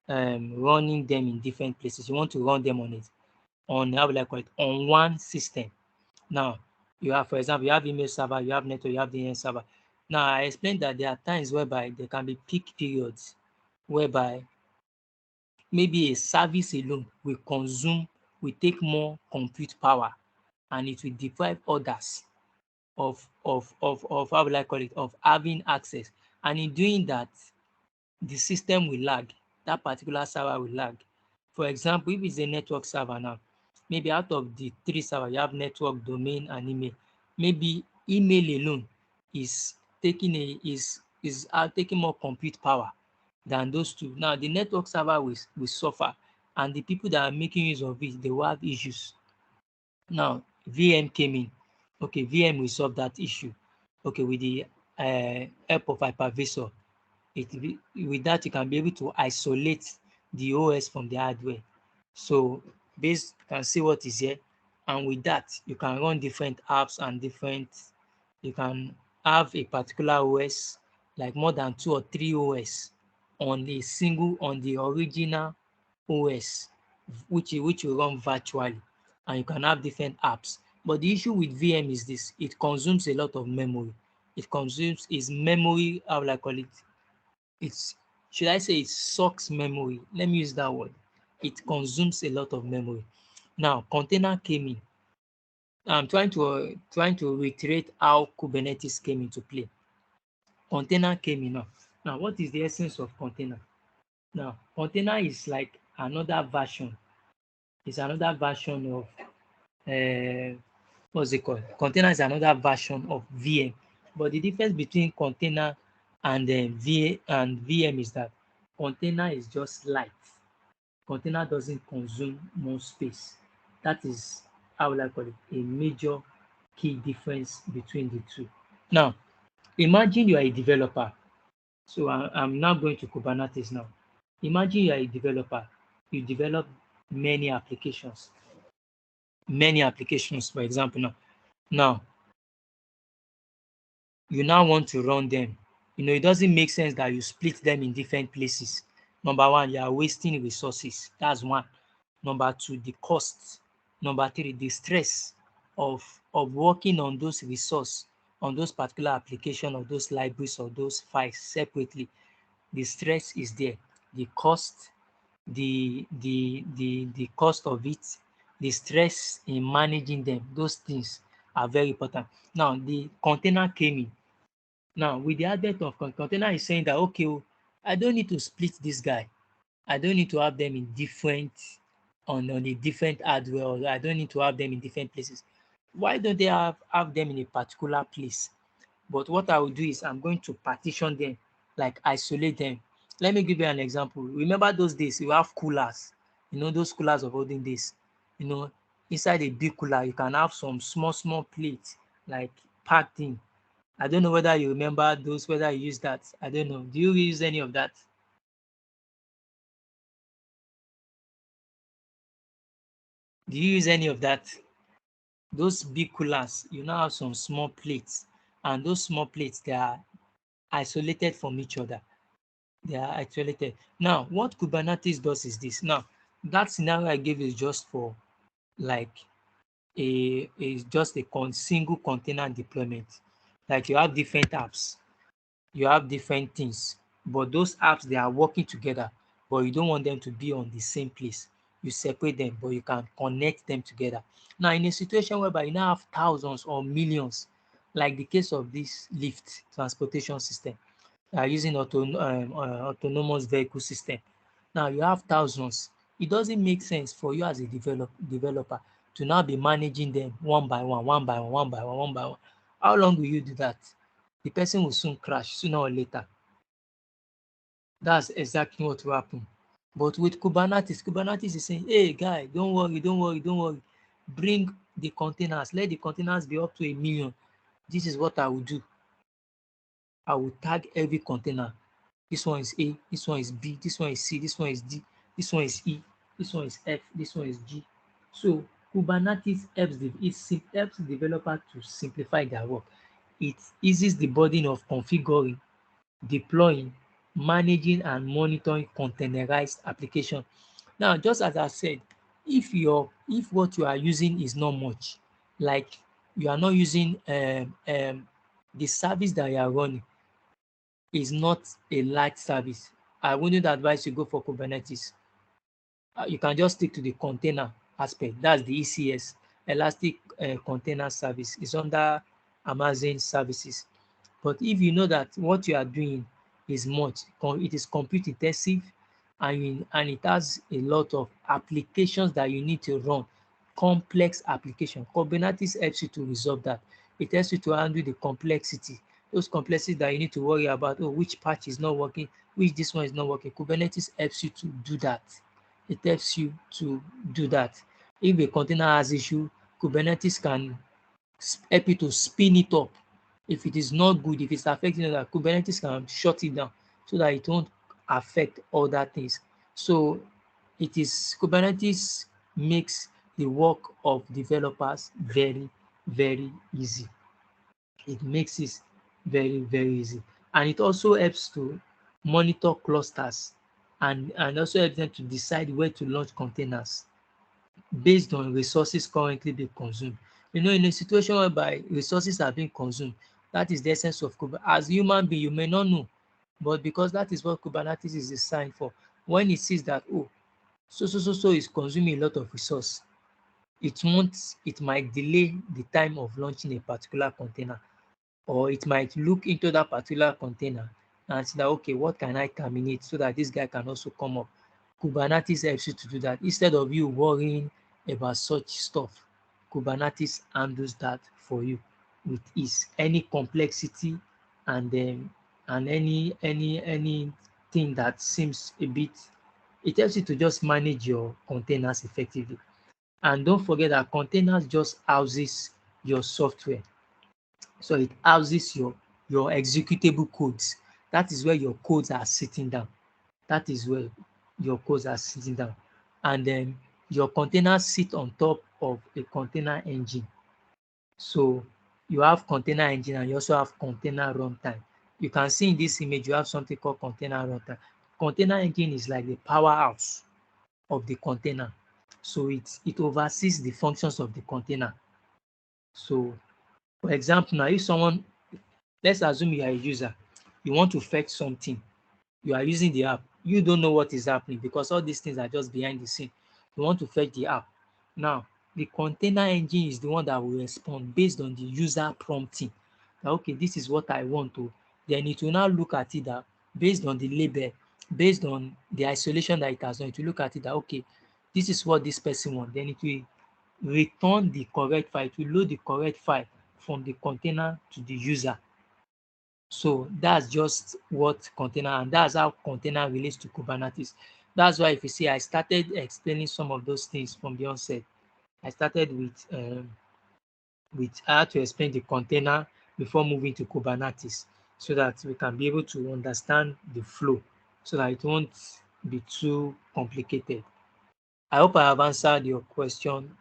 running them in different places. You want to run them on it, on, how will I call it, on one system. Now, you have, for example, you have email server, you have network, you have DNS server. Now, I explained that there are times whereby there can be peak periods whereby maybe a service alone will take more compute power, and it will deprive others of how will I call it, of having access. And in doing that, the system will lag. That particular server will lag. For example, if it's a network server now, maybe out of the 3 servers, you have network, domain, and email. Maybe email alone is taking taking more compute power than those two. Now, the network server will suffer, and the people that are making use of it, they will have issues. Now, VM came in. Okay, VM will solve that issue. Okay, with the help of hypervisor. With that, you can be able to isolate the OS from the hardware. So you can see what is here, and with that, you can run different apps and you can have a particular OS, like more than 2 or 3 OS on the original OS, which will run virtually, and you can have different apps. But the issue with VM is this: it consumes a lot of memory. It consumes its memory, how will I call it? Should I say it sucks memory? Let me use that word. It consumes a lot of memory. Now, container came in. I'm trying to reiterate how Kubernetes came into play. Container came in now. Now, what is the essence of container? Now, container is like another version. It's another version of what's it called? Container is another version of VM. But the difference between container and VM is that container is just light. Container doesn't consume more space. That is, how will I call it, a major key difference between the two. Now, imagine you are a developer. So I'm now going to Kubernetes now. Imagine you are a developer. You develop many applications. For example, now you now want to run them. It doesn't make sense that you split them in different places. Number one, you are wasting resources. That's one. Number two, the cost. Number three, the stress of working on those resources, on those particular applications, or those libraries, or those files separately. The stress is there. The cost, the cost of it, the stress in managing them, those things are very important. Now, the container came in. Now, with the advent of container is saying that, okay, I don't need to split this guy. I don't need to have them in different, on a different hardware, or I don't need to have them in different places. Why don't they have them in a particular place? But what I will do is I'm going to partition them, like isolate them. Let me give you an example. Remember those days you have coolers, those coolers of olden days. Inside a big cooler, you can have some small plates, like packed in. I don't know whether you remember those, whether you use that. I don't know. Do you use any of that? Do you use any of that? Those big coolers, you now have some small plates, and those small plates, they are isolated from each other. They are isolated. Now, what Kubernetes does is this. Now, that scenario I gave is just for like just a single container deployment. Like you have different apps, you have different things, but those apps, they are working together, but you don't want them to be on the same place. You separate them, but you can connect them together. Now, in a situation whereby you now have thousands or millions, like the case of this Lyft transportation system, using autonomous vehicle system. Now you have thousands. It doesn't make sense for you as a developer to now be managing them one by one, one by one, one by one, one by one. How long will you do that? The person will soon crash sooner or later. That's exactly what will happen. But with Kubernetes is saying, hey guy, don't worry, don't worry, don't worry. Bring the containers. Let the containers be up to 1 million. This is what I will do. I will tag every container. This one is A, this one is B, this one is C, this one is D, this one is E, this one is F, this one is G. So Kubernetes helps the developer to simplify their work. It eases the burden of configuring, deploying, managing, and monitoring containerized application. Now, just as I said, if what you are using is not much, like you are not using the service that you are running is not a large service, I wouldn't advise you go for Kubernetes. You can just stick to the container aspect. That's the ECS, Elastic Container Service. It's under Amazon Services. But if you know that what you are doing is much, it is compute intensive, and it has a lot of applications that you need to run, complex application, Kubernetes helps you to resolve that. It helps you to handle the complexity, those complexities that you need to worry about. Oh, which patch is not working, which this one is not working. Kubernetes helps you to do that. It helps you to do that. If a container has issue, Kubernetes can help you to spin it up. If it is not good, if it's affecting other, Kubernetes can shut it down so that it won't affect other things. So Kubernetes makes the work of developers very, very easy. It makes it very, very easy. And it also helps to monitor clusters and also helps them to decide where to launch containers based on resources currently being consumed. You know, in a situation whereby resources are being consumed, that is the essence of Kubernetes. As a human being, you may not know, but because that is what Kubernetes is designed for, when it sees that, oh, so is consuming a lot of resource, it might delay the time of launching a particular container, or it might look into that particular container and say that, okay, what can I terminate so that this guy can also come up. Kubernetes helps you to do that. Instead of you worrying about such stuff, Kubernetes handles that for you with ease. Any complexity and anything that seems a bit, it helps you to just manage your containers effectively. And don't forget that containers just houses your software. So it houses your executable codes. That is where your codes are sitting down. That is where your codes are sitting down. And then your containers sit on top of a container engine. So you have container engine and you also have container runtime. You can see in this image, you have something called container runtime. Container engine is like the powerhouse of the container. So it oversees the functions of the container. So for example, now let's assume you are a user, you want to fetch something, you are using the app, you don't know what is happening because all these things are just behind the scene. You want to fetch the app. Now, the container engine is the one that will respond based on the user prompting. That, okay, this is what I want to. Then it will now look at it that based on the label, based on the isolation that it has done, it will look at it that, okay, this is what this person wants. Then it will return the correct file, it will load the correct file from the container to the user. So that's just what container, and that's how container relates to Kubernetes. That's why if you see, I started explaining some of those things from the onset. I started with I had to explain the container before moving to Kubernetes so that we can be able to understand the flow so that it won't be too complicated. I hope I have answered your question.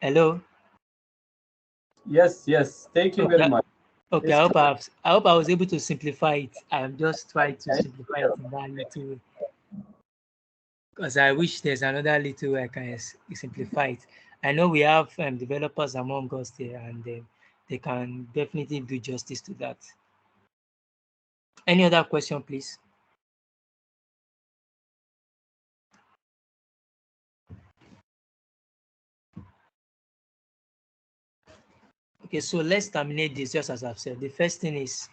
Hello? Yes. Thank you very much. Okay, I hope I was able to simplify it. I'm just trying to simplify it in that little way. Because I wish there's another little way I can simplify it. I know we have developers among us there, and they can definitely do justice to that. Any other question, please? Okay, so let's terminate this just as I've said. The first thing is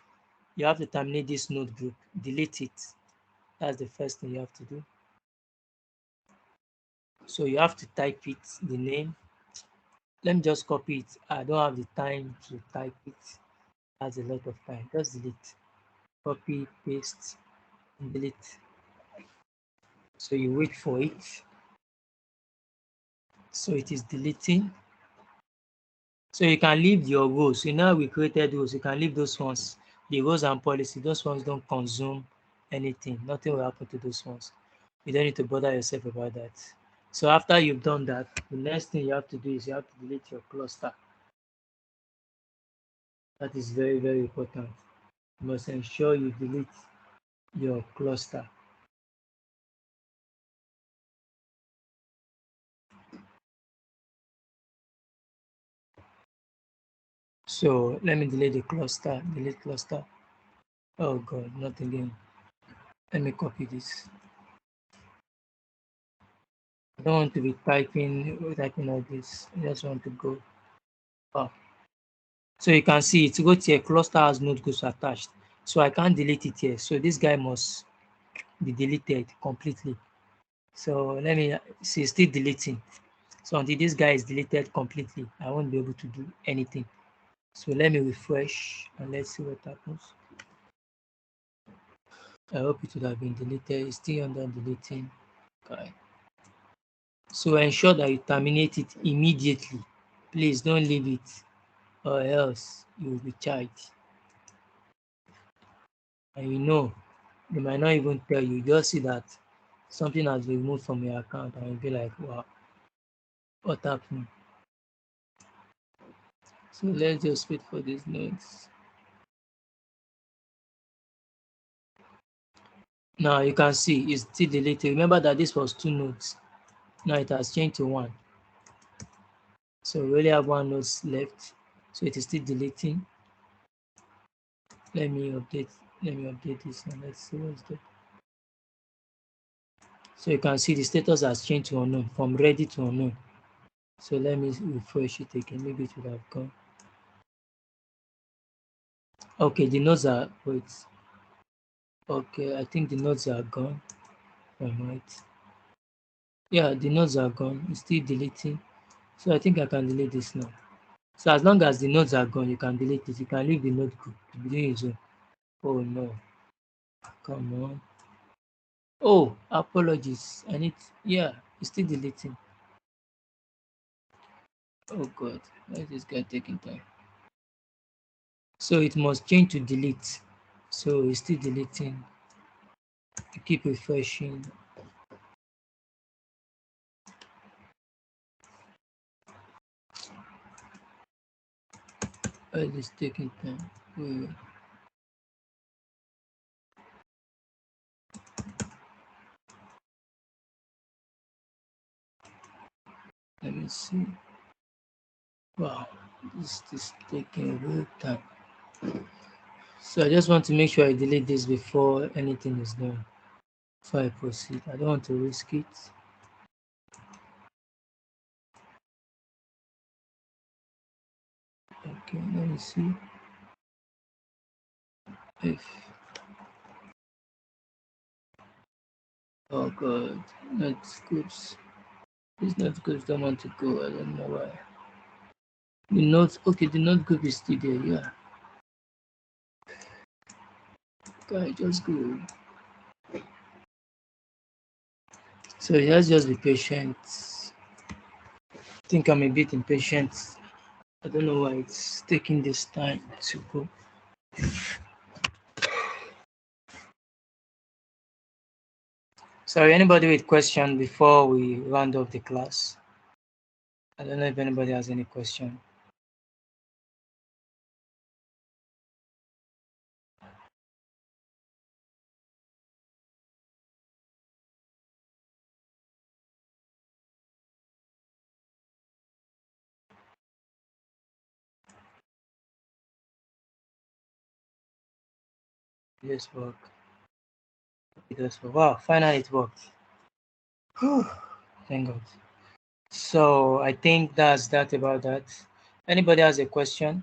you have to terminate this node group, delete it. That's the first thing you have to do. So you have to type it, the name. Let me just copy it. I don't have the time to type it. That's a lot of time. Just delete. Copy, paste, delete. So you wait for it. So it is deleting. So you can leave your rows. So now we created rows. You can leave those ones. The rows and policy, those ones don't consume anything. Nothing will happen to those ones. You don't need to bother yourself about that. So after you've done that, the next thing you have to do is you have to delete your cluster. That is very, very important. You must ensure you delete your cluster. So let me delete the cluster, delete cluster. Oh God, not again. Let me copy this. I don't want to be typing all this. I just want to go up. So you can see it's got here, cluster has node groups attached. So I can't delete it here. So this guy must be deleted completely. So let me see, still deleting. So until this guy is deleted completely, I won't be able to do anything. So let me refresh and let's see what happens. I hope it would have been deleted. It's still under deleting. Okay. So ensure that you terminate it immediately. Please don't leave it or else you will be charged. And you know, they might not even tell you. Just see that something has been removed from your account and you'll be like, wow, what happened? So let's just wait for these nodes. Now you can see it's still deleted. Remember that this was 2 nodes. Now it has changed to 1. So we only have 1 node left. So it is still deleting. Let me update this and let's see what's there. So you can see the status has changed to unknown, from ready to unknown. So let me refresh it again. Maybe it would have gone. Okay, the nodes are, wait. Okay, I think the nodes are gone. I might. Yeah, the nodes are gone. It's still deleting. So I think I can delete this now. So as long as the nodes are gone, you can delete it. You can leave the node group to be doing its own. Oh no. Come on. Oh, apologies. Yeah, it's still deleting. Oh God, why is this guy taking time? So it must change to delete. So it's still deleting. You keep refreshing. Why is this taking time? Wait. Let me see. Wow, this is taking a real time. So I just want to make sure I delete this before anything is done. Before I proceed, I don't want to risk it. Okay, let me see. If oh God, not groups. These not groups don't want to go. I don't know why. The note, okay, the note group is still there. Yeah. Okay, just go. So let's just be patient. I think I'm a bit impatient. I don't know why it's taking this time to go. Sorry, anybody with question before we round up the class? I don't know if anybody has any question. Let's work. It does work. Wow, finally it worked. Whew. Thank God. So I think that's that about that. Anybody has a question?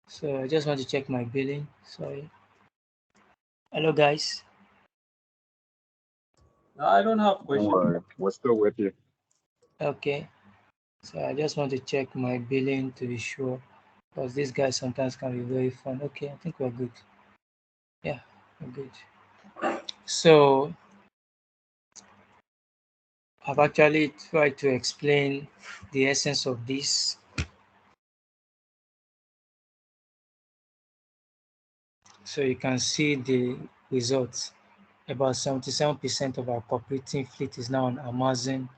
So I just want to check my billing. Sorry. Hello, guys. I don't have question. We're still with you. Okay. So I just want to check my billing to be sure, because these guys sometimes can be very fun. Okay, I think we're good. Yeah, we're good. So I've actually tried to explain the essence of this. So you can see the results. About 77% of our computing fleet is now on Amazon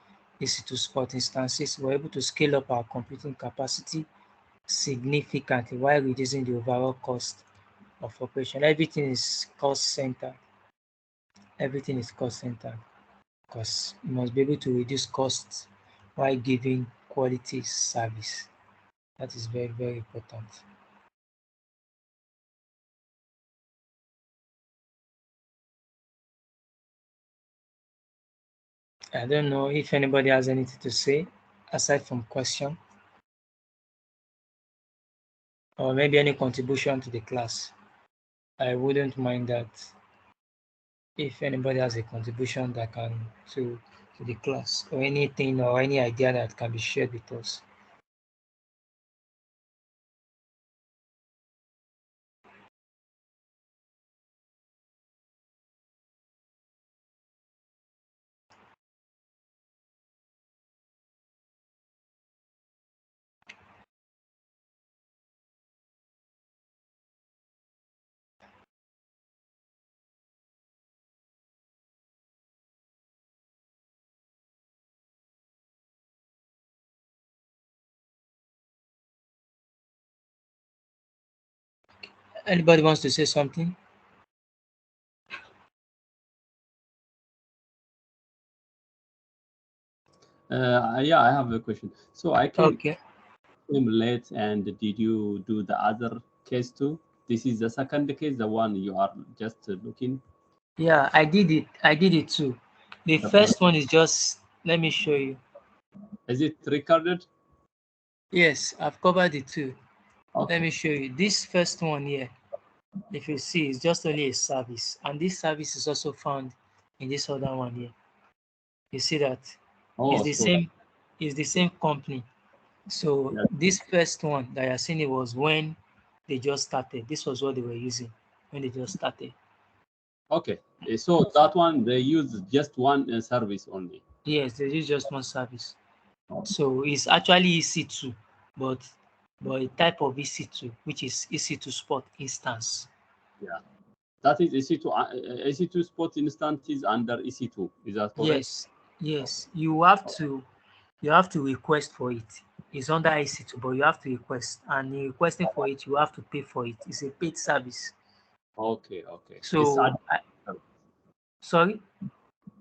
EC2 Spot instances. We're able to scale up our computing capacity significantly while reducing the overall cost of operation. Everything is cost centered. Everything is cost centered because you must be able to reduce costs while giving quality service. That is very, very important. I don't know if anybody has anything to say aside from question or maybe any contribution to the class. I wouldn't mind that if anybody has a contribution that can to the class or anything or any idea that can be shared with us. Anybody wants to say something? Yeah, I have a question. So I came Okay. late, and did you do the other case too? This is the second case, the one you are just looking. Yeah, I did it. I did it too. The first one is just, let me show you. Is it recorded? Yes, I've covered it too. Okay. Let me show you. This first one here, if you see, it's just only a service. And this service is also found in this other one here. You see that? Oh, it's the same company. So yes. This first one that you're seeing, it was when they just started. This was what they were using when they just started. Okay, so that one they use just one service only. Yes, they use just one service. So it's actually EC2, but a type of EC2, which is EC2 Spot instance. Yeah, that is EC2. EC2 Spot instance is under EC2. Is that correct? Yes. You have to request for it. It's under EC2, but you have to request, and in requesting for it, you have to pay for it. It's a paid service. Okay. So, sorry?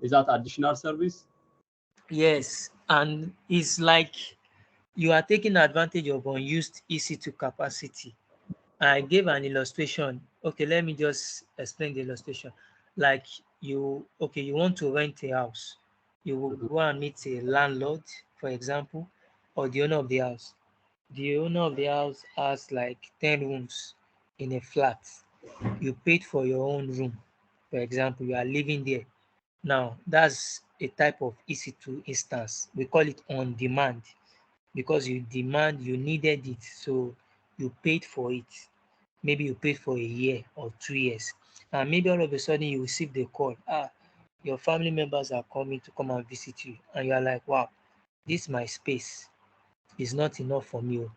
Is that additional service? Yes, and it's like you are taking advantage of unused EC2 capacity. I gave an illustration. Okay, let me just explain the illustration. Like you want to rent a house. You will go and meet a landlord, for example, or the owner of the house. The owner of the house has like 10 rooms in a flat. You paid for your own room. For example, you are living there. Now, that's a type of EC2 instance. We call it on demand because you needed it. So you paid for it. Maybe you paid for a year or 2 years. And maybe all of a sudden you receive the call. Your family members are coming to come and visit you. And you are like, wow, this my space is not enough for me. You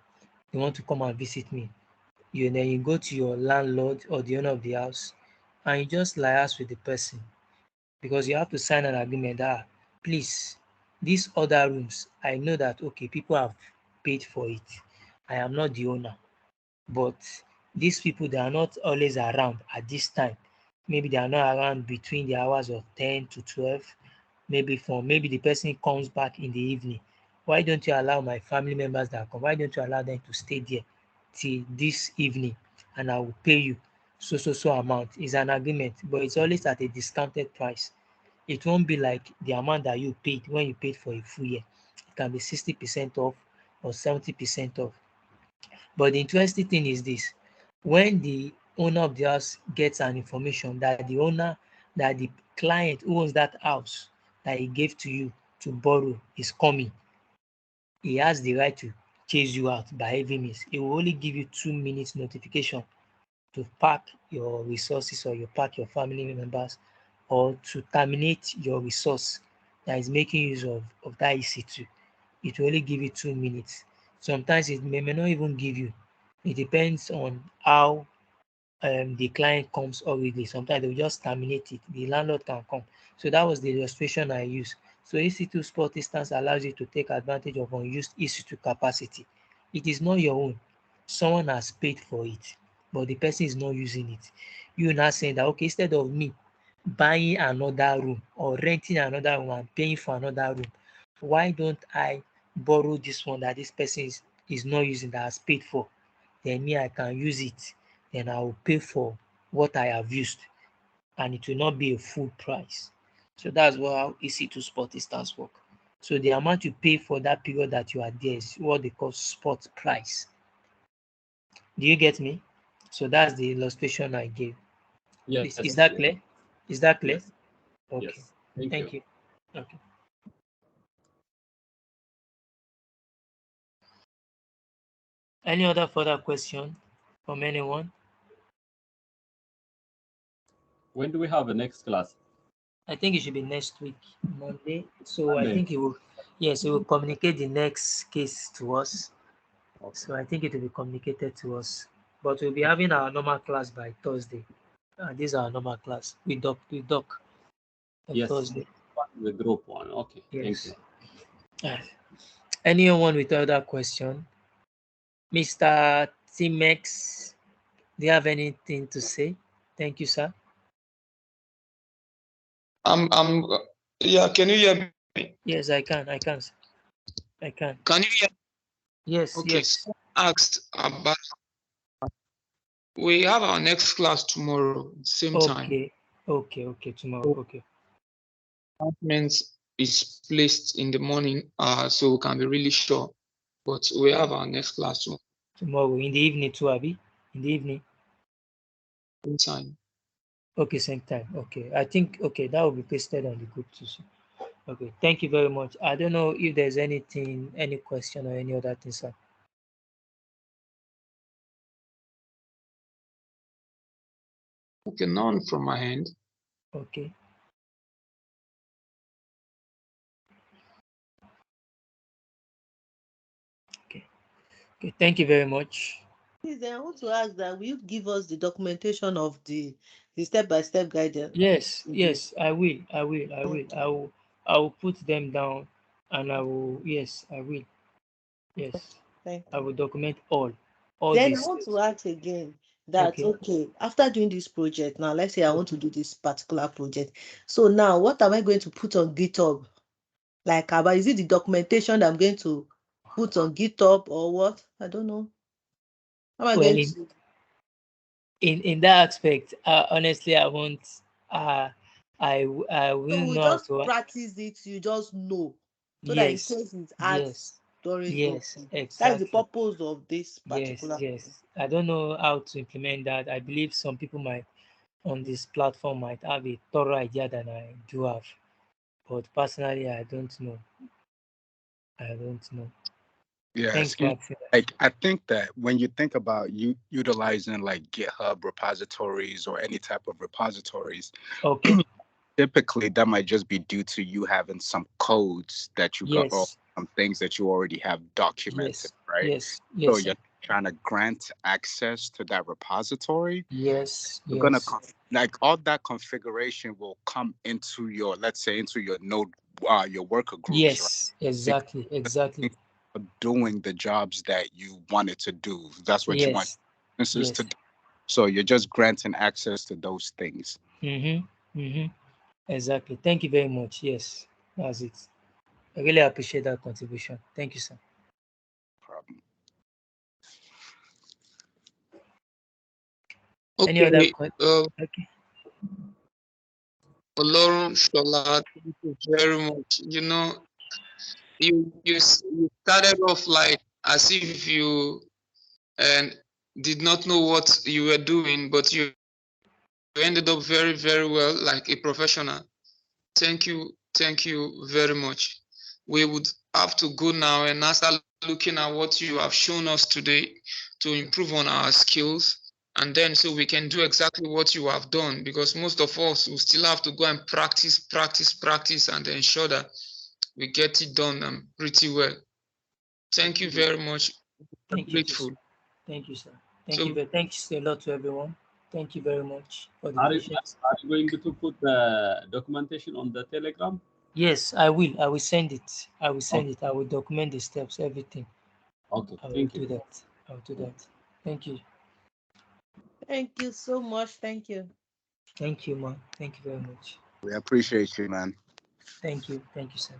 want to come and visit me. Then you go to your landlord or the owner of the house and you just liaise with the person, because you have to sign an agreement that, please, these other rooms, I know that, okay, people have paid for it. I am not the owner, but these people, they are not always around at this time. Maybe they are not around between the hours of 10 to 12. Maybe the person comes back in the evening. Why don't you allow my family members that come? Why don't you allow them to stay there till this evening, and I will pay you so amount. Is an agreement, but it's always at a discounted price. It won't be like the amount that you paid when you paid for a full year. It can be 60% off or 70% off. But the interesting thing is this: when the owner of the house gets an information that the client who owns that house that he gave to you to borrow is coming, he has the right to chase you out by heavy means. He will only give you 2 minutes notification to pack your resources, or you pack your family members, or to terminate your resource that is making use of that EC2. It will only give you 2 minutes. Sometimes it may not even give you. It depends on how the client comes already. Sometimes they'll just terminate it. The landlord can come. So that was the illustration I used. So EC2 spot instance allows you to take advantage of unused EC2 capacity. It is not your own. Someone has paid for it, but the person is not using it. You're not saying that, okay, instead of me buying another room or renting another room and paying for another room, why don't I borrow this one that this person is not using, that has paid for? Then me, I can use it. Then I will pay for what I have used, and it will not be a full price. So that's how EC2 spot instance work. So the amount you pay for that period that you are there is what they call spot price. Do you get me? So that's the illustration I gave. Yes. Is that clear? Is that clear? Yes. Okay. Yes. Thank you. Okay. Any other further question from anyone? When do we have the next class? I think it should be next week, Monday. So Monday. I think it will, yes, it will communicate the next case to us. Okay. So I think it will be communicated to us. But we'll be having our normal class by Thursday. This is our normal class. We doc yes. Thursday. The group one. Okay. Yes. Thank you. Anyone with other question? Mr. Timex, do you have anything to say? Thank you, sir. Yeah, can you hear me? Yes, I can. I can. Can you hear me? Yes, okay. yes. Asked about, we have our next class tomorrow, same time. Okay, tomorrow. Okay. Announcement is placed in the morning, so we can be really sure. But we have our next class tomorrow. Tomorrow in the evening too, Abi? In the evening? Same time. Okay, same time. Okay. I think, okay, that will be pasted on the group too. Okay, thank you very much. I don't know if there's anything, any question or any other thing, sir. Okay, none from my end. Okay. Okay, thank you very much. Please, I want to ask that will you give us the documentation of the step-by-step guidance? Yes, I will. I will put them down, and I will. Yes, I will. Yes, I will document all. Then these. I want to ask again that okay, after doing this project, now let's say I want to do this particular project. So now, what am I going to put on GitHub? Like, is it the documentation that I'm going to put on GitHub or what? I don't know. How am I going to? In that aspect, honestly, I won't. I will so we not. Just practice it. You just know, so yes, that in case it adds storage. Yes, exactly. That's the purpose of this particular. Yes. I don't know how to implement that. I believe some people might on this platform might have a thorough idea than I do have, but personally, I don't know. Yeah, like I think that when you think about you utilizing like GitHub repositories or any type of repositories, okay, typically that might just be due to you having some codes that you got or some things that you already have documented, right? Yes. So you're trying to grant access to that repository. Yes. You're gonna like all that configuration will come into your, let's say, into your node, your worker groups. Yes, right? Exactly. Doing the jobs that you wanted to do. That's what you want instances to do. So you're just granting access to those things. Exactly. Thank you very much. Yes, that's it. I really appreciate that contribution. Thank you, sir. Problem. Okay. Any other questions? Okay. Olorunshola, thank you very much. You know, you started off like as if you did not know what you were doing, but you ended up very, very well, like a professional. Thank you very much. We would have to go now and now start looking at what you have shown us today to improve on our skills, and then so we can do exactly what you have done, because most of us will still have to go and practice, and ensure that we get it done pretty well. Thank you very much. Thank you, sir. Thank you, sir. Thanks a lot to everyone. Thank you very much for the patience. Are you going to put the documentation on the Telegram? Yes, I will. I will send it. I will send it. I will document the steps, everything. Okay. I will do that. I will do that. Thank you. Thank you so much. Thank you. Thank you, man. Thank you very much. We appreciate you, man. Thank you. Thank you, sir.